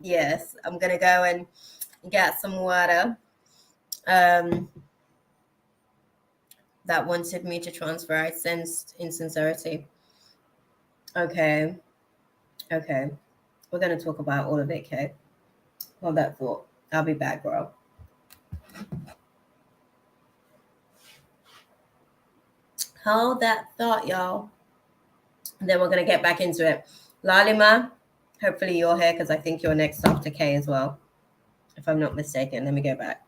yes, I'm going to go and get some water. That wanted me to transfer. I sensed insincerity. Okay. Okay. We're going to talk about all of it, okay? Hold that thought. I'll be back, bro. Hold that thought, y'all. And then we're going to get back into it. Lalima, hopefully you're here because I think you're next after Kay as well. If I'm not mistaken. Let me go back.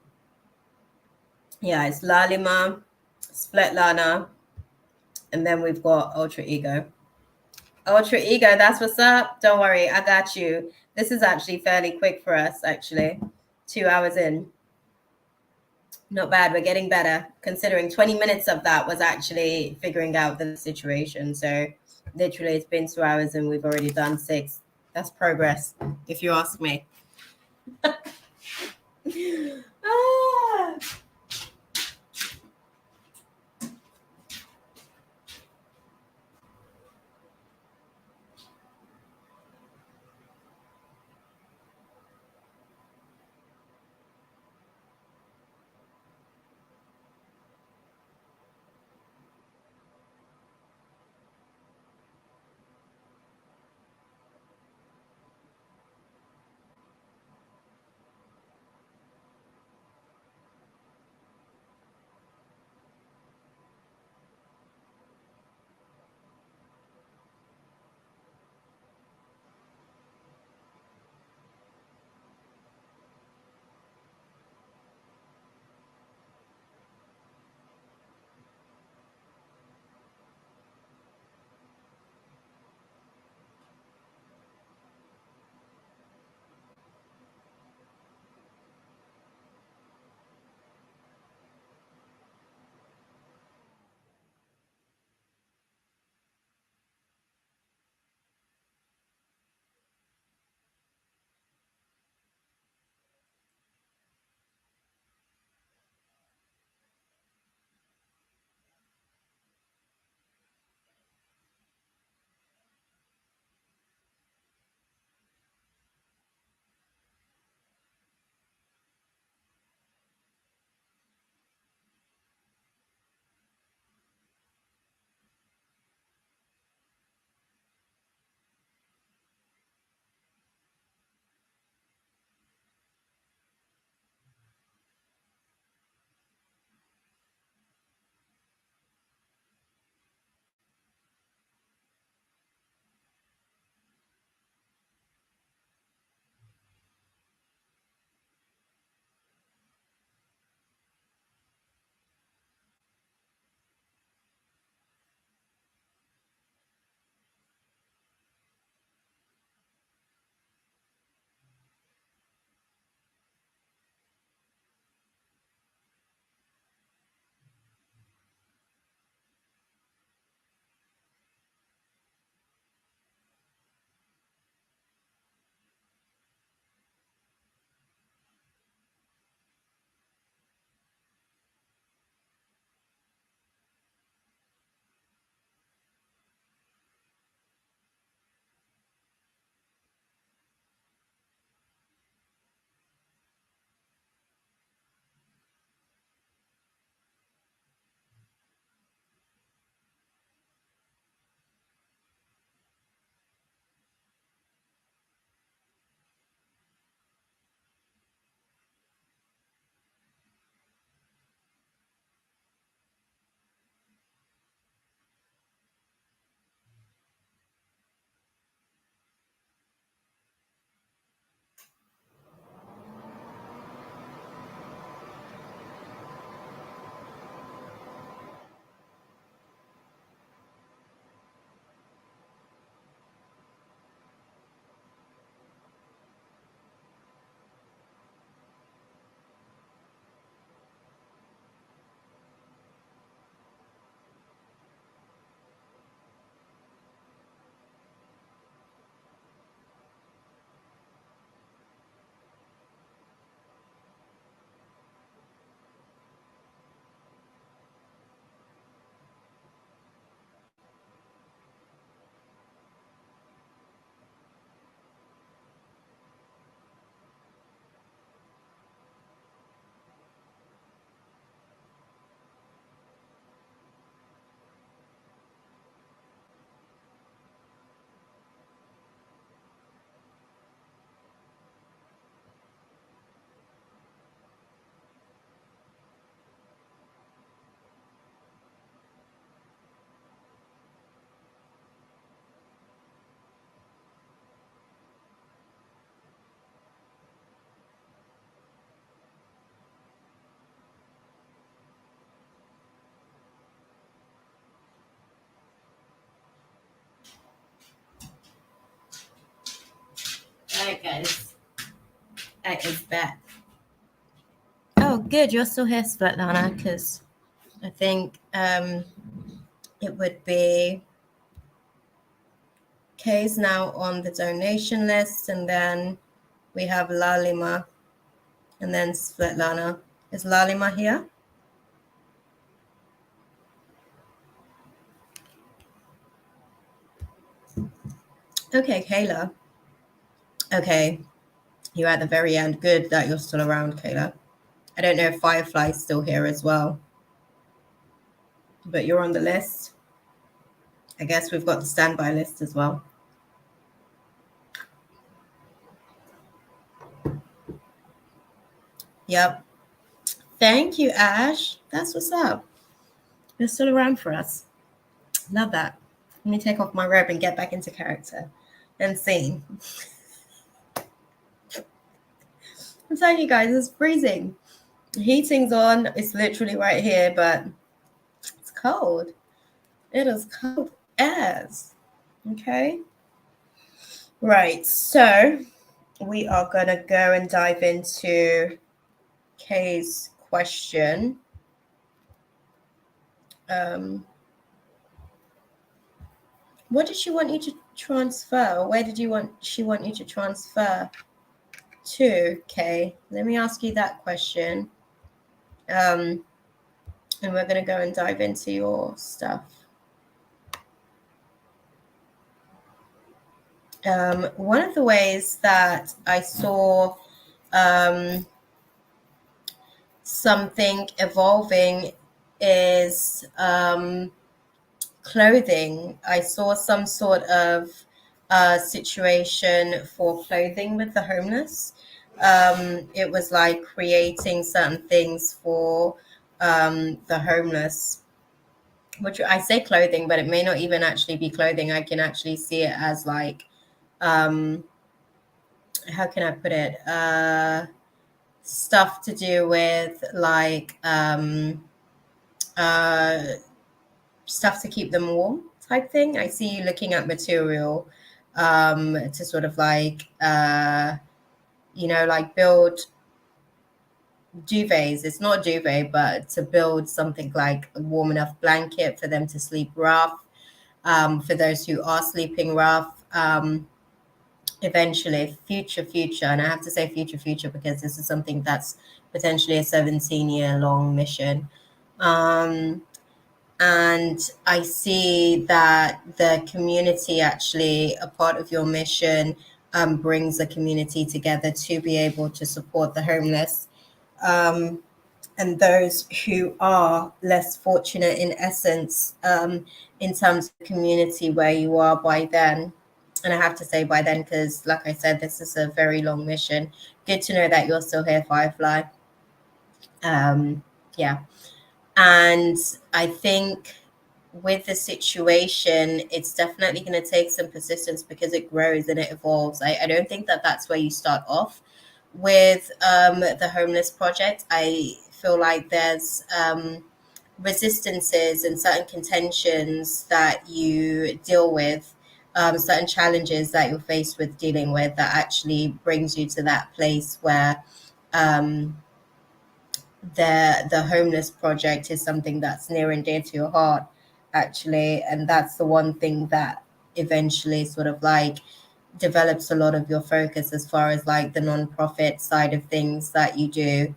Yeah, it's Lalima, Svetlana, and then we've got Ultra Ego. Ultra Ego, that's what's up. Don't worry, I got you. This is actually fairly quick for us, actually. 2 hours in. Not bad. We're getting better, considering 20 minutes of that was actually figuring out the situation. So literally it's been 2 hours and we've already done 6. That's progress, if you ask me. Ah. guys. I is back. Oh, good. You're still here, Svetlana, because I think it would be Kay's now on the donation list, and then we have Lalima, and then Svetlana. Is Lalima here? Okay, Kayla. Okay, you're at the very end. Good that you're still around, Kayla. I don't know if Firefly's still here as well, but you're on the list. I guess we've got the standby list as well. Yep. Thank you, Ash. That's what's up. You're still around for us. Love that. Let me take off my robe and get back into character and scene. I'm telling you guys, it's freezing. The heating's on. It's literally right here, but it's cold. It is cold as. Okay. Right. So we are going to go and dive into Kay's question. What did she want you to transfer? Or where did she want you to transfer to, Kay? Let me ask you that question. And we're going to go and dive into your stuff. One of the ways that I saw something evolving is clothing. I saw some sort of situation for clothing with the homeless. It was like creating certain things for the homeless, which I say clothing, but it may not even actually be clothing. I can actually see it as like, how can I put it? Stuff to do with like stuff to keep them warm type thing. I see you looking at material to sort of like, like build duvets. It's not a duvet, but to build something like a warm enough blanket for them to sleep rough, for those who are sleeping rough. Eventually, future, and I have to say future because this is something that's potentially a 17-year-long mission. And I see that the community, actually, a part of your mission, brings the community together to be able to support the homeless and those who are less fortunate, in essence, in terms of community where you are by then. And I have to say by then, because like I said, this is a very long mission. Good to know that you're still here, Firefly. Yeah. And I think with the situation, it's definitely going to take some persistence because it grows and it evolves. I don't think that that's where you start off with the homeless project. I feel like there's resistances and certain contentions that you deal with, certain challenges that you're faced with dealing with, that actually brings you to that place where the homeless project is something that's near and dear to your heart, actually. And that's the one thing that eventually sort of like develops a lot of your focus as far as like the nonprofit side of things that you do.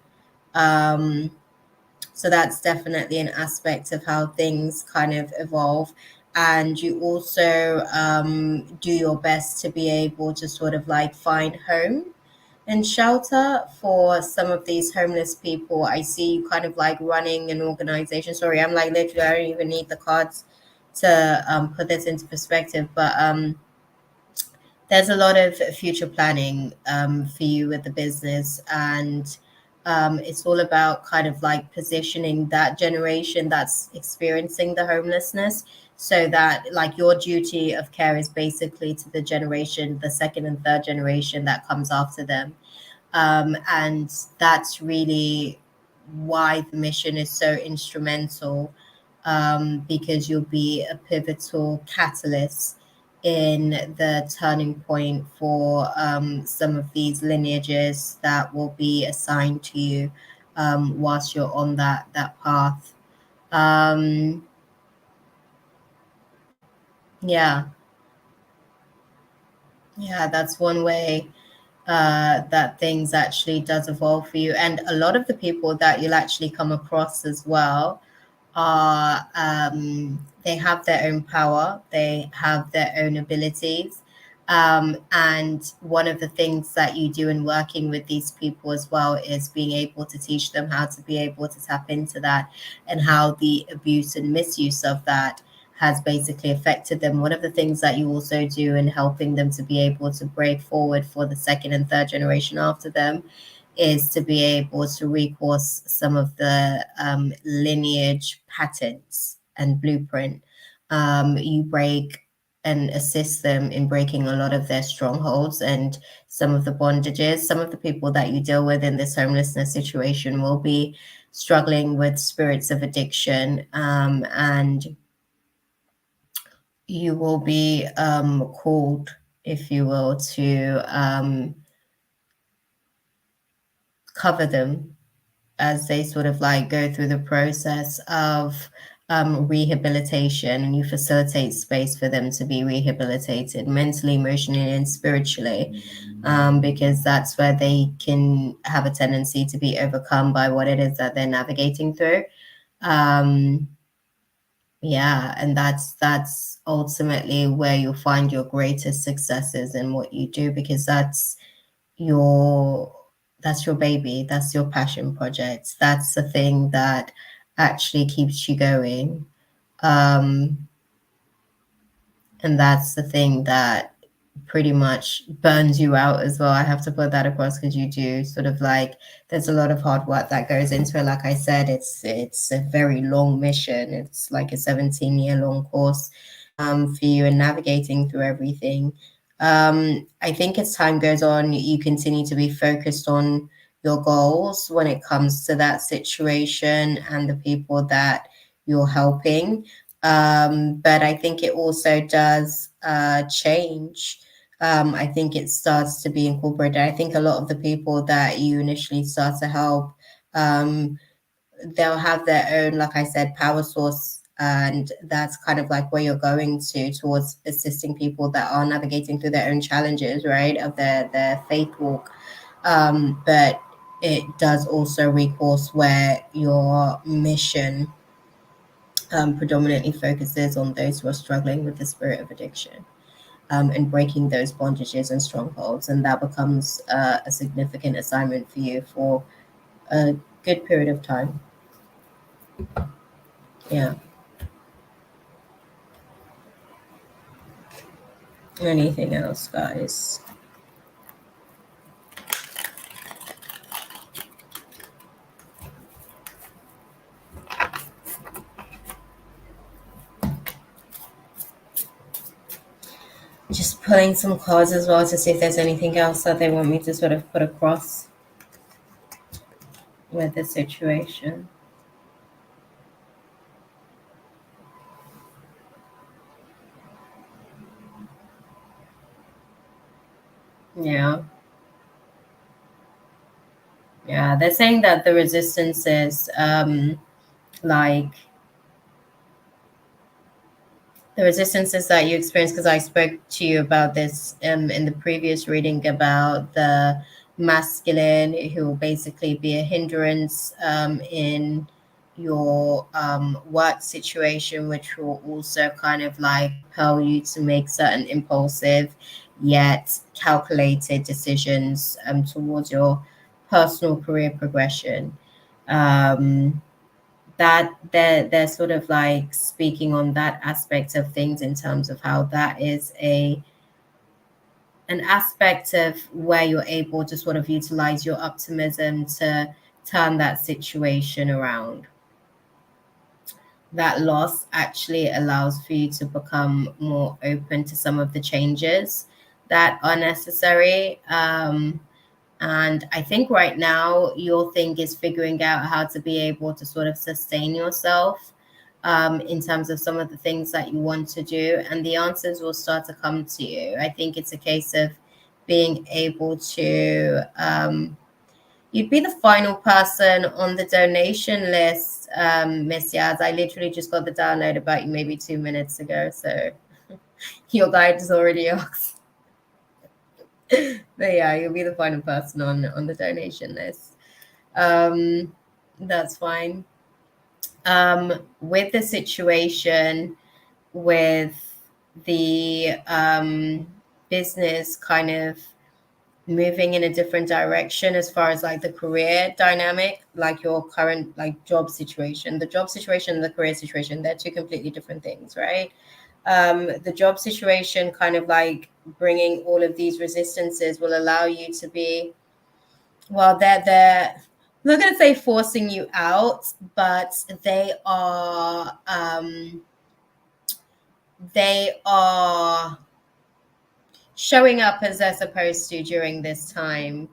So that's definitely an aspect of how things kind of evolve. And you also do your best to be able to sort of like find home and shelter for some of these homeless people. I see you kind of like running an organization. Sorry, I'm like literally, I don't even need the cards to put this into perspective, but there's a lot of future planning for you with the business, and it's all about kind of like positioning that generation that's experiencing the homelessness, so that like your duty of care is basically to the generation, the second and third generation that comes after them. And that's really why the mission is so instrumental, because you'll be a pivotal catalyst in the turning point for some of these lineages that will be assigned to you whilst you're on that path. Yeah, that's one way that things actually does evolve for you. And a lot of the people that you'll actually come across as well are they have their own power, they have their own abilities. And one of the things that you do in working with these people as well is being able to teach them how to be able to tap into that, and how the abuse and misuse of that has basically affected them. One of the things that you also do in helping them to be able to break forward for the second and third generation after them is to be able to recourse some of the lineage patterns and blueprint. You break and assist them in breaking a lot of their strongholds and some of the bondages. Some of the people that you deal with in this homelessness situation will be struggling with spirits of addiction, and you will be called, if you will, to cover them as they sort of like go through the process of rehabilitation, and you facilitate space for them to be rehabilitated mentally, emotionally, and spiritually, because that's where they can have a tendency to be overcome by what it is that they're navigating through. Yeah, and that's ultimately where you'll find your greatest successes in what you do, because your that's your baby, that's your passion project, that's the thing that actually keeps you going, and that's the thing that pretty much burns you out as well. I have to put that across, because you do sort of like, there's a lot of hard work that goes into it. Like I said, it's a very long mission. It's like a 17-year long course for you, and navigating through everything. I think as time goes on, you continue to be focused on your goals when it comes to that situation and the people that you're helping. But I think it also does change. I think it starts to be incorporated. I think a lot of the people that you initially start to help, they'll have their own, like I said, power source. And that's kind of like where you're going towards assisting people that are navigating through their own challenges, right, of their faith walk. But it does also recourse where your mission predominantly focuses on those who are struggling with the spirit of addiction, and breaking those bondages and strongholds. And that becomes a significant assignment for you for a good period of time. Yeah. Anything else, guys? Just pulling some cards as well to see if there's anything else that they want me to sort of put across with the situation. Yeah. Yeah, they're saying that the resistance is like the resistances that you experience, because I spoke to you about this in the previous reading about the masculine who will basically be a hindrance in your work situation, which will also kind of like propel you to make certain impulsive yet calculated decisions towards your personal career progression. That they're sort of like speaking on that aspect of things in terms of how that is an aspect of where you're able to sort of utilize your optimism to turn that situation around. That loss actually allows for you to become more open to some of the changes that are necessary. And I think right now your thing is figuring out how to be able to sort of sustain yourself in terms of some of the things that you want to do, and the answers will start to come to you. I think it's a case of being able to you'd be the final person on the donation list, Miss Yaz. I literally just got the download about you maybe 2 minutes ago, so your guide is already asked. But yeah, you'll be the final person on the donation list. That's fine. With the situation with the business kind of moving in a different direction as far as like the career dynamic, like your current like job situation, the job situation and the career situation, they're two completely different things, right? The job situation kind of like bringing all of these resistances will allow you to be, well, they're I'm not going to say forcing you out, but they are showing up as they're supposed to during this time.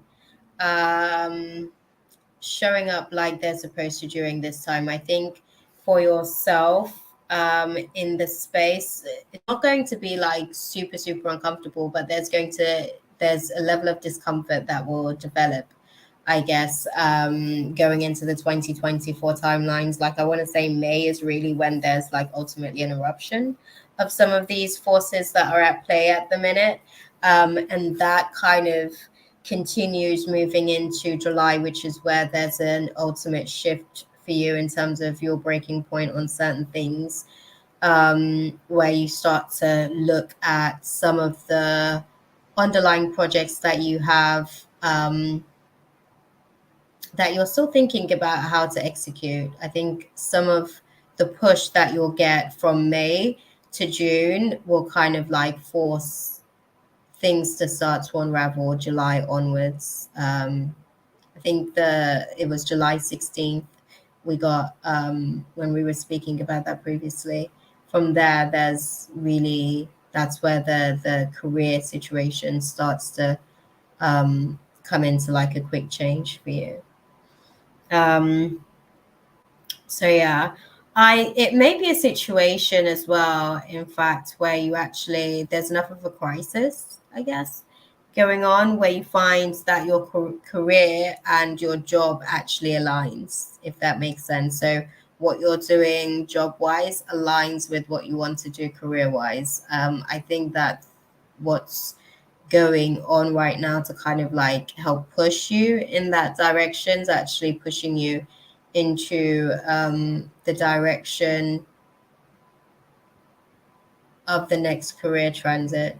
Showing up like they're supposed to during this time. I think for yourself, in the space, it's not going to be like super, super uncomfortable, but there's a level of discomfort that will develop, I guess, going into the 2024 timelines. Like I want to say May is really when there's like ultimately an eruption of some of these forces that are at play at the minute. And that kind of continues moving into July, which is where there's an ultimate shift for you in terms of your breaking point on certain things, where you start to look at some of the underlying projects that you have, that you're still thinking about how to execute. I think some of the push that you'll get from May to June will kind of like force things to start to unravel July onwards. I think it was July 16th we got, when we were speaking about that previously. From there, that's where the career situation starts to come into like a quick change for you. So yeah, it may be a situation as well, in fact, where there's enough of a crisis, I guess, going on, where you find that your career and your job actually aligns, if that makes sense. So what you're doing job-wise aligns with what you want to do career-wise. I think that what's going on right now to kind of like help push you in that direction is actually pushing you into the direction of the next career transit,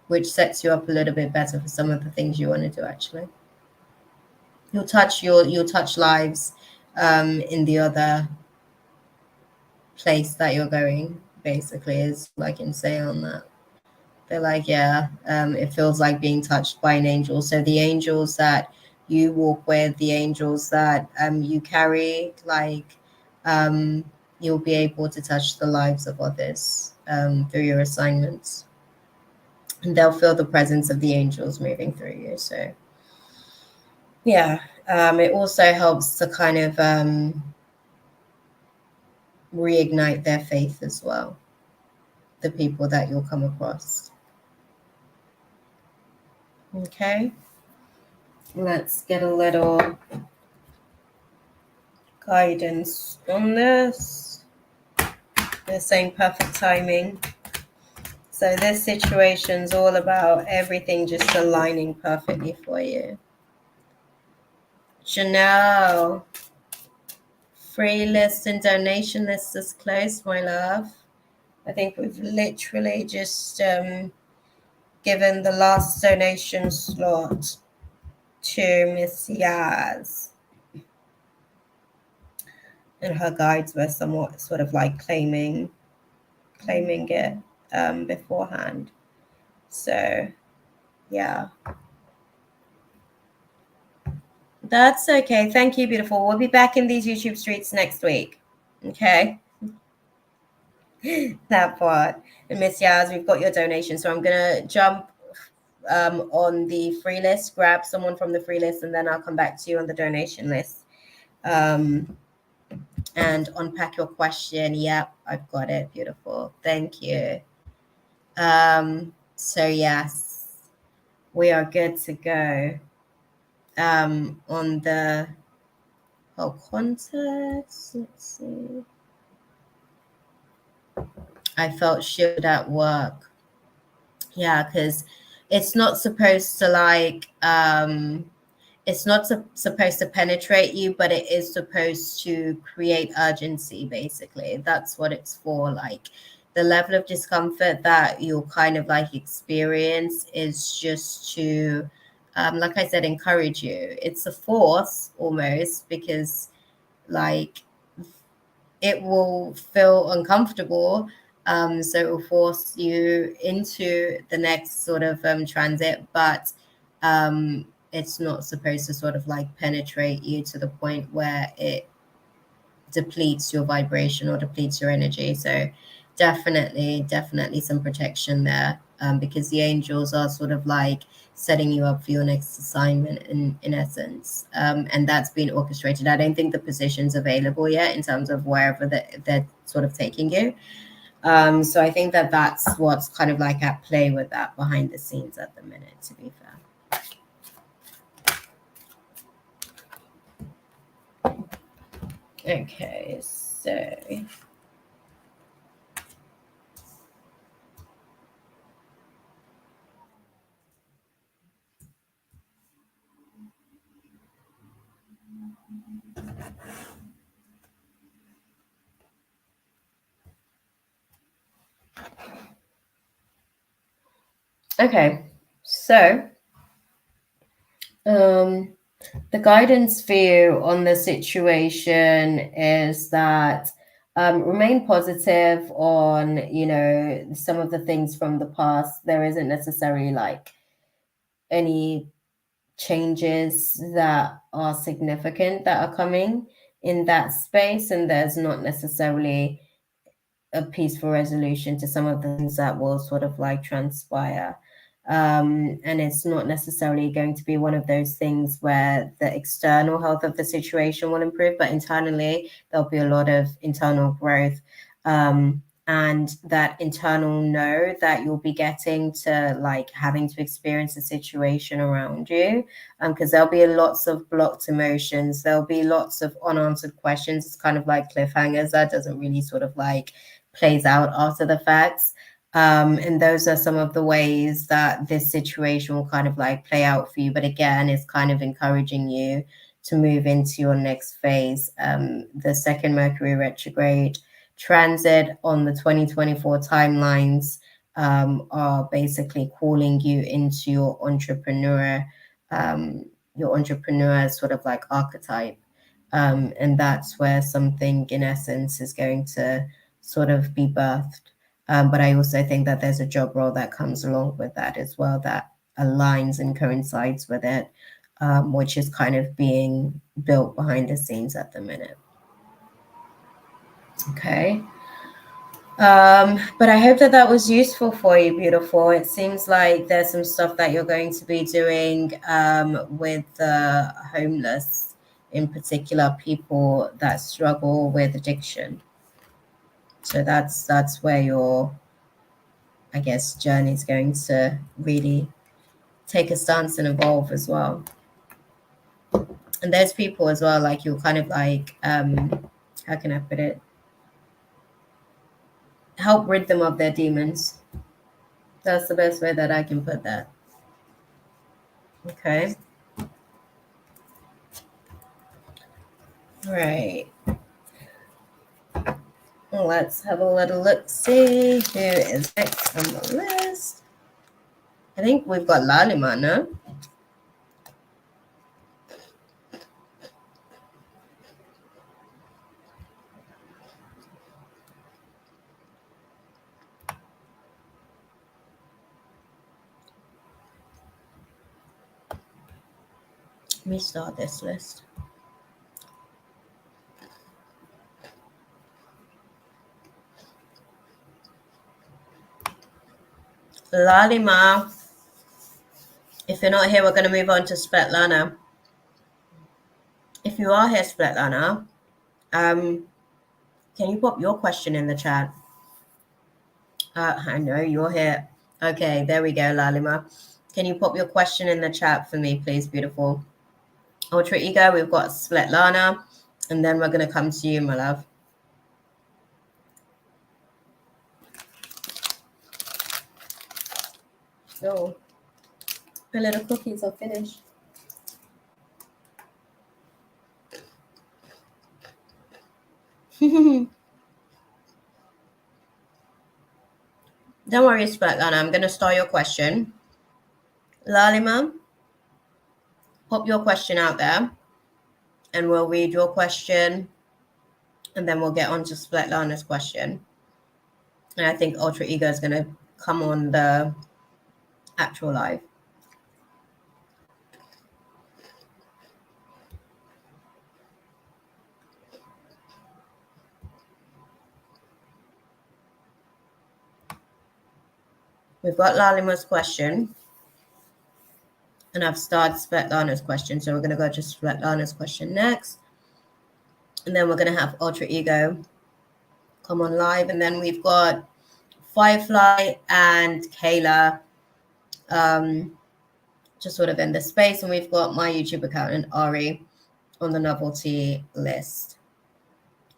which sets you up a little bit better for some of the things you want to do. Actually, you'll touch lives in the other place that you're going. Basically, is all I can say on that. They're like, yeah, it feels like being touched by an angel. So the angels that you walk with, the angels that you carry, like, you'll be able to touch the lives of others through your assignments. And they'll feel the presence of the angels moving through you. So, yeah, it also helps to kind of reignite their faith as well, the people that you'll come across. Okay, let's get a little guidance on this. They're saying perfect timing. So this situation's all about everything just aligning perfectly for you. Janelle, free list and donation list is closed, my love. I think we've literally just given the last donation slot to Miss Yaz. And her guides were somewhat sort of like claiming it beforehand. So, yeah. That's okay. Thank you, beautiful. We'll be back in these YouTube streets next week. Okay? That part. And Miss Yaz, we've got your donation. So I'm going to jump on the free list, grab someone from the free list, and then I'll come back to you on the donation list. And and unpack your question. Yep, I've got it. Beautiful. Thank you. So yes, we are good to go on the whole context. Let's see. I felt shielded at work. Yeah, because it's not supposed to like it's not supposed to penetrate you, but it is supposed to create urgency. Basically, that's what it's for. Like the level of discomfort that you'll kind of like experience is just to like I said, encourage you. It's a force almost, because like it will feel uncomfortable, so it will force you into the next sort of transit, but it's not supposed to sort of like penetrate you to the point where it depletes your vibration or depletes your energy. So definitely some protection there, because the angels are sort of like setting you up for your next assignment in essence, and that's been orchestrated. I don't think the position's available yet in terms of wherever they're sort of taking you. So I think that that's what's kind of like at play with that behind the scenes at the minute, to be fair. Okay, so okay, so the guidance for you on the situation is that remain positive on, you know, some of the things from the past. There isn't necessarily like any changes that are significant that are coming in that space, and there's not necessarily a peaceful resolution to some of the things that will sort of like transpire. And it's not necessarily going to be one of those things where the external health of the situation will improve, but internally there'll be a lot of internal growth. And that internal know that you'll be getting to like having to experience the situation around you, because there'll be lots of blocked emotions, there'll be lots of unanswered questions. It's kind of like cliffhangers that doesn't really sort of like plays out after the facts. And those are some of the ways that this situation will kind of like play out for you. But again, it's kind of encouraging you to move into your next phase. The second Mercury retrograde transit on the 2024 timelines are basically calling you into your entrepreneur sort of like archetype. And that's where something in essence is going to sort of be birthed. But I also think that there's a job role that comes along with that as well that aligns and coincides with it, which is kind of being built behind the scenes at the minute. Okay. But I hope that that was useful for you, beautiful. It seems like there's some stuff that you're going to be doing with the homeless, in particular, people that struggle with addiction. So that's where your, I guess, journey is going to really take a stance and evolve as well. And there's people as well, like you're kind of like, how can I put it? Help rid them of their demons. That's the best way that I can put that. Okay. Right. Let's have a little look, see who is next on the list. I think we've got Lalima, no? Let me start this list. Lalima. If you're not here, we're going to move on to Svetlana. If you are here, Svetlana, Can you pop your question in the chat? I know you're here. Okay, there we go, Lalima. Can you pop your question in the chat for me, please, beautiful? Ultra Ego, we've got Svetlana, and then we're going to come to you, my love. Oh, my little cookies are finished. Don't worry, Svetlana. I'm going to start your question. Lalima, pop your question out there, and we'll read your question, and then we'll get on to Svetlana's question. And I think Ultra Ego is going to come on the actual live. We've got Lalima's question, and I've started Svetlana's question. So we're going to go to Svetlana's question next. And then we're going to have Ultra Ego come on live. And then we've got Firefly and Kayla just sort of in the space. And we've got my YouTube account and Ari on the novelty list.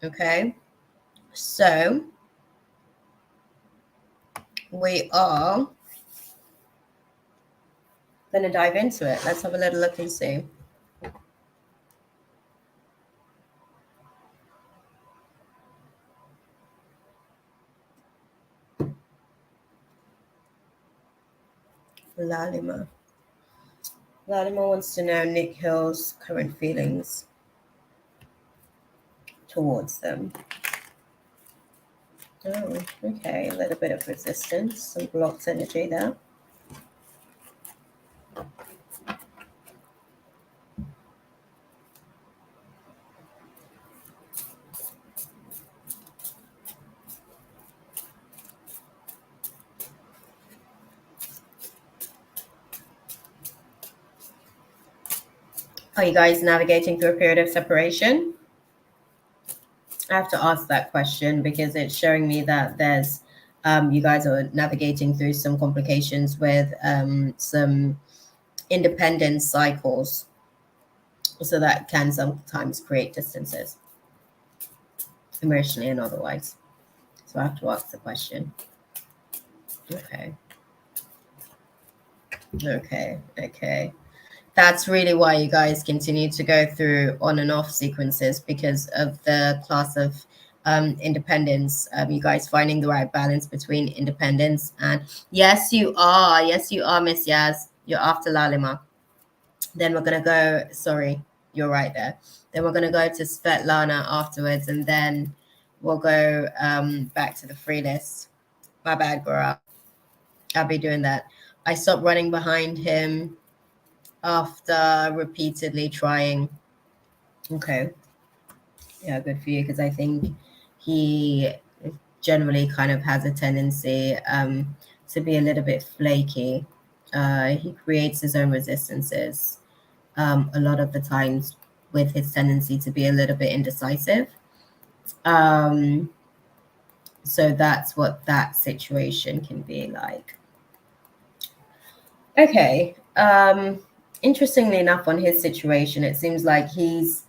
Okay. So we are going to dive into it. Let's have a little look and see. Lalima. Lalima wants to know Nick Hill's current feelings towards them. Oh, okay. A little bit of resistance, some blocked energy there. Are you guys navigating through a period of separation? I have to ask that question because it's showing me that there's you guys are navigating through some complications with some independent cycles. So that can sometimes create distances, emotionally and otherwise. So I have to ask the question. Okay. That's really why you guys continue to go through on and off sequences, because of the class of independence. You guys finding the right balance between independence and yes, you are, Miss Yaz. You're after Lalima. Then we're gonna go. Sorry, you're right there. Then we're gonna go to Svetlana afterwards, and then we'll go back to the free list. My bad, girl. I'll be doing that. I stopped running behind him after repeatedly trying. Okay. Yeah, good for you, because I think he generally kind of has a tendency to be a little bit flaky. He creates his own resistances a lot of the times with his tendency to be a little bit indecisive. So that's what that situation can be like. Okay. Interestingly enough, on his situation, it seems like he's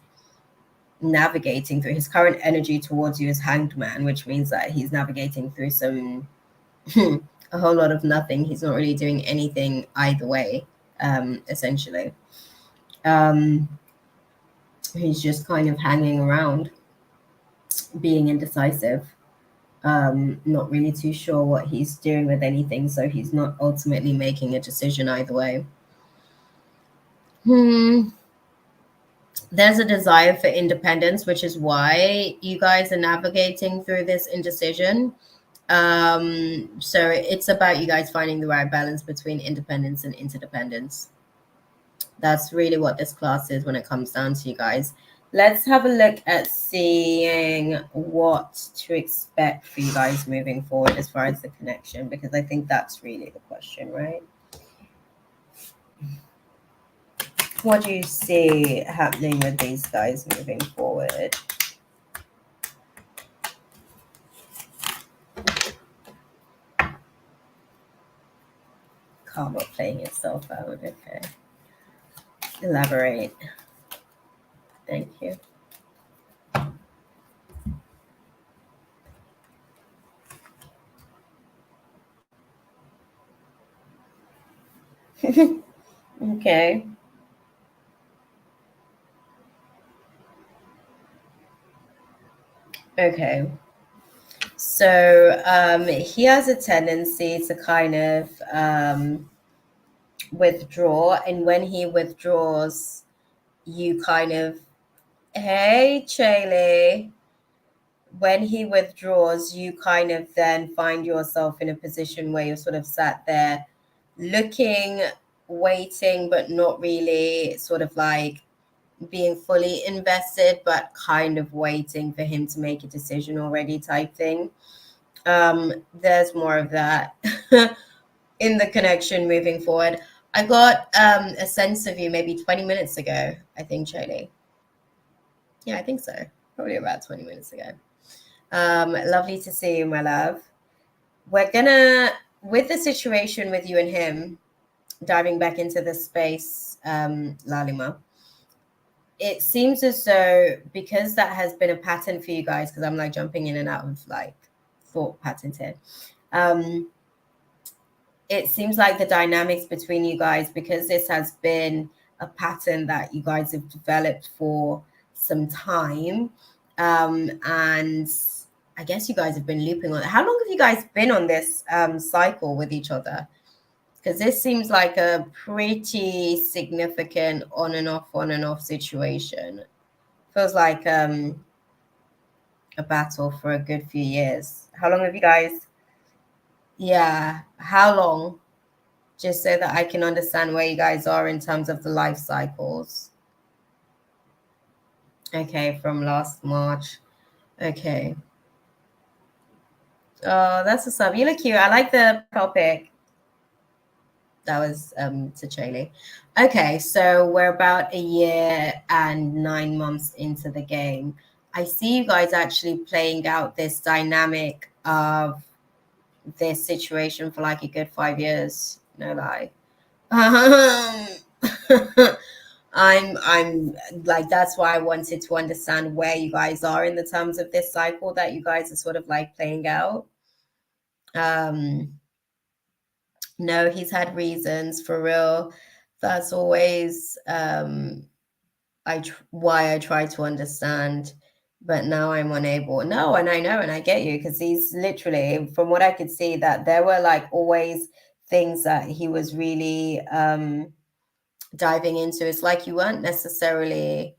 navigating through his current energy towards you as Hanged Man, which means that he's navigating through some a whole lot of nothing. He's not really doing anything either way, essentially. He's just kind of hanging around, being indecisive, not really too sure what he's doing with anything, so he's not ultimately making a decision either way. There's a desire for independence, which is why you guys are navigating through this indecision. So it's about you guys finding the right balance between independence and interdependence. That's really what this class is when it comes down to you guys. Let's have a look at seeing what to expect for you guys moving forward as far as the connection, because I think that's really the question, right? What do you see happening with these guys moving forward? Karma playing itself out. Okay. Elaborate. Thank you. Okay. Okay. So he has a tendency to kind of withdraw, and when he withdraws, you kind of, hey, Chaley. When he withdraws, you kind of then find yourself in a position where you're sort of sat there looking, waiting, but not really sort of like being fully invested, but kind of waiting for him to make a decision already type thing. There's more of that in the connection moving forward. I got a sense of you maybe 20 minutes ago, I think, Charlie. Yeah, I think so. Probably about 20 minutes ago. Lovely to see you, my love. We're gonna, with the situation with you and him, diving back into this space, Lalima, it seems as though, because that has been a pattern for you guys, because I'm like jumping in and out of like thought patterns here. It seems like the dynamics between you guys, because this has been a pattern that you guys have developed for some time, and I guess you guys have been looping on it. How long have you guys been on this cycle with each other? Because this seems like a pretty significant on and off situation. Feels like a battle for a good few years. How long have you guys? Yeah, how long? Just so that I can understand where you guys are in terms of the life cycles. Okay, from last March. Okay. Oh, that's what's up. You look cute. I like the topic. That was to Chaley. Okay, so we're about a year and 9 months into the game. I see you guys actually playing out this dynamic of this situation for like a good 5 years. No lie. I'm like, that's why I wanted to understand where you guys are in the terms of this cycle that you guys are sort of like playing out. No, he's had reasons for real. That's always why I try to understand, but now I'm unable. No, and I know, and I get you, because he's literally, from what I could see, that there were like always things that he was really diving into. It's like you weren't necessarily,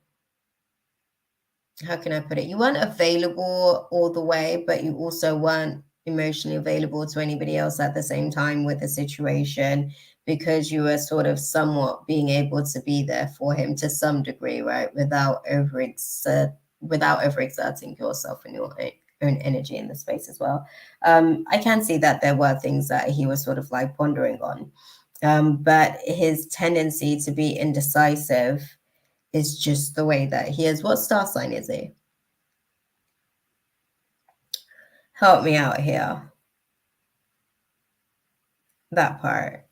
how can I put it? You weren't available all the way, but you also weren't emotionally available to anybody else at the same time with the situation, because you were sort of somewhat being able to be there for him to some degree, right? Without overexerting yourself and your own energy in the space as well. I can see that there were things that he was sort of like pondering on. But his tendency to be indecisive is just the way that he is. What star sign is he? Help me out here. That part.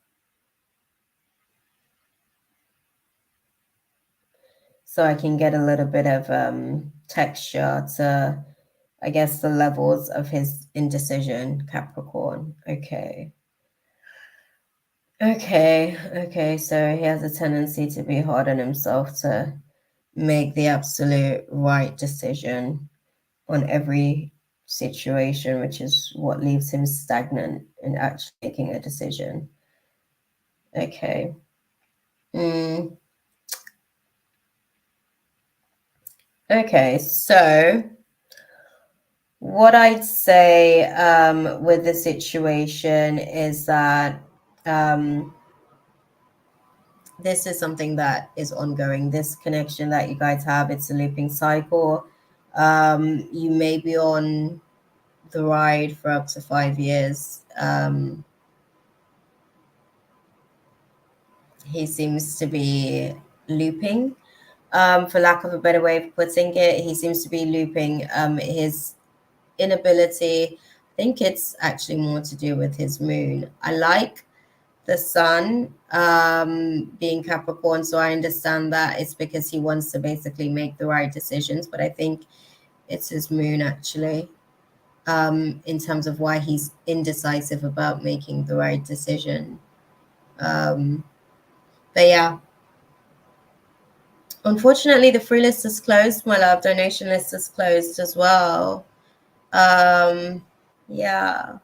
So I can get a little bit of texture to, I guess, the levels of his indecision, Capricorn. Okay. So he has a tendency to be hard on himself to make the absolute right decision on every situation, which is what leaves him stagnant in actually making a decision. Okay. Okay, so what I'd say with the situation is that this is something that is ongoing. This connection that you guys have, it's a looping cycle. You may be on the ride for up to 5 years. He seems to be looping, for lack of a better way of putting it. He seems to be looping his inability. I think it's actually more to do with his moon. I like the sun being Capricorn, so I understand that it's because he wants to basically make the right decisions, but I think it's his moon actually, in terms of why he's indecisive about making the right decision. But yeah, unfortunately the free list is closed, my love. Donation list is closed as well. Yeah,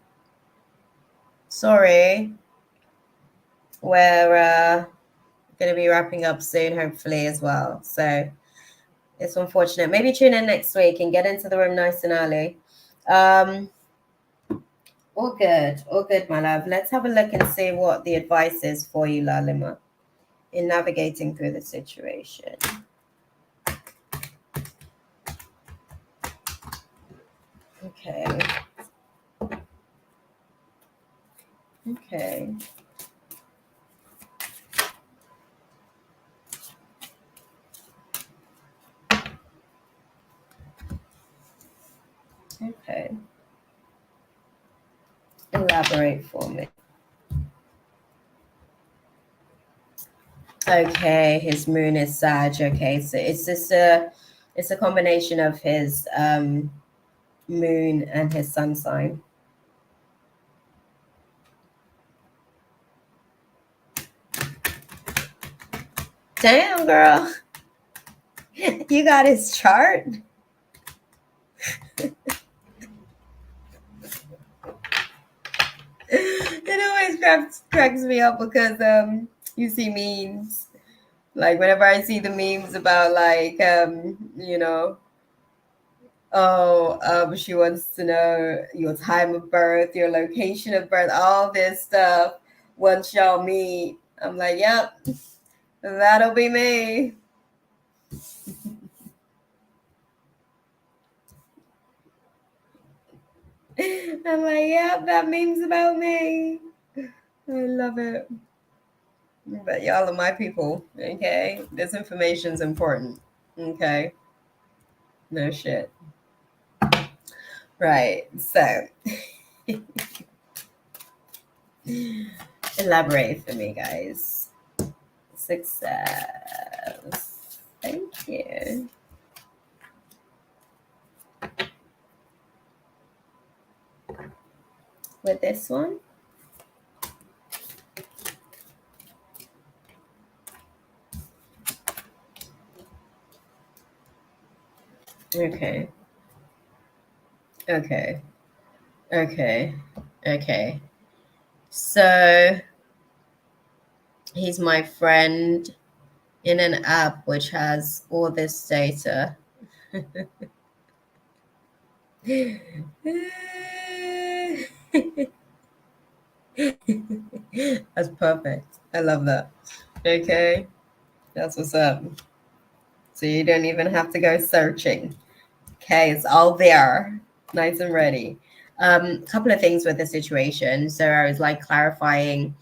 sorry. We're going to be wrapping up soon, hopefully, as well. So it's unfortunate. Maybe tune in next week and get into the room nice and early. All good, my love. Let's have a look and see what the advice is for you, Lalima, in navigating through the situation. Okay. Okay. Okay. Elaborate for me. Okay, his moon is Sag. Okay, so it's a combination of his moon and his sun sign. Damn, girl. You got his chart? It always cracks me up because you see memes. Like whenever I see the memes about like she wants to know your time of birth, your location of birth, all this stuff. Once y'all meet, I'm like, yep, that'll be me. I'm like, yep, that meme's about me. I love it. But y'all are my people, okay? This information's important, okay? No shit. Right, so elaborate for me, guys. Success. Thank you. With this one. Okay. Okay. Okay. Okay. So he's my friend in an app which has all this data. That's perfect. I love that. Okay. That's what's up. So you don't even have to go searching. Okay, it's all there, nice and ready. Couple of things with the situation. So I was like clarifying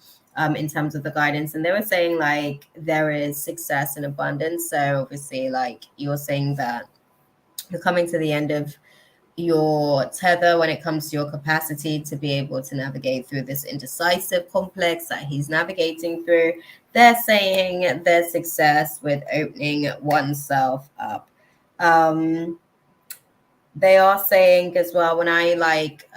in terms of the guidance, and they were saying like there is success and abundance. So obviously, like you're saying that you're coming to the end of your tether when it comes to your capacity to be able to navigate through this indecisive complex that he's navigating through. They're saying there's success with opening oneself up. They are saying as well, when I like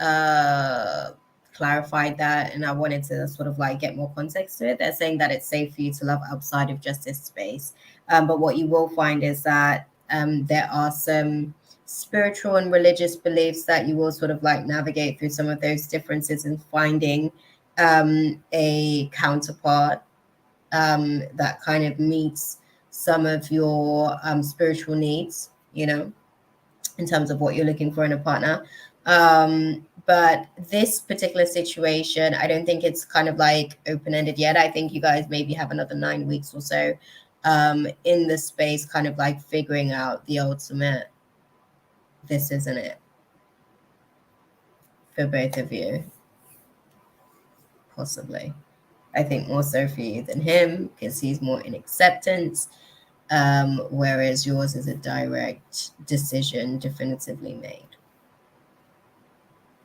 clarified that and I wanted to sort of like get more context to it, they're saying that it's safe for you to love outside of just this space. But what you will find is that there are some spiritual and religious beliefs that you will sort of like navigate through some of those differences and finding a counterpart that kind of meets some of your spiritual needs, you know, in terms of what you're looking for in a partner. But this particular situation, I don't think it's kind of like open-ended yet. I think you guys maybe have another 9 weeks or so in the space, kind of like figuring out the ultimate, this isn't it, for both of you, possibly. I think more so for you than him because he's more in acceptance, whereas yours is a direct decision, definitively made.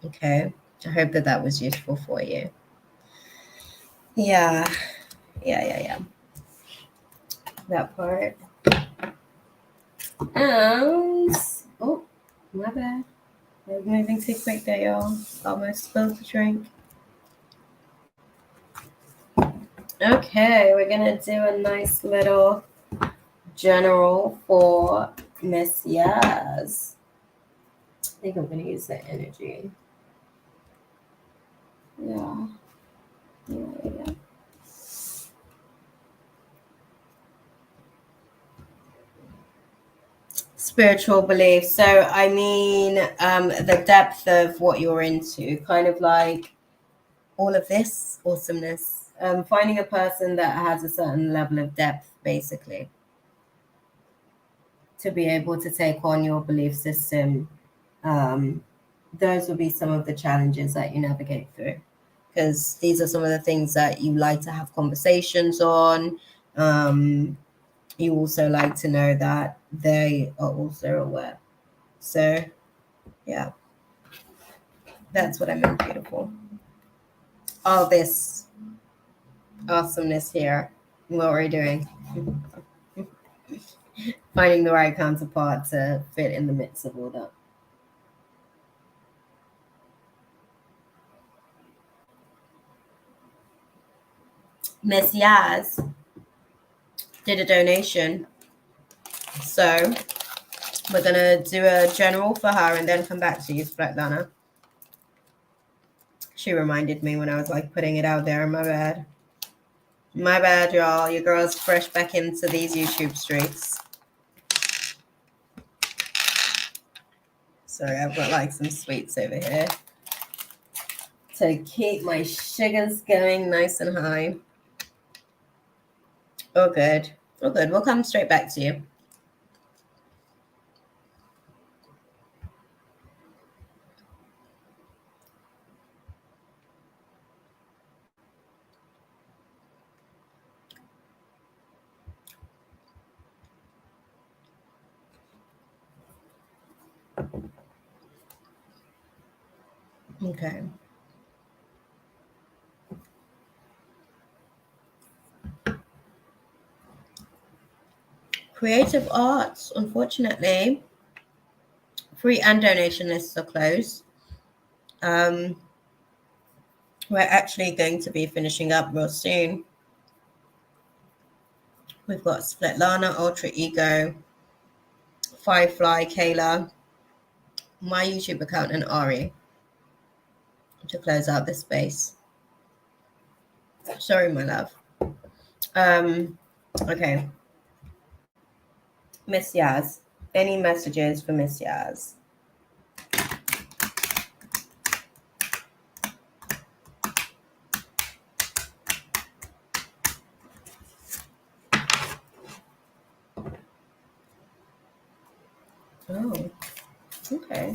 Okay, I hope that that was useful for you. Yeah. That part. And oh, my bad. I was moving too quick there, y'all. Almost spilled the drink. Okay, we're gonna do a nice little general for Miss Yaz. I think I'm gonna use that energy. Yeah. Spiritual belief. So I mean, the depth of what you're into, kind of like all of this awesomeness. Finding a person that has a certain level of depth, basically, to be able to take on your belief system. Those will be some of the challenges that you navigate through, because these are some of the things that you like to have conversations on. You also like to know that they are also aware. So, yeah, that's what I meant, beautiful. All this awesomeness here. What we're doing. Finding the right counterpart to fit in the midst of all that. Miss Yaz did a donation. So we're going to do a general for her and then come back to you, Svetlana. She reminded me when I was like putting it out there. My bad. My bad, y'all. Your girl's fresh back into these YouTube streets. Sorry, I've got like some sweets over here to keep my sugars going nice and high. Oh, good. Oh, good. We'll come straight back to you. Okay. Creative arts, unfortunately, free and donation lists are closed. We're actually going to be finishing up real soon. We've got Svetlana, Ultra Ego, Firefly, Kayla, my YouTube account, and Ari to close out this space. Sorry, my love. Okay. Miss Yaz. Any messages for Miss Yaz? Oh, okay.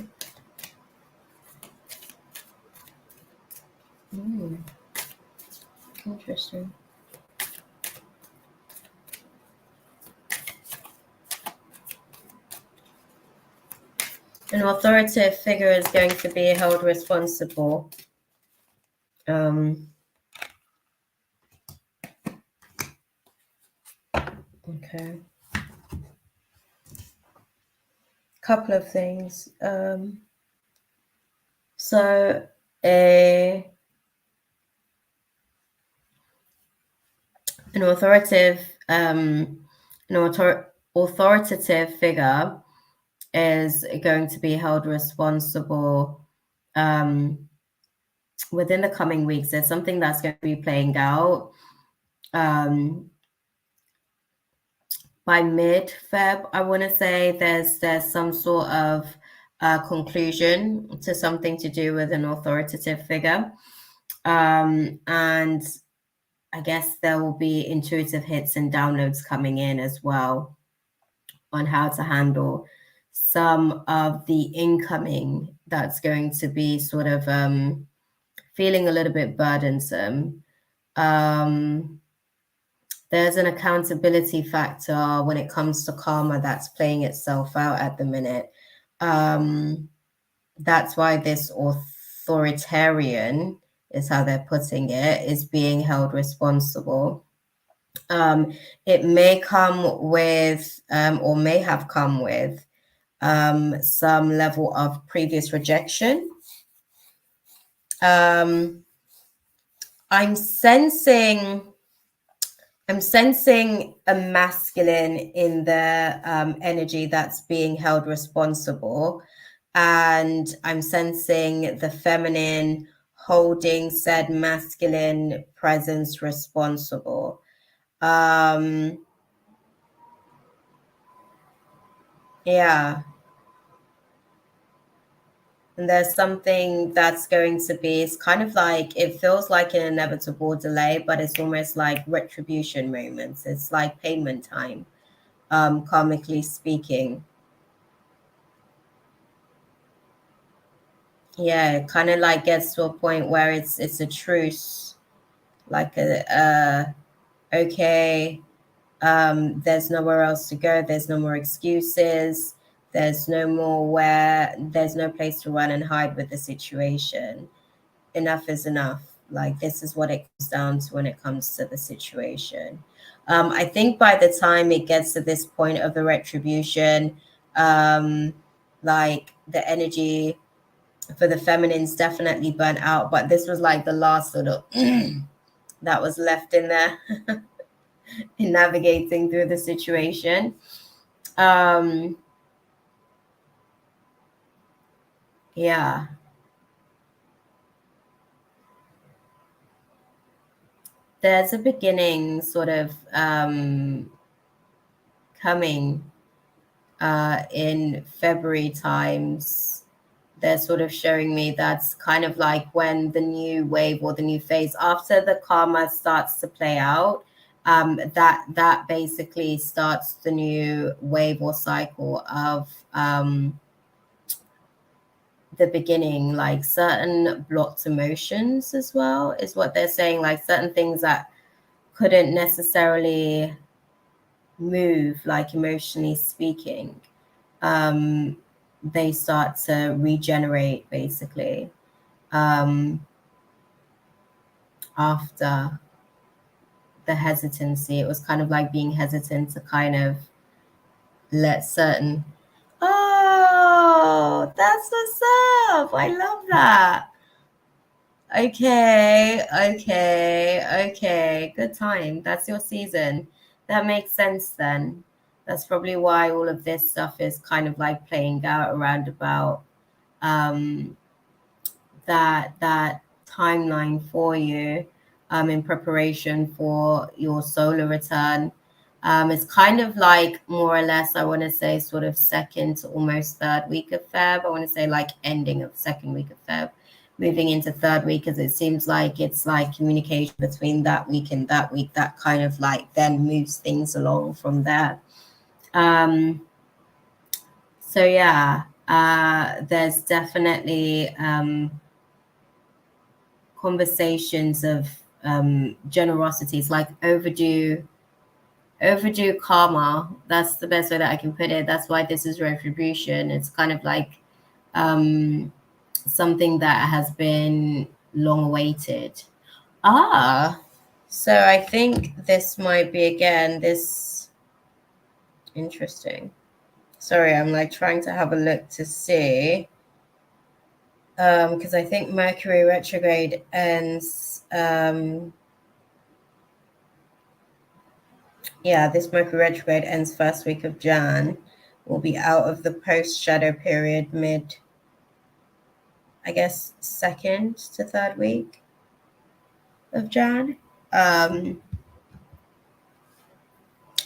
Interesting. An authoritative figure is going to be held responsible. Okay. Couple of things. So an authoritative figure is going to be held responsible within the coming weeks. There's something that's going to be playing out by mid-Feb. I want to say there's some sort of conclusion to something to do with an authoritative figure, and I guess there will be intuitive hits and downloads coming in as well on how to handle some of the incoming that's going to be sort of feeling a little bit burdensome. There's an accountability factor when it comes to karma that's playing itself out at the minute. That's why this authoritarian is how they're putting it, is being held responsible. It may come with, or may have come with, some level of previous rejection. I'm sensing a masculine in the energy that's being held responsible, and I'm sensing the feminine holding said masculine presence responsible. Yeah. And there's something that's going to be, it's kind of like, it feels like an inevitable delay, but it's almost like retribution moments. It's like payment time, karmically speaking. Yeah, it kind of like gets to a point where it's a truce, like okay, there's nowhere else to go. There's no more excuses. There's no place to run and hide with the situation. Enough is enough. Like, this is what it comes down to when it comes to the situation. I think by the time it gets to this point of the retribution, like the energy for the feminine's definitely burnt out, but this was like the last sort of that was left in there in navigating through the situation. Yeah. There's a beginning sort of coming in February times. They're sort of showing me that's kind of like when the new wave or the new phase after the karma starts to play out, that basically starts the new wave or cycle of the beginning, like certain blocked emotions as well is what they're saying, like certain things that couldn't necessarily move, like emotionally speaking, they start to regenerate basically after the hesitancy. It was kind of like being hesitant to kind of let certain, oh, that's what's up. I love that. Okay. Good time. That's your season. That makes sense then. That's probably why all of this stuff is kind of like playing out around about that timeline for you in preparation for your solar return. It's kind of like more or less, I want to say, sort of second to almost third week of Feb. I want to say like ending of second week of Feb, moving into third week, because it seems like it's like communication between that week and that week that kind of like then moves things along from there. So yeah, there's definitely conversations of generosities, like overdue karma. That's the best way that I can put it. That's why this is retribution. It's kind of like something that has been long awaited. So I think this might be, again, this interesting. Sorry, I'm like trying to have a look to see, because I think Mercury retrograde ends, this Mercury retrograde ends first week of Jan. We'll be out of the post-shadow period mid, I guess, second to third week of Jan.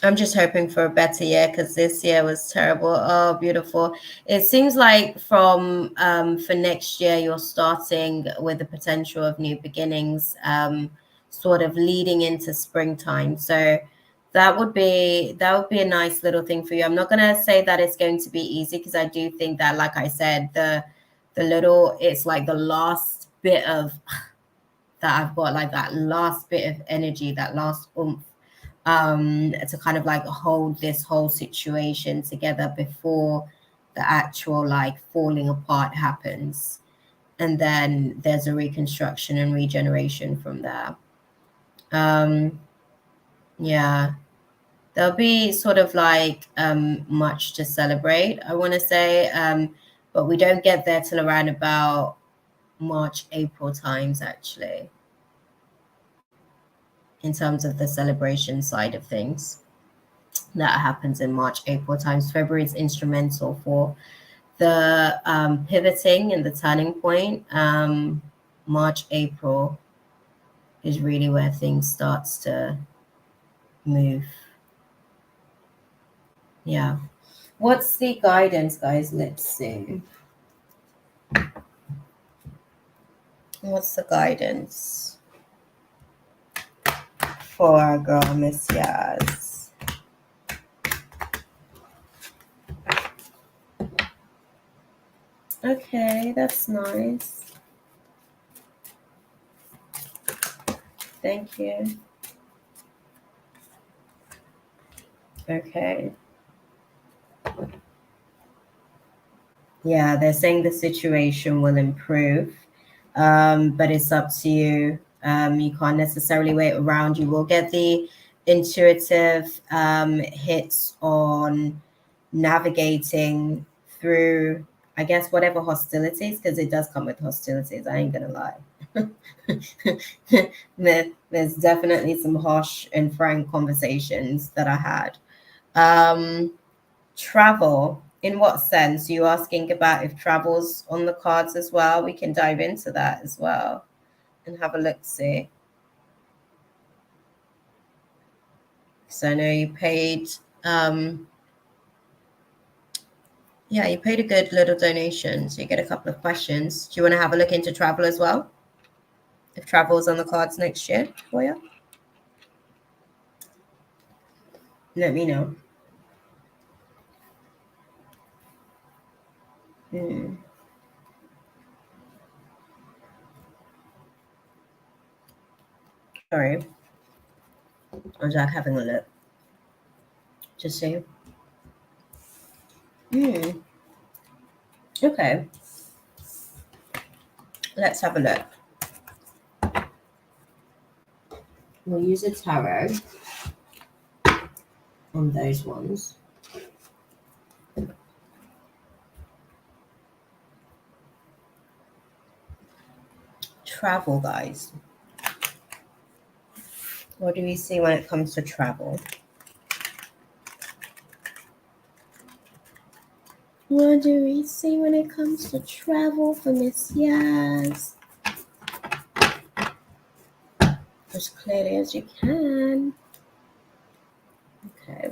I'm just hoping for a better year, because this year was terrible. Oh, beautiful. It seems like from for next year, you're starting with the potential of new beginnings, sort of leading into springtime. So that would be a nice little thing for you. I'm not going to say that it's going to be easy, because I do think that, like I said, it's like the last bit of that I've got, like that last bit of energy, that last oomph, to kind of like hold this whole situation together before the actual like falling apart happens. and then there's a reconstruction and regeneration from there. Yeah, there'll be sort of like much to celebrate, I want to say, but we don't get there till around about March, April times, actually, in terms of the celebration side of things. That happens in March, April times. February is instrumental for the pivoting and the turning point. March, April is really where things starts to move. Yeah. What's the guidance, guys? Let's see. What's the guidance for our girl, Miss Yaz? Okay, that's nice. Thank you. Okay. Yeah, they're saying the situation will improve, but it's up to you. You can't necessarily wait around. You will get the intuitive hits on navigating through, I guess, whatever hostilities, because it does come with hostilities. I ain't gonna lie. There's definitely some harsh and frank conversations that I had. Travel, in what sense? Are you asking about if travel's on the cards as well? We can dive into that as well and have a look see. So I know you paid yeah, you paid a good little donation, so you get a couple of questions. Do you want to have a look into travel as well? If travel's on the cards next year for you? Let me know. Sorry. I was like having a look. Just see. Okay. Let's have a look. We'll use a tarot on those ones. Travel, guys. What do we see when it comes to travel? What do we see when it comes to travel for Miss Yaz? As clearly as you can. Okay.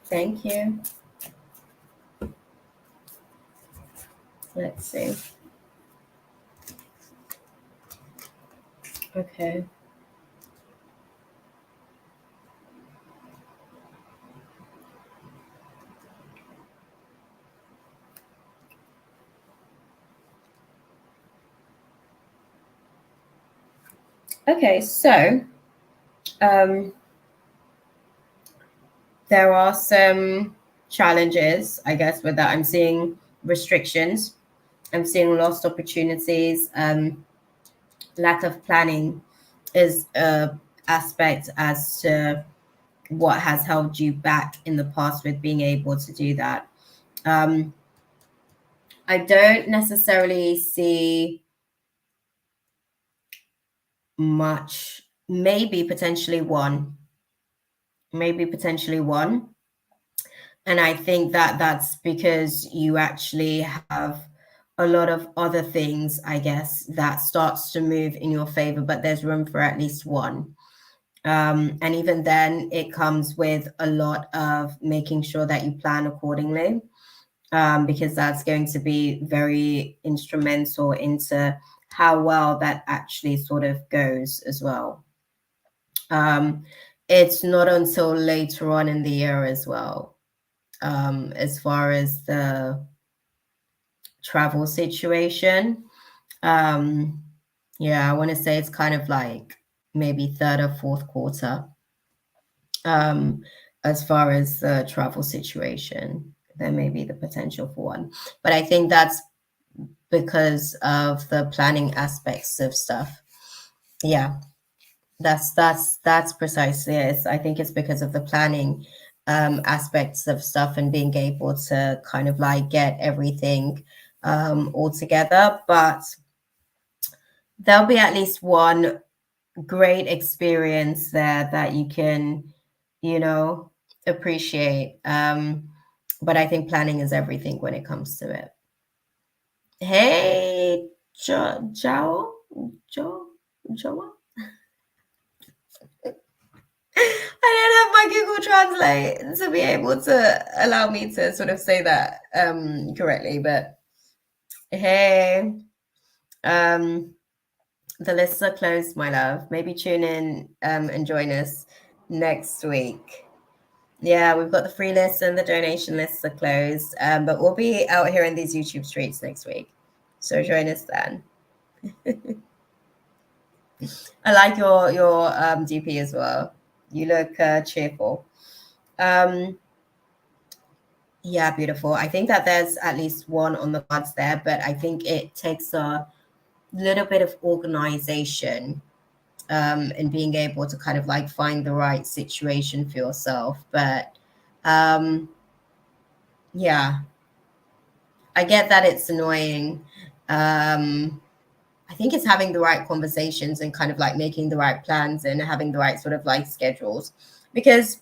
Thank you. Let's see. Okay. Okay, so there are some challenges, I guess, with that. I'm seeing restrictions. I'm seeing lost opportunities. Lack of planning is a aspect as to what has held you back in the past with being able to do that. I don't necessarily see much, maybe potentially one. And I think that that's because you actually have a lot of other things, I guess, that starts to move in your favor, but there's room for at least one. And even then, it comes with a lot of making sure that you plan accordingly, because that's going to be very instrumental into how well that actually sort of goes as well. It's not until later on in the year as well, as far as the travel situation. Yeah, I want to say it's kind of like maybe third or fourth quarter. as far as the travel situation. There may be the potential for one, but I think that's because of the planning aspects of stuff. Yeah, that's precisely it. I think it's because of the planning aspects of stuff and being able to kind of like get everything all together. But there'll be at least one great experience there that you can, you know, appreciate. But I think planning is everything when it comes to it. Hey, Joe. I didn't have my Google Translate to be able to allow me to sort of say that correctly, but hey, the lists are closed, my love. Maybe tune in and join us next week. Yeah, we've got the free lists and the donation lists are closed, but we'll be out here in these YouTube streets next week. So join us then. I like your DP as well. You look cheerful. Yeah, beautiful. I think that there's at least one on the cards there, but I think it takes a little bit of organization and being able to kind of like find the right situation for yourself. But yeah, I get that it's annoying. I think it's having the right conversations and kind of like making the right plans and having the right sort of like schedules, because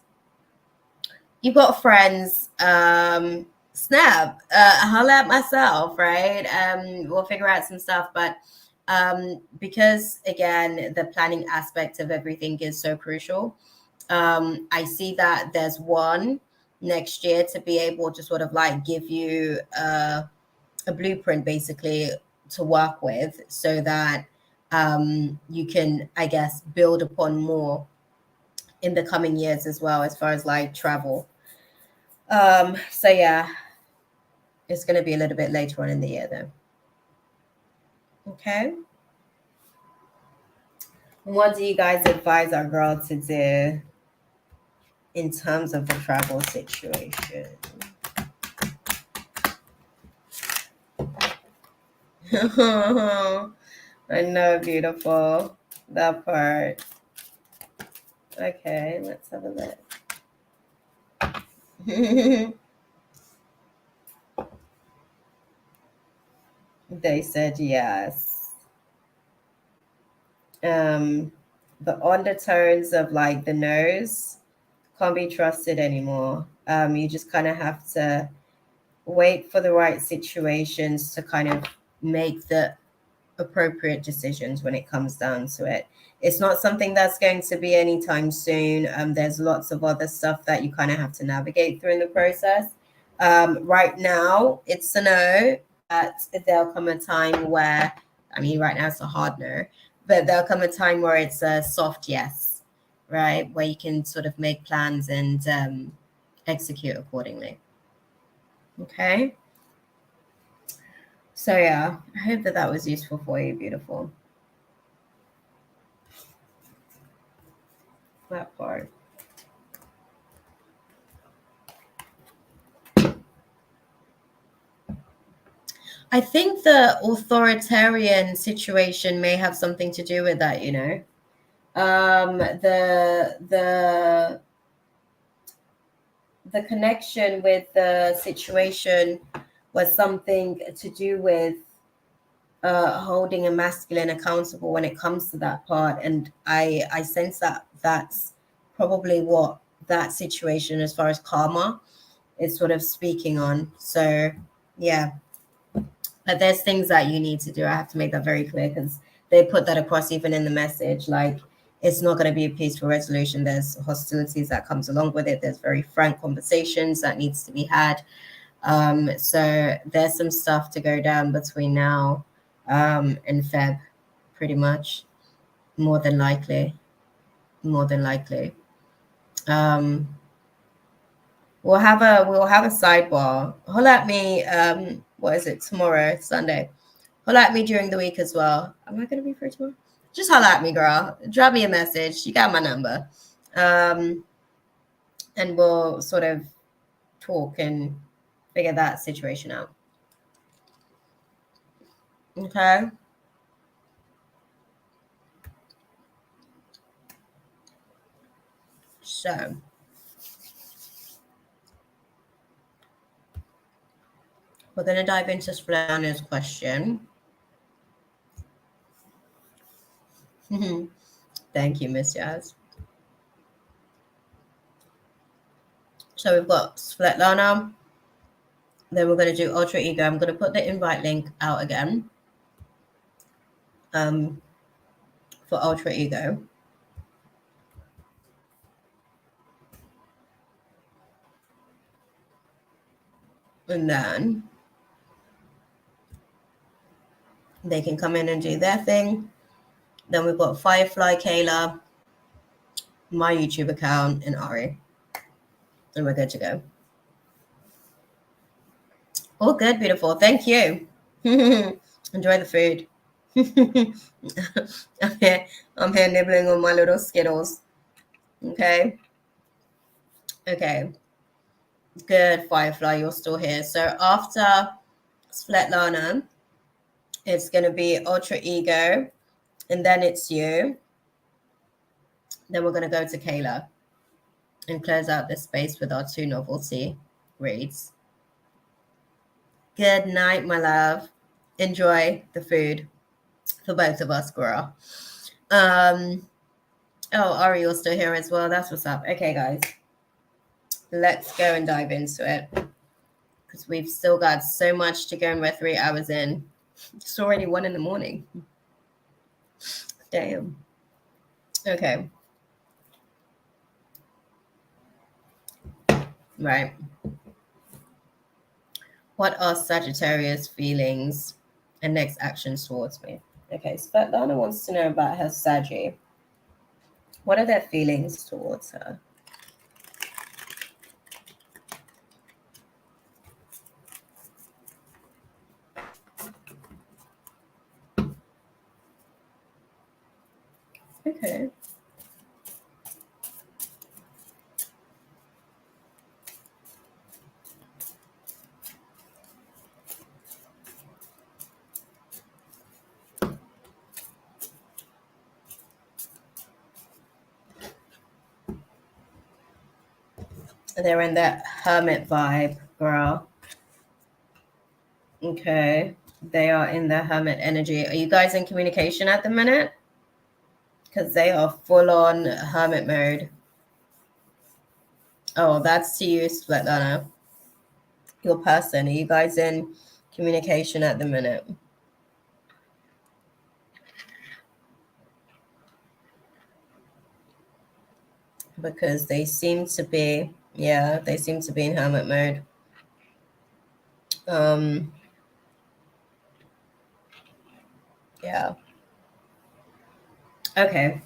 you've got friends, snap, holla at myself, right? We'll figure out some stuff, but because again, the planning aspect of everything is so crucial. I see that there's one next year to be able to sort of like give you a blueprint basically to work with, so that you can, I guess, build upon more in the coming years as well, as far as like travel. So yeah, it's going to be a little bit later on in the year though. Okay. What do you guys advise our girl to do in terms of the travel situation? I know, beautiful. That part. Okay, let's have a look. They said yes. The undertones of like the nose can't be trusted anymore. You just kind of have to wait for the right situations to kind of make the appropriate decisions when it comes down to it. It's not something that's going to be anytime soon. There's lots of other stuff that you kind of have to navigate through in the process. Right now, it's a no, but there'll come a time where, I mean, right now it's a hard no, but there'll come a time where it's a soft yes, right? Where you can sort of make plans and execute accordingly. Okay. So yeah, I hope that that was useful for you, beautiful. That part. I think the authoritarian situation may have something to do with that, you know. The connection with the situation was something to do with holding a masculine accountable when it comes to that part, and I sense that that's probably what that situation, as far as karma, is sort of speaking on. So yeah, but there's things that you need to do. I have to make that very clear, because they put that across even in the message, like it's not going to be a peaceful resolution. There's hostilities that comes along with it. There's very frank conversations that needs to be had. So there's some stuff to go down between now and Feb, pretty much, more than likely. We'll have a sidebar. Holla at me. What is it, tomorrow, Sunday? Holla at me during the week as well. Am I gonna be free tomorrow? Just holla at me, girl. Drop me a message. You got my number. and we'll sort of talk and figure that situation out. Okay. So we're going to dive into Svetlana's question. Thank you, Miss Jazz. So we've got Svetlana. Then we're going to do Ultra Ego. I'm going to put the invite link out again for Ultra Ego. And then they can come in and do their thing. Then we've got Firefly, Kayla, my YouTube account, and Ari. And we're good to go. All good, beautiful. Thank you. Enjoy the food. I'm here nibbling on my little Skittles. Okay. Okay. Good, Firefly, you're still here. So after Svetlana, it's going to be Ultra Ego, and then it's you. Then we're going to go to Kayla and close out this space with our 2 novelty reads. Good night, my love. Enjoy the food for both of us, girl. Oh, Ari, you're still here as well. That's what's up. Okay, guys. Let's go and dive into it, because we've still got so much to go and we're 3 hours in. It's already 1 in the morning. Damn. Okay. Right. What are Sagittarius feelings and next actions towards me? Okay, Svetlana wants to know about her Saggy. What are their feelings towards her? Okay. They're in that hermit vibe, girl. Okay. They are in the hermit energy. Are you guys in communication at the minute? Because they are full on hermit mode. Oh, that's to you, Svetlana. Your person. Are you guys in communication at the minute? Because they seem to be, yeah, they seem to be in hermit mode. Yeah. Okay.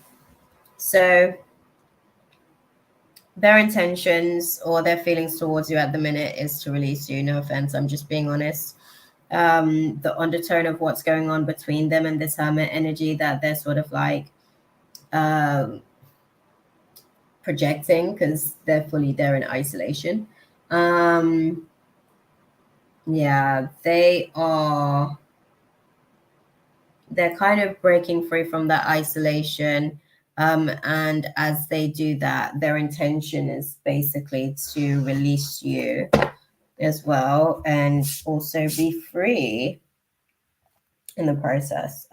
So their intentions or their feelings towards you at the minute is to release you. No offense, I'm just being honest. The undertone of what's going on between them and this hermit energy that they're sort of like projecting, because they're fully there in isolation. Yeah, they're kind of breaking free from that isolation. And as they do that, their intention is basically to release you as well and also be free in the process.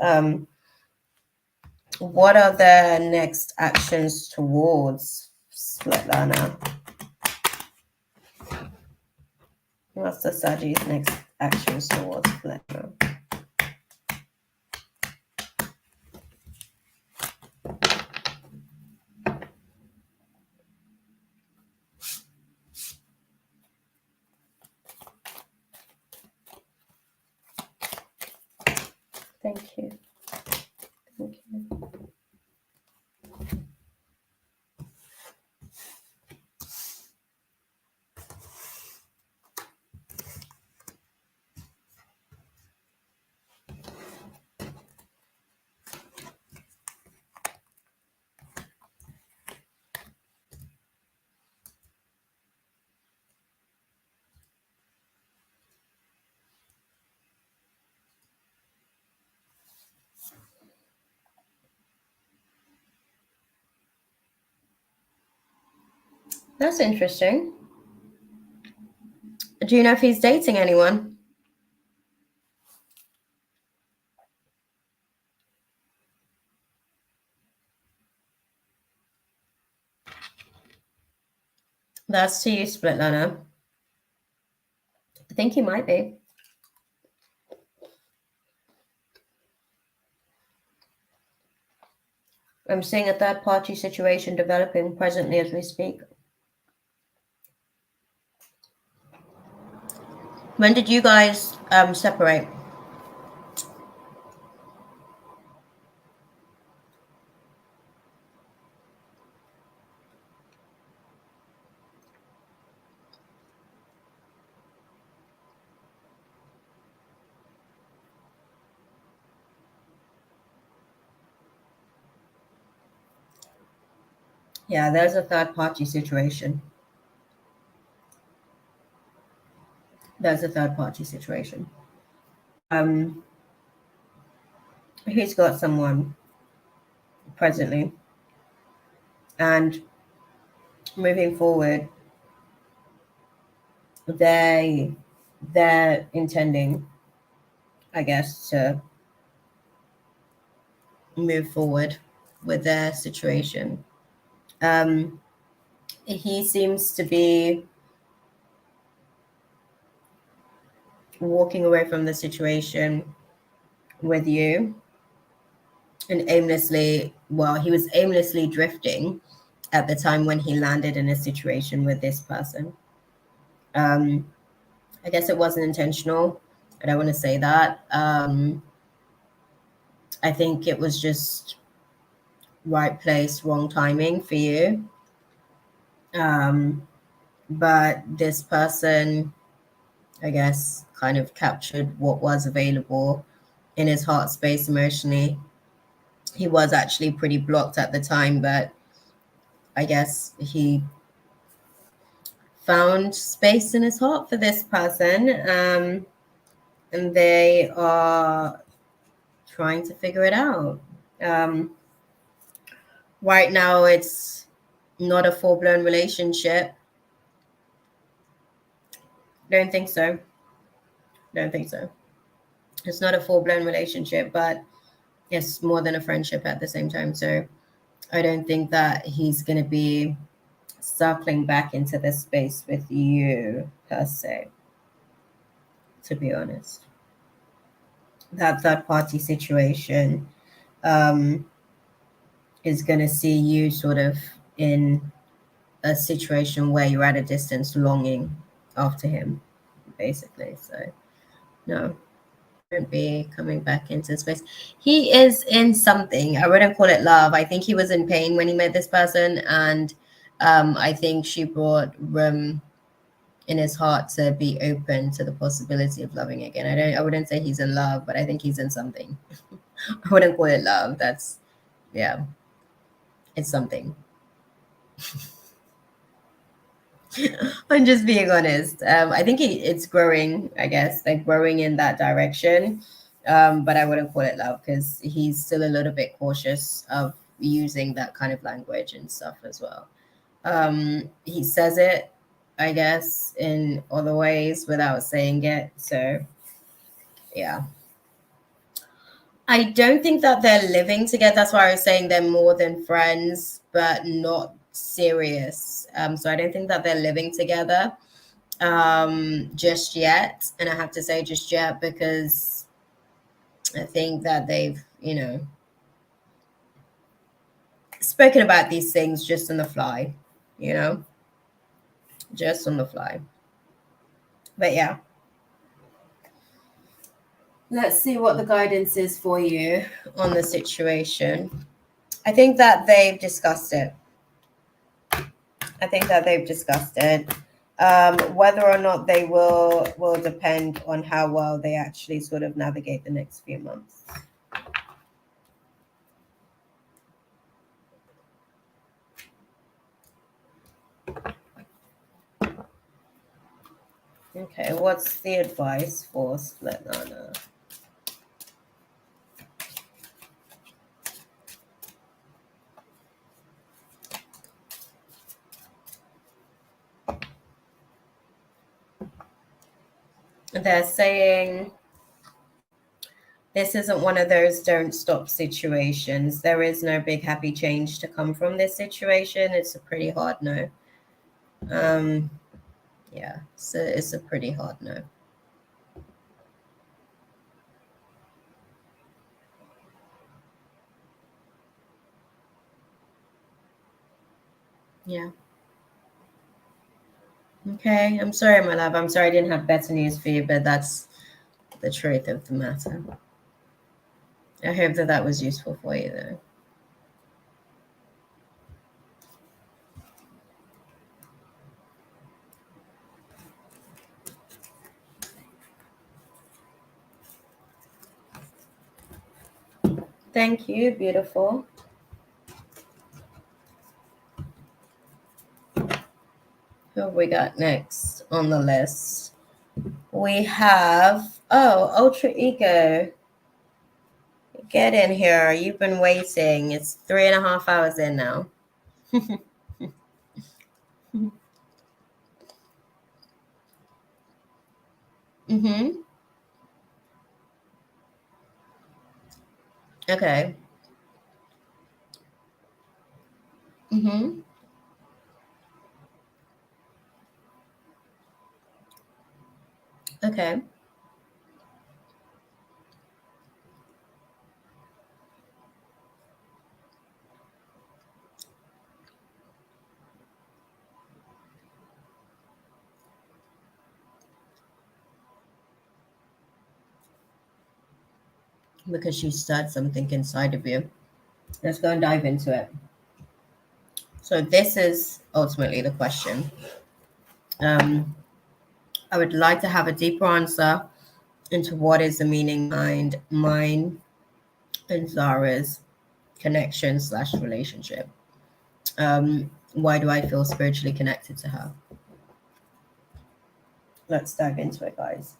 What are the next actions towards Svetlana? What's the Sagi's next actions towards Svetlana? Thank you. Thank you. That's interesting. Do you know if he's dating anyone? That's to you, Split Learner. I think he might be. I'm seeing a third-party situation developing presently as we speak. When did you guys separate? Yeah, there's a third-party situation. There's a third-party situation. He's got someone presently, and moving forward, they're intending, I guess, to move forward with their situation. He seems to be walking away from the situation with you and he was aimlessly drifting at the time when he landed in a situation with this person. I guess it wasn't intentional. I don't want to say that. I think it was just right place, wrong timing for you. But this person, I guess, kind of captured what was available in his heart space emotionally. He was actually pretty blocked at the time, but I guess he found space in his heart for this person. And they are trying to figure it out. Right now, it's not a full-blown relationship. Don't think so. It's not a full-blown relationship, but it's more than a friendship at the same time. So I don't think that he's going to be circling back into this space with you per se, to be honest. That third-party situation is going to see you sort of in a situation where you're at a distance longing after him, basically. So no, won't be coming back into space. He is in something. I wouldn't call it love. I think he was in pain when he met this person, and I think she brought room in his heart to be open to the possibility of loving again. I wouldn't say he's in love, but I think he's in something. I wouldn't call it love. It's something. I'm just being honest. I think it's growing, I guess, like growing in that direction. But I wouldn't call it love because he's still a little bit cautious of using that kind of language and stuff as well. He says it, I guess, in other ways without saying it. So, yeah. I don't think that they're living together. That's why I was saying they're more than friends, but not serious. So I don't think that they're living together just yet. And I have to say just yet because I think that they've, spoken about these things just on the fly, just on the fly. But yeah. Let's see what the guidance is for you on the situation. I think that they've discussed it. Whether or not they will depend on how well they actually sort of navigate the next few months. Okay, what's the advice for Split Nana? they're saying this isn't one of those don't stop situations. There is no big happy change to come from this situation. It's a pretty hard no. Yeah, so it's a pretty hard no. Yeah. Okay, I'm sorry, my love. I'm sorry I didn't have better news for you, but that's the truth of the matter. I hope that that was useful for you, though. Thank you, beautiful. Who have we got next on the list? We have, Ultra Ego. Get in here. You've been waiting. It's 3.5 hours in now. Mm-hmm. Okay. Mm-hmm. Okay. Because you stirred something inside of you. Let's go and dive into it. So this is ultimately the question. I would like to have a deeper answer into what is the meaning behind mine and Zara's connection / relationship. Why do I feel spiritually connected to her? Let's dive into it, guys.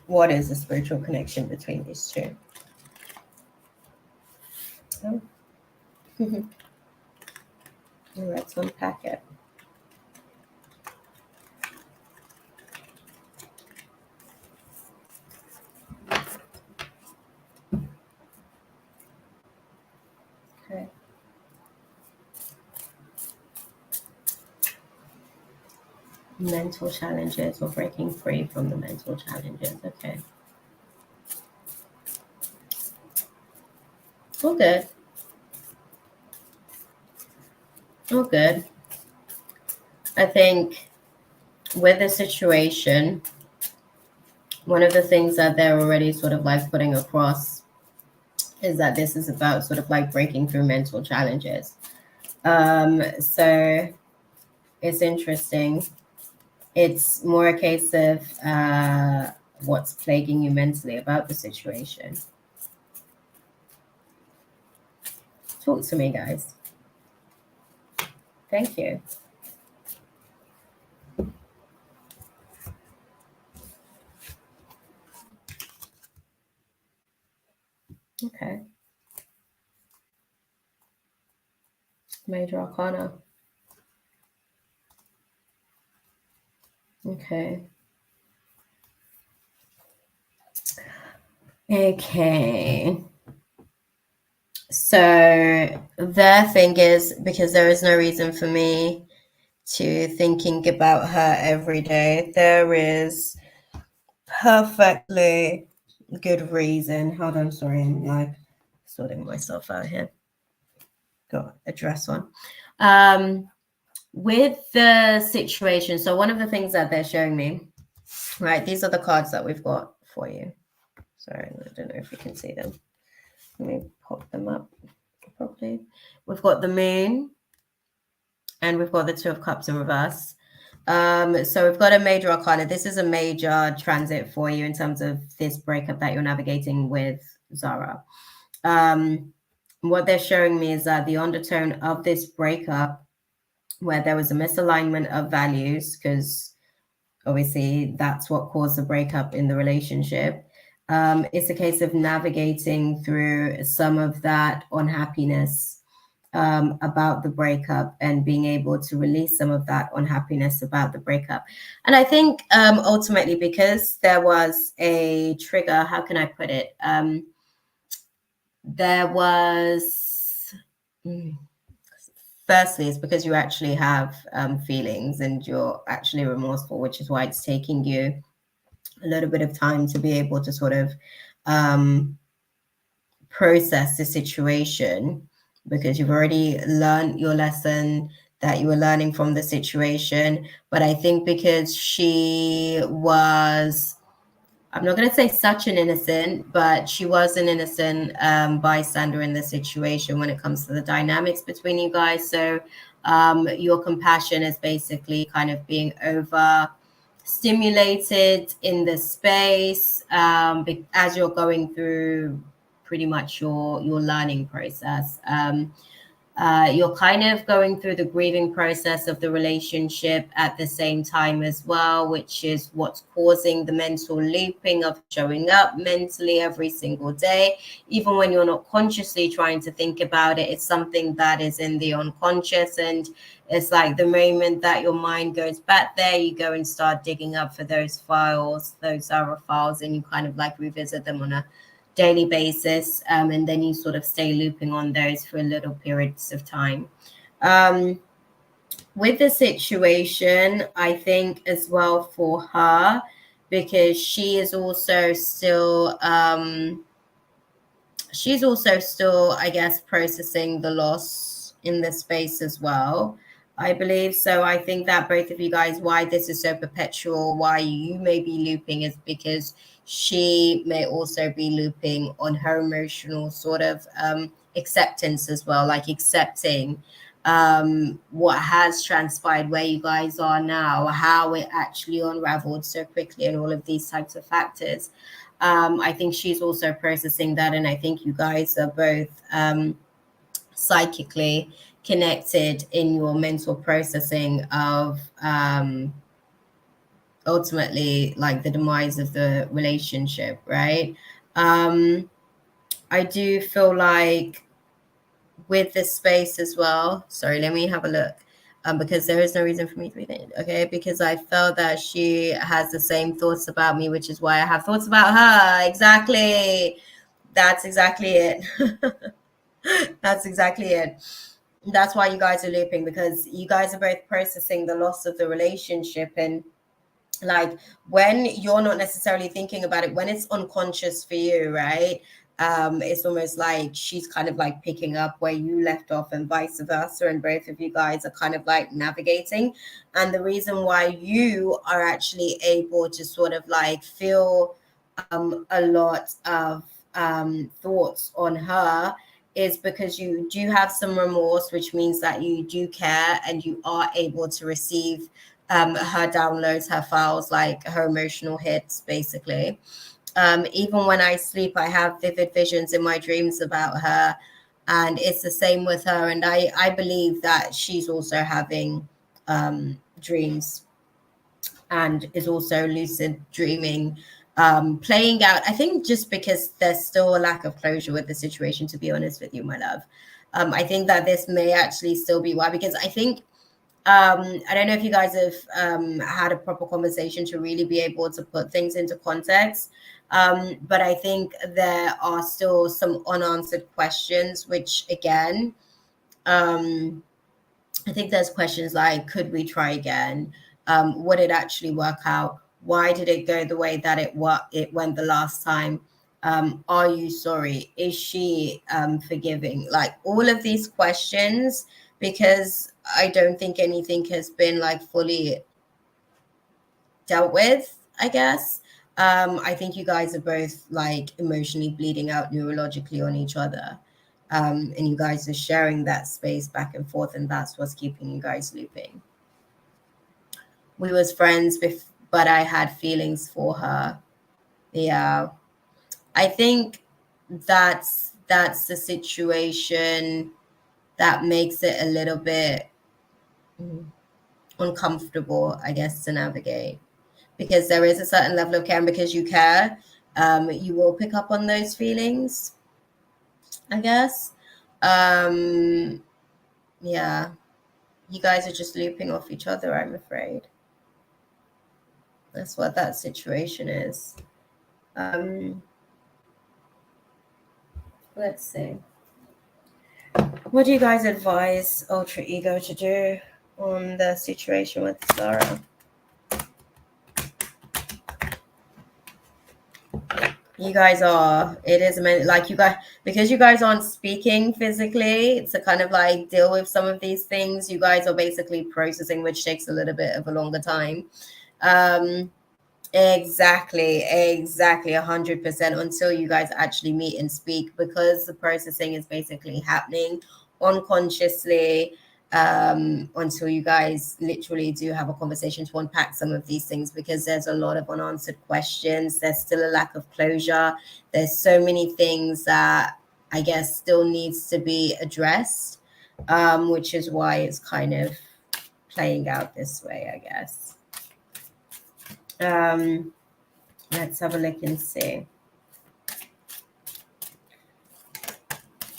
What is the spiritual connection between these two? Oh. Let's unpack it. Okay. Mental challenges or breaking free from the mental challenges. Okay. All good. All good. I think with the situation, one of the things that they're already sort of like putting across is that this is about sort of like breaking through mental challenges. So it's interesting. It's more a case of what's plaguing you mentally about the situation. Talk to me, guys. Thank you. Okay. Major Arcana. Okay. Okay. So their thing is, because there is no reason for me to thinking about her every day, there is perfectly good reason. Hold on, sorry, I'm like sorting myself out here. Got a dress on. With the situation, so one of the things that they're showing me, right, these are the cards that we've got for you. Sorry, I don't know if you can see them. Let me pop them up properly. We've got the moon and we've got the 2 of cups in reverse. So we've got a major arcana. This is a major transit for you in terms of this breakup that you're navigating with Zara. What they're showing me is that the undertone of this breakup, where there was a misalignment of values, because obviously that's what caused the breakup in the relationship. It's a case of navigating through some of that unhappiness about the breakup and being able to release some of that unhappiness about the breakup. And I think ultimately, because there was a trigger, how can I put it? There was, firstly, it's because you actually have feelings and you're actually remorseful, which is why it's taking you a little bit of time to be able to sort of process the situation, because you've already learned your lesson that you were learning from the situation. But I think because she was, I'm not going to say such an innocent, but she was an innocent bystander in the situation when it comes to the dynamics between you guys. So your compassion is basically kind of being over stimulated in the space as you're going through pretty much your learning process. You're kind of going through the grieving process of the relationship at the same time as well, which is what's causing the mental looping of showing up mentally every single day. Even when you're not consciously trying to think about it, it's something that is in the unconscious. And it's like the moment that your mind goes back there, you go and start digging up for those files, those error files, and you kind of like revisit them on a daily basis, and then you sort of stay looping on those for little periods of time. With the situation, I think as well for her, because she is also still I guess, processing the loss in this space as well, I believe. So I think that both of you guys, why this is so perpetual, why you may be looping, is because she may also be looping on her emotional sort of acceptance as well, like accepting what has transpired, where you guys are now, how it actually unraveled so quickly, and all of these types of factors. I think she's also processing that, and I think you guys are both psychically connected in your mental processing of ultimately like the demise of the relationship, right? I do feel like with this space as well, sorry, let me have a look. Because there is no reason for me to be there, okay? Because I felt that she has the same thoughts about me, which is why I have thoughts about her. Exactly. That's exactly it. That's exactly it. That's why you guys are looping, because you guys are both processing the loss of the relationship. And like when you're not necessarily thinking about it, when it's unconscious for you, right? It's almost like she's kind of like picking up where you left off and vice versa, and both of you guys are kind of like navigating. And the reason why you are actually able to sort of like feel a lot of thoughts on her is because you do have some remorse, which means that you do care and you are able to receive her downloads, her files, like her emotional hits, basically. Even when I sleep, I have vivid visions in my dreams about her, and it's the same with her. And I believe that she's also having dreams and is also lucid dreaming, playing out. I think just because there's still a lack of closure with the situation, to be honest with you, my love. I think that this may actually still be why, because I think I don't know if you guys have had a proper conversation to really be able to put things into context. But I think there are still some unanswered questions, which again, I think there's questions like, could we try again? Would it actually work out? Why did it go the way that it went the last time? Are you sorry? Is she forgiving? Like all of these questions, because I don't think anything has been like fully dealt with, I guess. I think you guys are both like emotionally bleeding out neurologically on each other. And you guys are sharing that space back and forth, and that's what's keeping you guys looping. We was friends, but I had feelings for her. Yeah, I think that's the situation that makes it a little bit uncomfortable, I guess, to navigate, because there is a certain level of care, and because you care, you will pick up on those feelings, I guess. Yeah. You guys are just looping off each other, I'm afraid. That's what that situation is. Let's see. What do you guys advise Ultra Ego to do on the situation with Sarah? You guys are, it is meant like you guys, because you guys aren't speaking physically to kind of like deal with some of these things, you guys are basically processing, which takes a little bit of a longer time. Exactly, 100% until you guys actually meet and speak, because the processing is basically happening unconsciously, until you guys literally do have a conversation to unpack some of these things, because there's a lot of unanswered questions. There's still a lack of closure. There's so many things that I guess still needs to be addressed, which is why it's kind of playing out this way, I guess. Let's have a look and see.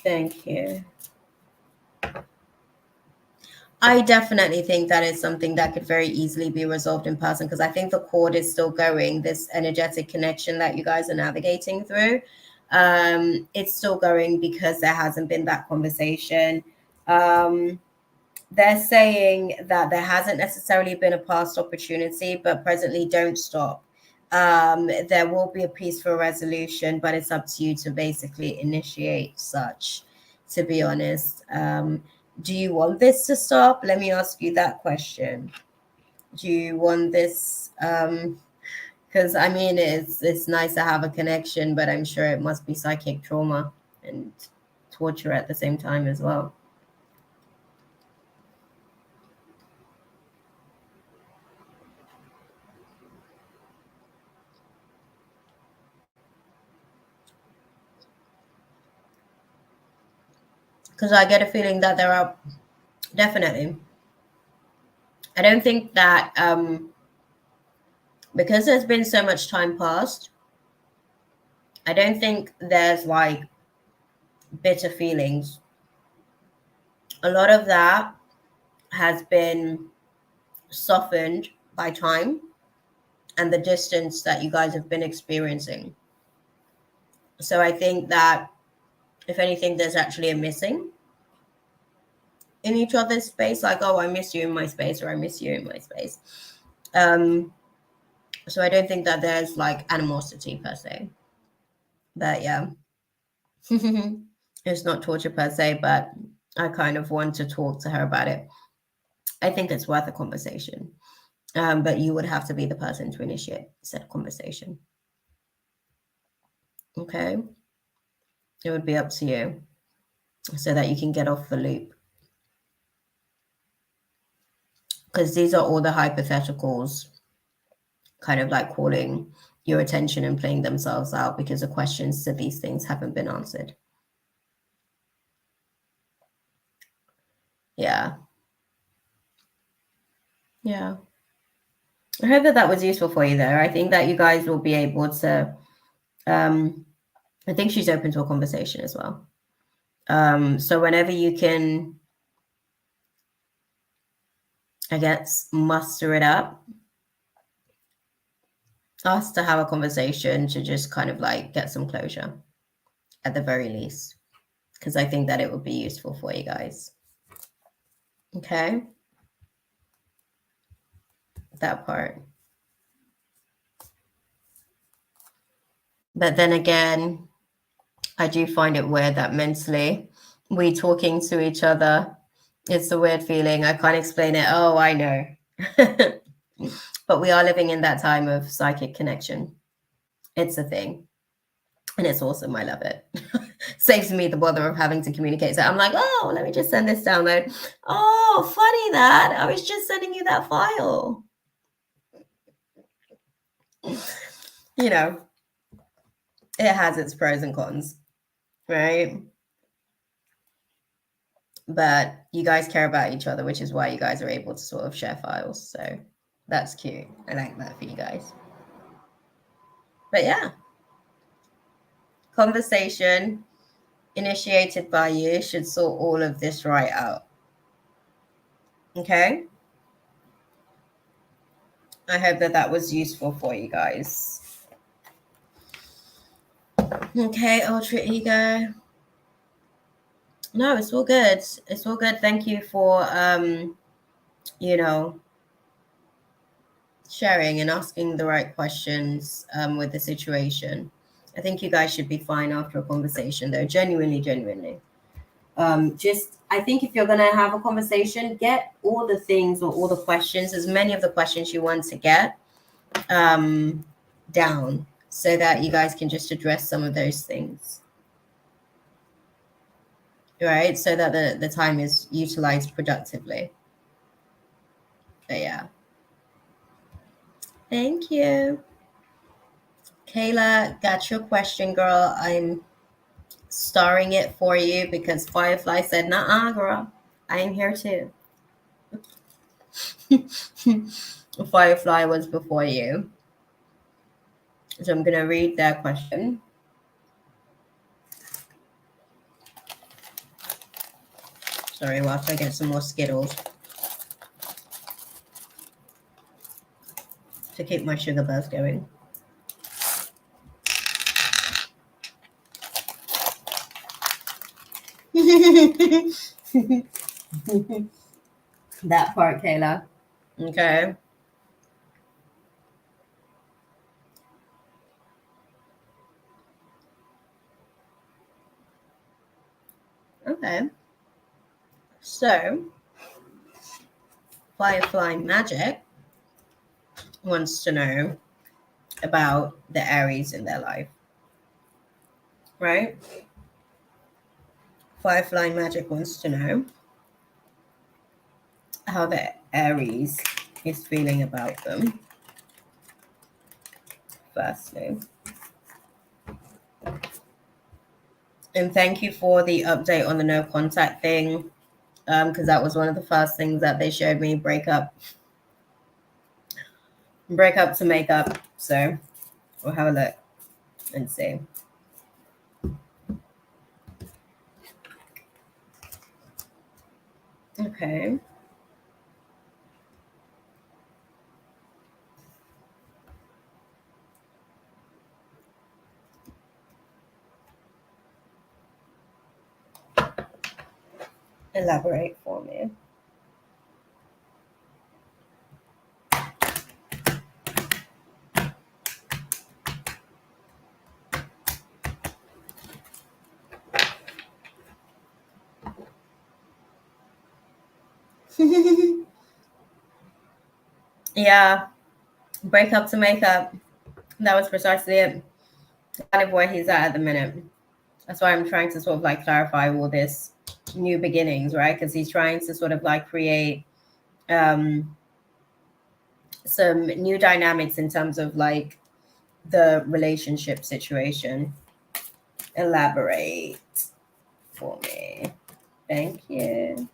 Thank you. I definitely think that is something that could very easily be resolved in person, because I think the cord is still going, this energetic connection that you guys are navigating through. It's still going because there hasn't been that conversation. They're saying that there hasn't necessarily been a past opportunity, but presently don't stop. There will be a peaceful resolution, but it's up to you to basically initiate such, to be honest. Do you want this to stop? Let me ask you that question. Do you want this? Because I mean, it's nice to have a connection, but I'm sure it must be psychic trauma and torture at the same time as well. Because I get a feeling that there are definitely. I don't think that because there's been so much time passed, I don't think there's like bitter feelings. A lot of that has been softened by time and the distance that you guys have been experiencing. So I think that if anything, there's actually a missing in each other's space, like, oh, I miss you in my space, or I miss you in my space. So I don't think that there's like animosity per se. But yeah. It's not torture per se, but I kind of want to talk to her about it. I think it's worth a conversation. But you would have to be the person to initiate said conversation. Okay? It would be up to you so that you can get off the loop. Because these are all the hypotheticals kind of like calling your attention and playing themselves out because the questions to these things haven't been answered. Yeah. Yeah. I hope that was useful for you there. I think that you guys will be able to, I think she's open to a conversation as well. So whenever you can, I guess, muster it up, ask to have a conversation to just kind of like get some closure at the very least, because I think that it would be useful for you guys. Okay? That part. But then again, I do find it weird that mentally we talking to each other, it's a weird feeling. I can't explain it. Oh, I know. But we are living in that time of psychic connection. It's a thing. And it's awesome. I love it. Saves me the bother of having to communicate. So I'm like, oh, let me just send this download. Oh, funny that. I was just sending you that file. You know, it has its pros and cons, right? But you guys care about each other, which is why you guys are able to sort of share files. So that's cute. I like that for you guys. But yeah, conversation initiated by you should sort all of this right out. Okay. I hope that was useful for you guys. Okay, ultra ego. No, it's all good. It's all good. Thank you for sharing and asking the right questions with the situation. I think you guys should be fine after a conversation, though. Genuinely. I think if you're gonna have a conversation, get all the things or all the questions, as many of the questions you want to get down, so that you guys can just address some of those things, right? So that the time is utilized productively. But yeah. Thank you. Kayla, got your question, girl. I'm starring it for you because Firefly said, "Nah, girl, I am here too." Firefly was before you. So I'm going to read that question. Sorry, whilst I get some more Skittles to keep my sugar buzz going. That part, Kayla. Okay. Okay. So, Firefly Magic wants to know about the Aries in their life, right? Firefly Magic wants to know how the Aries is feeling about them, firstly. And thank you for the update on the no contact thing, because that was one of the first things that they showed me. Break up to make up. So we'll have a look and see. Okay. Elaborate for me. Yeah, break up to make up. That was precisely it. Kind of where he's at the minute. That's why I'm trying to sort of like clarify all this new beginnings, right? Because he's trying to sort of like create some new dynamics in terms of like the relationship situation. Elaborate for me. Thank you.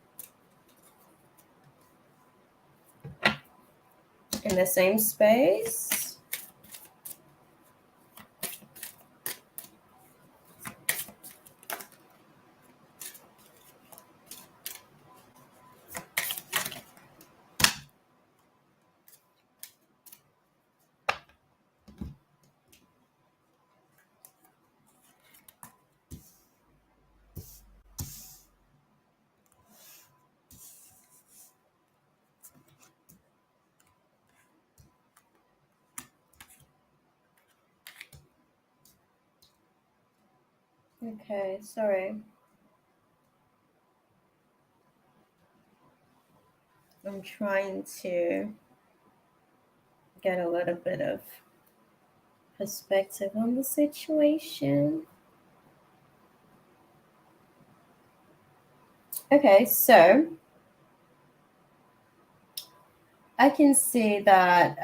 In the same space. Okay, sorry. I'm trying to get a little bit of perspective on the situation. Okay, so I can see that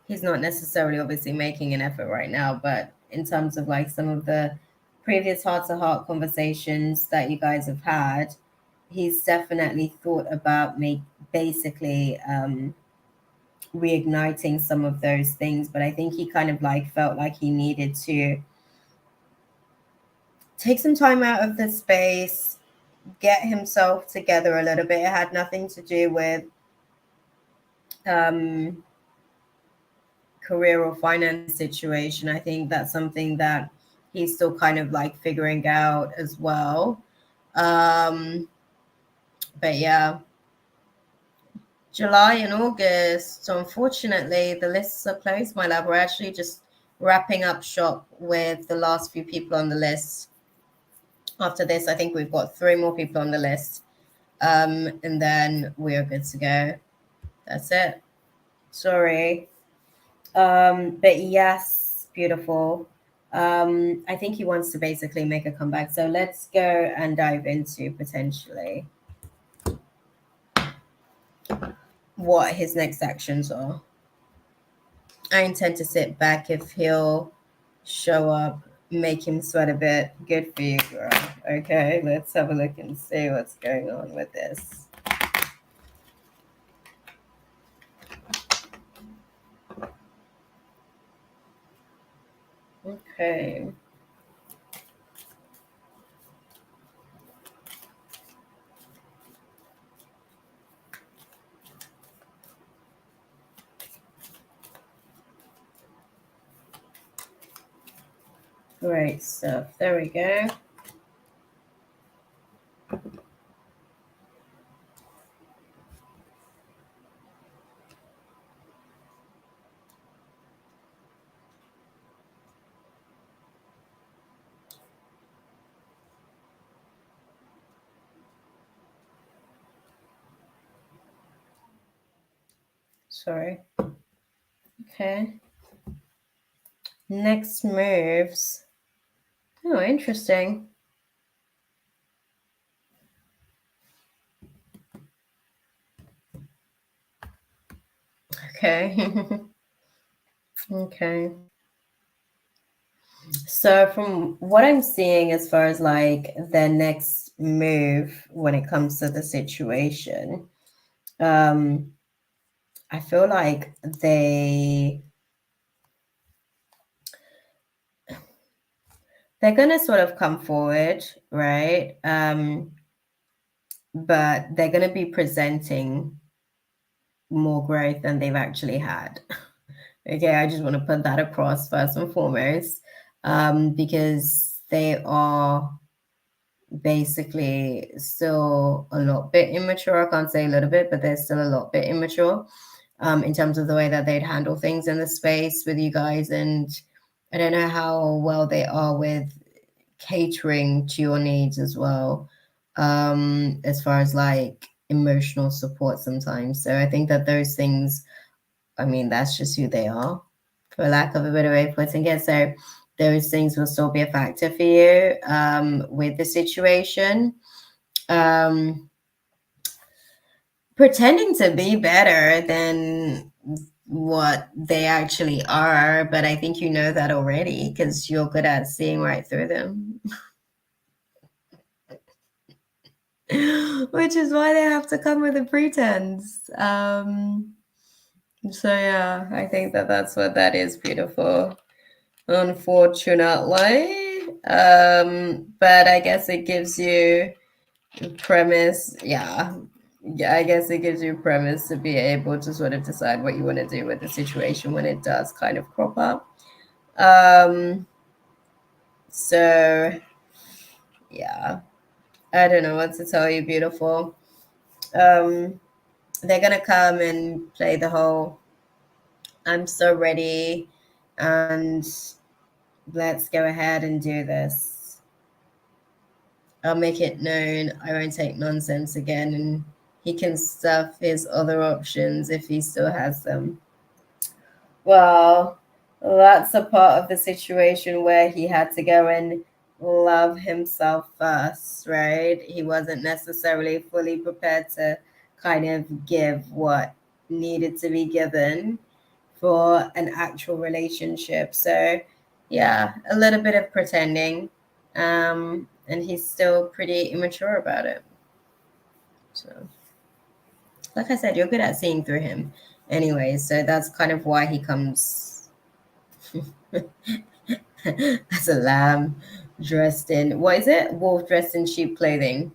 he's not necessarily obviously making an effort right now, but in terms of like some of the previous heart-to-heart conversations that you guys have had, he's definitely thought about basically reigniting some of those things. But I think he kind of like felt like he needed to take some time out of the space, get himself together a little bit. It had nothing to do with career or finance situation. I think that's something that he's still kind of like figuring out as well. But yeah, July and August. So unfortunately, the lists are closed, my love. We're actually just wrapping up shop with the last few people on the list. After this, I think we've got 3 more people on the list. And then we are good to go. That's it. Sorry. But yes, beautiful. I think he wants to basically make a comeback. So let's go and dive into potentially what his next actions are. I intend to sit back if he'll show up, make him sweat a bit. Good for you, girl. Okay, let's have a look and see what's going on with this. Okay. Great stuff. There we go. Sorry. Okay. Next moves. Oh, interesting. Okay. Okay. So from what I'm seeing as far as like their next move when it comes to the situation, I feel like they're gonna sort of come forward, right? But they're gonna be presenting more growth than they've actually had. Okay, I just want to put that across first and foremost, because they are basically still a lot bit immature. I can't say a little bit, but they're still a lot bit immature in terms of the way that they'd handle things in the space with you guys. And I don't know how well they are with catering to your needs as well, as far as like emotional support sometimes. So I think that those things, I mean, that's just who they are, for lack of a better way of putting it. So those things will still be a factor for you with the situation. Pretending to be better than what they actually are, but I think you know that already because you're good at seeing right through them. Which is why they have to come with a pretense. So yeah, I think that that's what that is. Beautiful, unfortunately. But I guess it gives you premise. Yeah, I guess it gives you premise to be able to sort of decide what you want to do with the situation when it does kind of crop up. So yeah, I don't know what to tell you, beautiful. They're gonna come and play the whole I'm so ready and let's go ahead and do this. I'll make it known I won't take nonsense again, and he can stuff his other options if he still has them. Well, that's a part of the situation where he had to go and love himself first, right? He wasn't necessarily fully prepared to kind of give what needed to be given for an actual relationship. So, yeah, a little bit of pretending. And he's still pretty immature about it. So, like I said, you're good at seeing through him anyway. So that's kind of why he comes as a lamb dressed in, what is it? Wolf dressed in sheep clothing.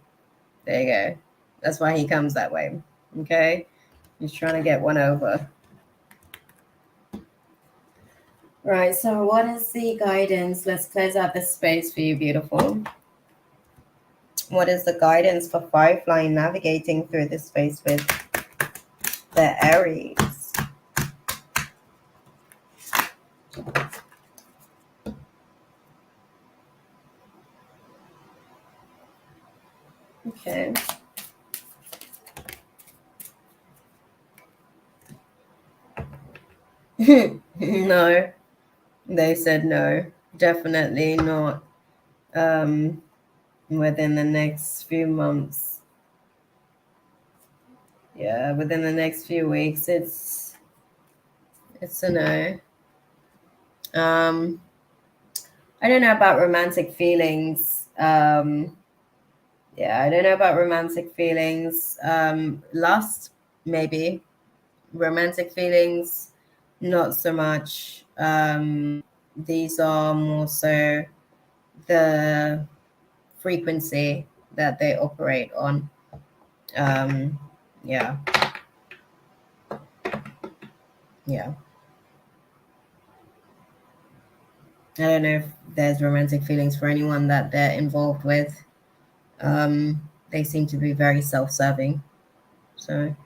There you go. That's why he comes that way. Okay? He's trying to get one over. Right, so what is the guidance? Let's close out the space for you, beautiful. What is the guidance for Firefly navigating through this space with the Aries? Okay. No, they said no. Definitely not within the next few months. Yeah, within the next few weeks, it's a no. I don't know about romantic feelings. Yeah, I don't know about romantic feelings. Lust, maybe. Romantic feelings, not so much. These are more so the frequency that they operate on. Yeah. Yeah. I don't know if there's romantic feelings for anyone that they're involved with. They seem to be very self-serving. So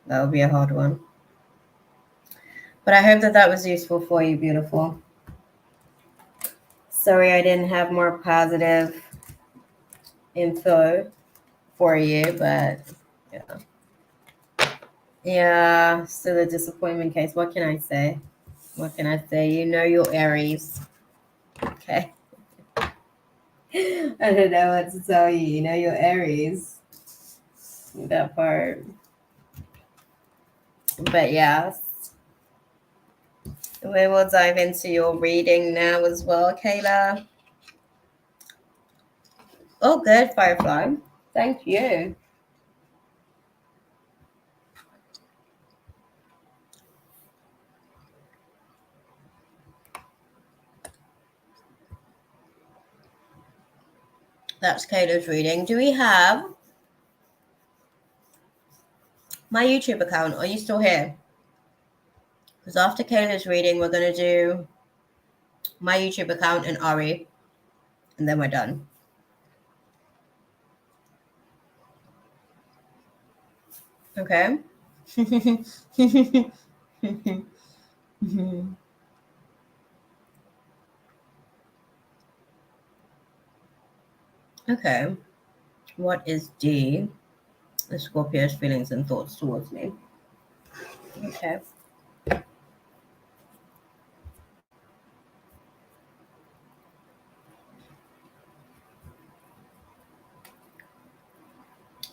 that would be a hard one. But I hope that that was useful for you, beautiful. Sorry I didn't have more positive info for you, but yeah. Yeah, still a disappointment case. What can I say? What can I say? You know your Aries. Okay. I don't know what to tell you. You know your Aries. That part. But yeah. We will dive into your reading now as well, Kayla. Oh, good, Firefly. Thank you. That's Kayla's reading. Do we have my YouTube account? Are you still here? Because after Kayla's reading, we're going to do my YouTube account and Ari, and then we're done. Okay? Okay. What is D? The Scorpio's feelings and thoughts towards me. Okay.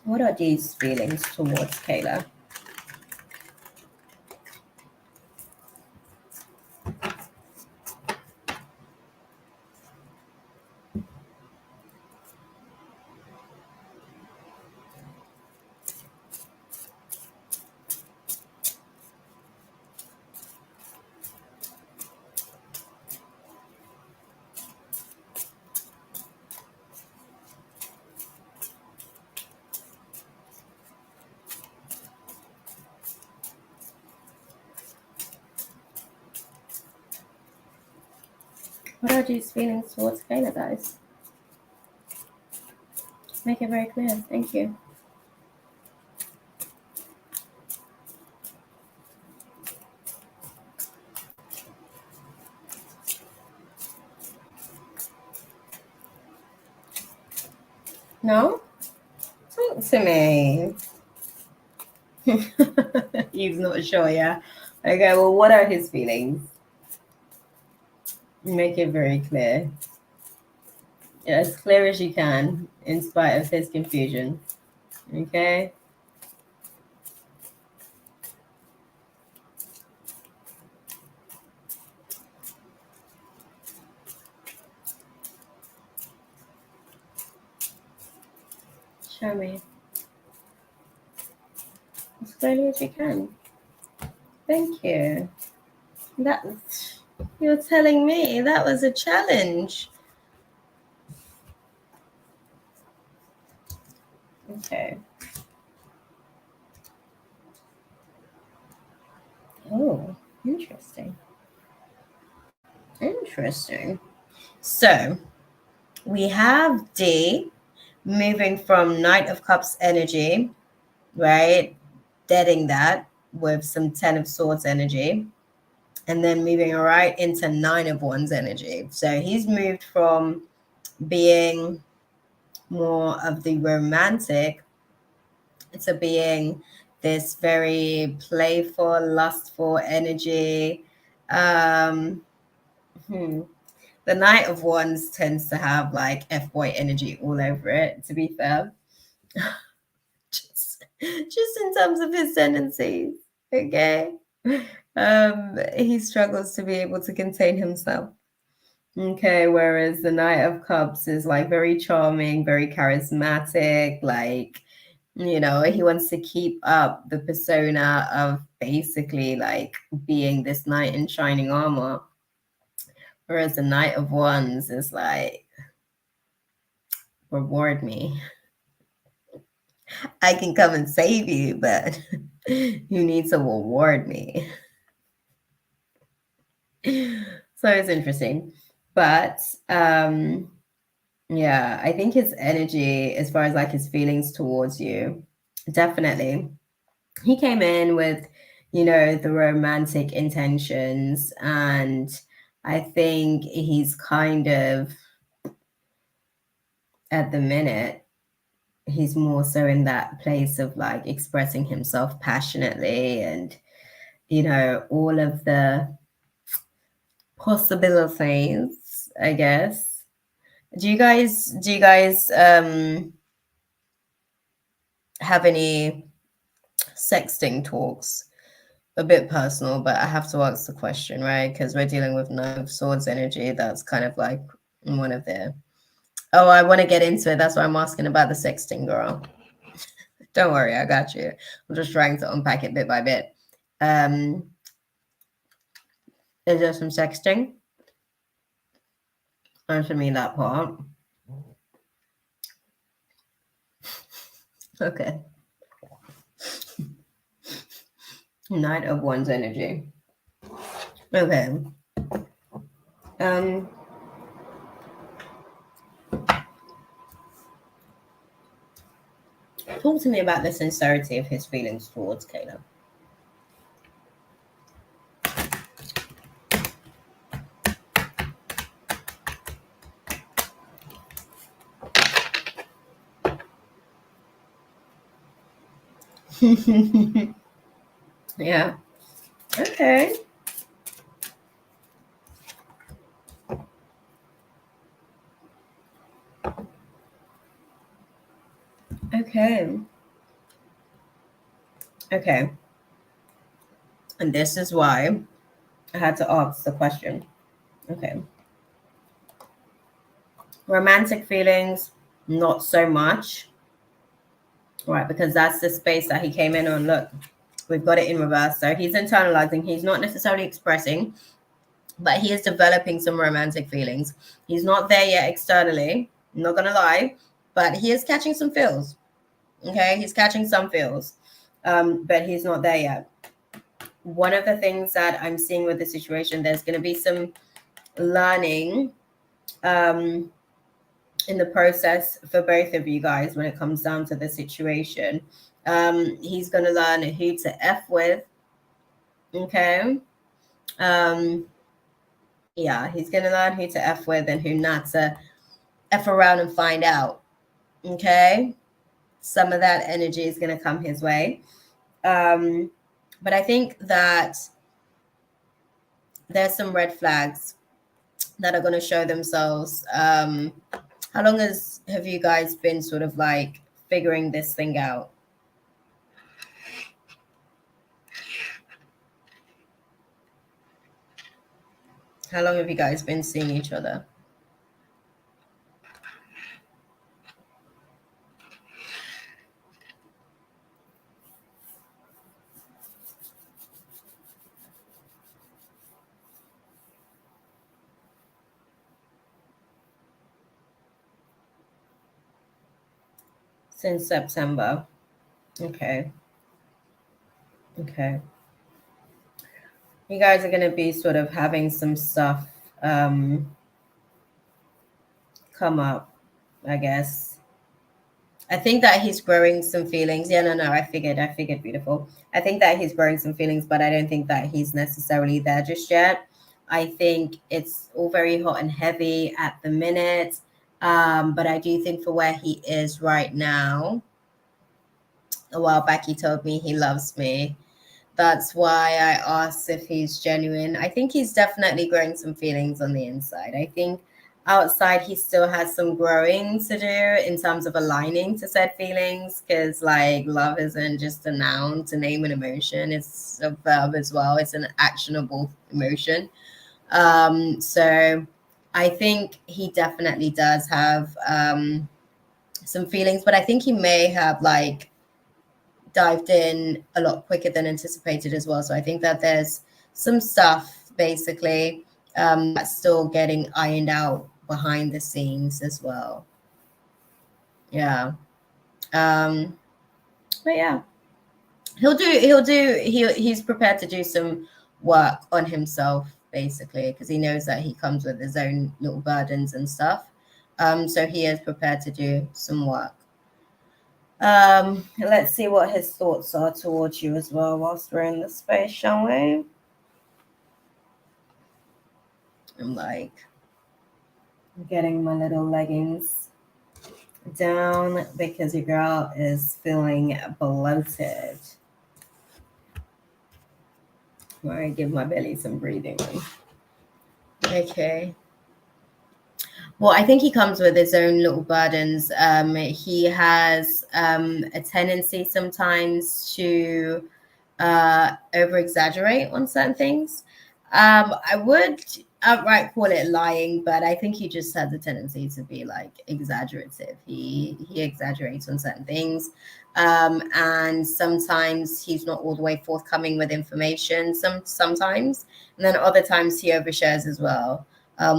What are D's feelings towards Kayla? What are D's feelings towards Kayla, guys? Make it very clear. Thank you. No? Talk to me. He's not sure, yeah? Okay, well, what are his feelings? Make it very clear. Yeah, as clear as you can, in spite of his confusion. Okay? Show me. As clearly as you can. Thank you. You're telling me that was a challenge. Okay. Oh, interesting. Interesting. So we have D moving from Knight of Cups energy, right? Deading that with some Ten of Swords energy. And then moving right into Nine of Wands energy. So he's moved from being more of the romantic to being this very playful, lustful energy. Um, The Knight of Wands tends to have like F-boy energy all over it, to be fair. just in terms of his tendencies, okay? He struggles to be able to contain himself. Okay, whereas the Knight of Cups is like very charming, very charismatic, like, you know, he wants to keep up the persona of basically like being this knight in shining armor. Whereas the Knight of Wands is like, reward me. I can come and save you, but you need to reward me. So it's interesting. But yeah, I think his energy, as far as like his feelings towards you, definitely. He came in with, you know, the romantic intentions, and I think he's kind of at the minute, he's more so in that place of like expressing himself passionately and, you know, all of the possibilities, I guess. Do you guys have any sexting talks? A bit personal, but I have to ask the question, right? Because we're dealing with Nine of Swords energy. That's kind of like one of their. Oh, I want to get into it. That's why I'm asking about the sexting, girl. Don't worry, I got you. I'm just trying to unpack it bit by bit. Is there some sexting? Answer me that part. Okay. Knight of Wands energy. Okay. Talk to me about the sincerity of his feelings towards Caleb. Yeah. Okay. Okay. Okay. And this is why I had to ask the question. Okay. Romantic feelings, not so much. Right, because that's the space that he came in on. Look, we've got it in reverse. So he's internalizing. He's not necessarily expressing, but he is developing some romantic feelings. He's not there yet externally. I'm not gonna lie, but he is catching some feels. Okay, he's catching some feels, but he's not there yet. One of the things that I'm seeing with the situation, there's going to be some learning in the process for both of you guys when it comes down to the situation. He's going to learn who to F with. Okay. Yeah, he's going to learn who to F with and who not to F around and find out. Okay. Some of that energy is going to come his way. But I think that there's some red flags that are going to show themselves. How long have you guys been sort of like figuring this thing out? How long have you guys been seeing each other? Since September. Okay. Okay. You guys are going to be sort of having some stuff come up, I guess. I think that he's growing some feelings. Yeah, no, I figured, beautiful. I think that he's growing some feelings, but I don't think that he's necessarily there just yet. I think it's all very hot and heavy at the minute. But I do think for where he is right now, a while back he told me he loves me. That's why I asked if he's genuine. I think he's definitely growing some feelings on the inside. I think outside he still has some growing to do in terms of aligning to said feelings, because like love isn't just a noun to name an emotion, it's a verb as well. It's an actionable emotion. So I think he definitely does have some feelings, but I think he may have like dived in a lot quicker than anticipated as well. So I think that there's some stuff basically that's still getting ironed out behind the scenes as well. Yeah. But yeah, he's prepared to do some work on himself basically, because he knows that he comes with his own little burdens and stuff. So he is prepared to do some work. Let's see what his thoughts are towards you as well whilst we're in the space, shall we? I'm like getting my little leggings down because your girl is feeling bloated. I'm gonna give my belly some breathing room. Okay. Well, I think he comes with his own little burdens. He has a tendency sometimes to over exaggerate on certain things. I would outright call it lying, but I think he just has a tendency to be like exaggerative. He exaggerates on certain things. And sometimes he's not all the way forthcoming with information sometimes, and then other times he overshares as well,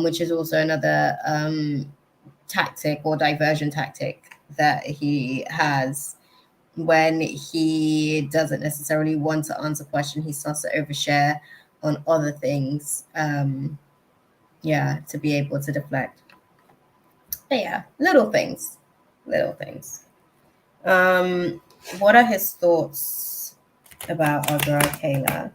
which is also another tactic or diversion tactic that he has. When he doesn't necessarily want to answer question, he starts to overshare on other things, to be able to deflect. But yeah, little things. What are his thoughts about our girl Kayla?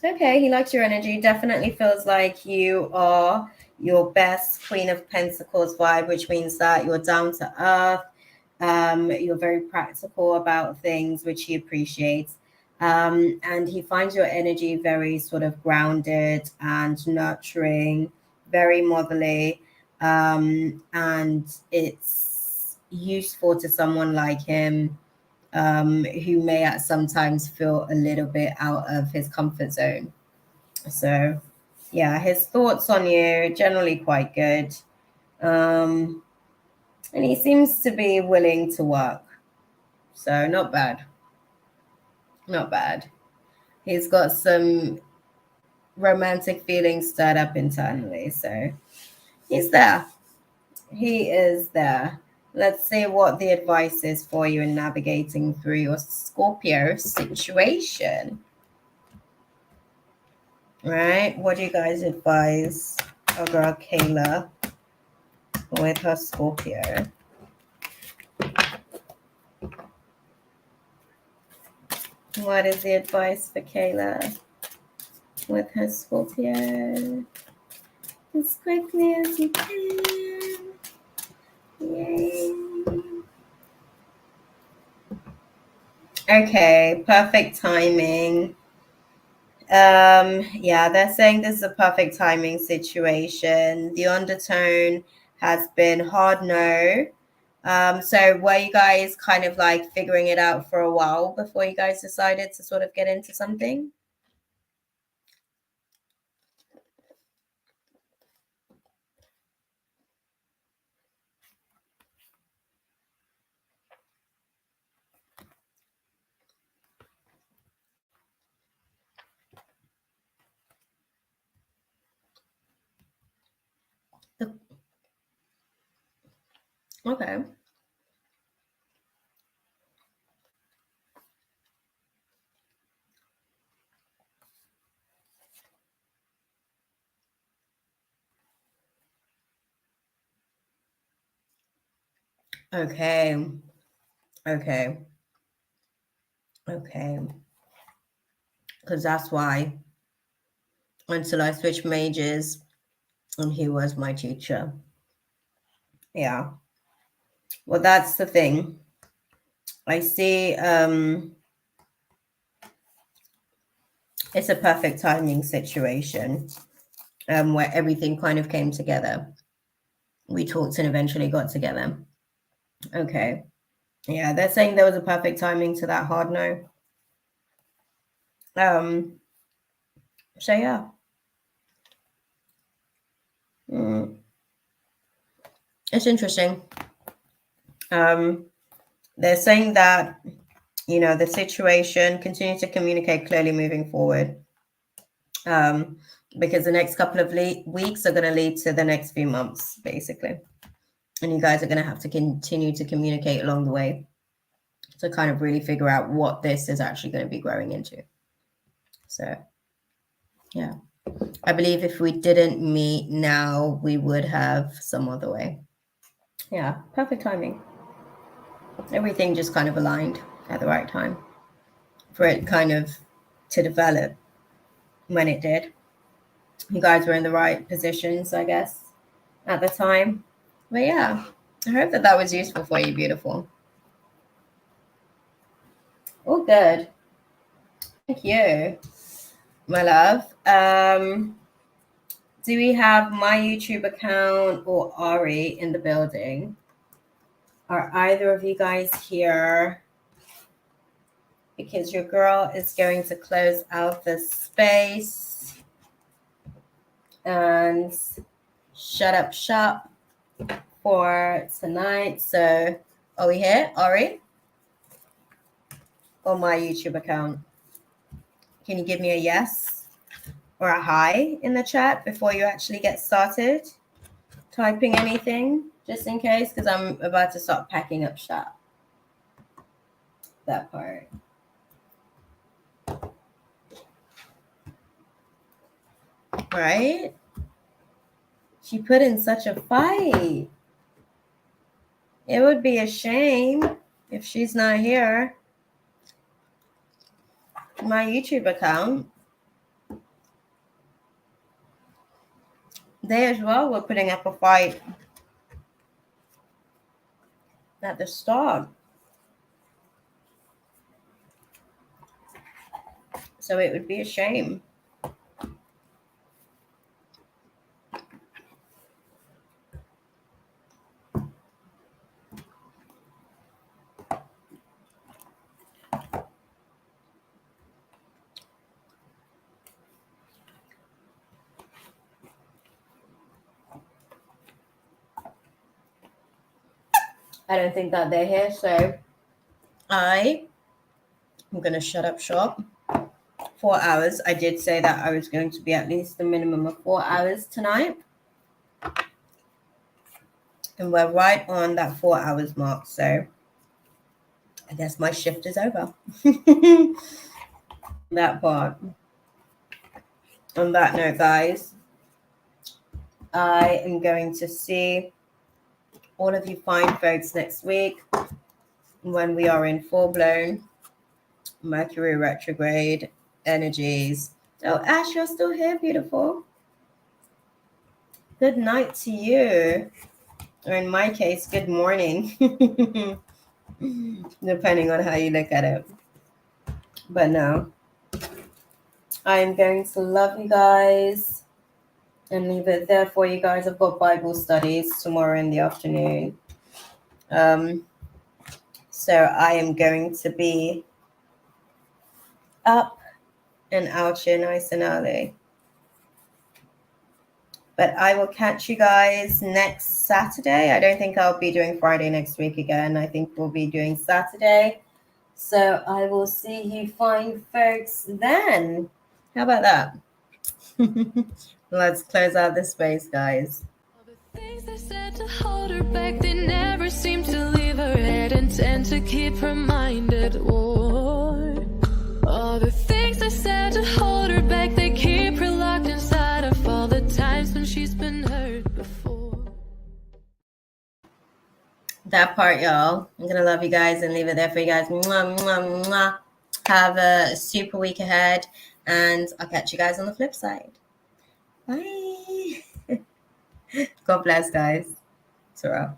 Okay, he likes your energy. Definitely feels like you are your best Queen of Pentacles vibe, which means that you're down to earth. You're very practical about things, which he appreciates. And he finds your energy very sort of grounded and nurturing, very motherly. And it's useful to someone like him, who may at sometimes feel a little bit out of his comfort zone. So yeah, his thoughts on you generally quite good. And he seems to be willing to work. So not bad. He's got some romantic feelings stirred up internally. So he's there. He is there. Let's see what the advice is for you in navigating through your Scorpio situation. Right? What do you guys advise our girl Kayla with her Scorpio? What is the advice for Kayla with her Scorpio? As quickly as you can. Yay. Okay, perfect timing. Yeah, they're saying this is a perfect timing situation. The undertone has been hard no. So were you guys kind of like figuring it out for a while before you guys decided to sort of get into something? Okay. Okay. Okay. Okay. Because that's why until I switched majors and he was my teacher. Yeah. Well, that's the thing. I see it's a perfect timing situation where everything kind of came together. We talked and eventually got together. Okay. Yeah, they're saying there was a perfect timing to that hard no. So yeah. It's interesting. They're saying that, you know, the situation, continue to communicate clearly moving forward. Because the next couple of weeks are going to lead to the next few months, basically. And you guys are going to have to continue to communicate along the way to kind of really figure out what this is actually going to be growing into. So, yeah. I believe if we didn't meet now, we would have some other way. Yeah, perfect timing. Everything just kind of aligned at the right time for it kind of to develop when it did. You guys were in the right positions, I guess, at the time. But yeah, I hope that that was useful for you, beautiful. Oh, good. Thank you, my love. Do we have my YouTube account or Ari in the building? Are either of you guys here? Because your girl is going to close out the space and shut up shop for tonight. So are we here, Ari? Or my YouTube account? Can you give me a yes or a hi in the chat before you actually get started typing anything, just in case, because I'm about to start packing up shop. That part. Right? She put in such a fight. It would be a shame if she's not here. My YouTube account. They as well were putting up a fight at the start. So it would be a shame. I don't think that they're here, so I'm going to shut up shop. 4 hours. I did say that I was going to be at least a minimum of 4 hours tonight. And we're right on that 4 hours mark. So I guess my shift is over. That part. On that note, guys, I am going to see all of you fine folks next week when we are in full-blown Mercury retrograde energies. Oh, Ash, you're still here, beautiful. Good night to you. Or in my case, good morning. Depending on how you look at it. But no. I'm going to love you guys and leave it there for you guys. I've got Bible studies tomorrow in the afternoon. So I am going to be up and out here nice and early. But I will catch you guys next Saturday. I don't think I'll be doing Friday next week again. I think we'll be doing Saturday. So I will see you fine folks then. How about that? Let's close out this space, guys. All the things they said to hold her back, they never seem to leave her head and tend to keep her mind at war. All the things I said to hold her back, they keep her locked inside of all the times when she's been hurt before. That part, y'all. I'm gonna love you guys and leave it there for you guys. Mwah, mwah, mwah. Have a super week ahead, and I'll catch you guys on the flip side. Bye. God bless, guys. Sarah.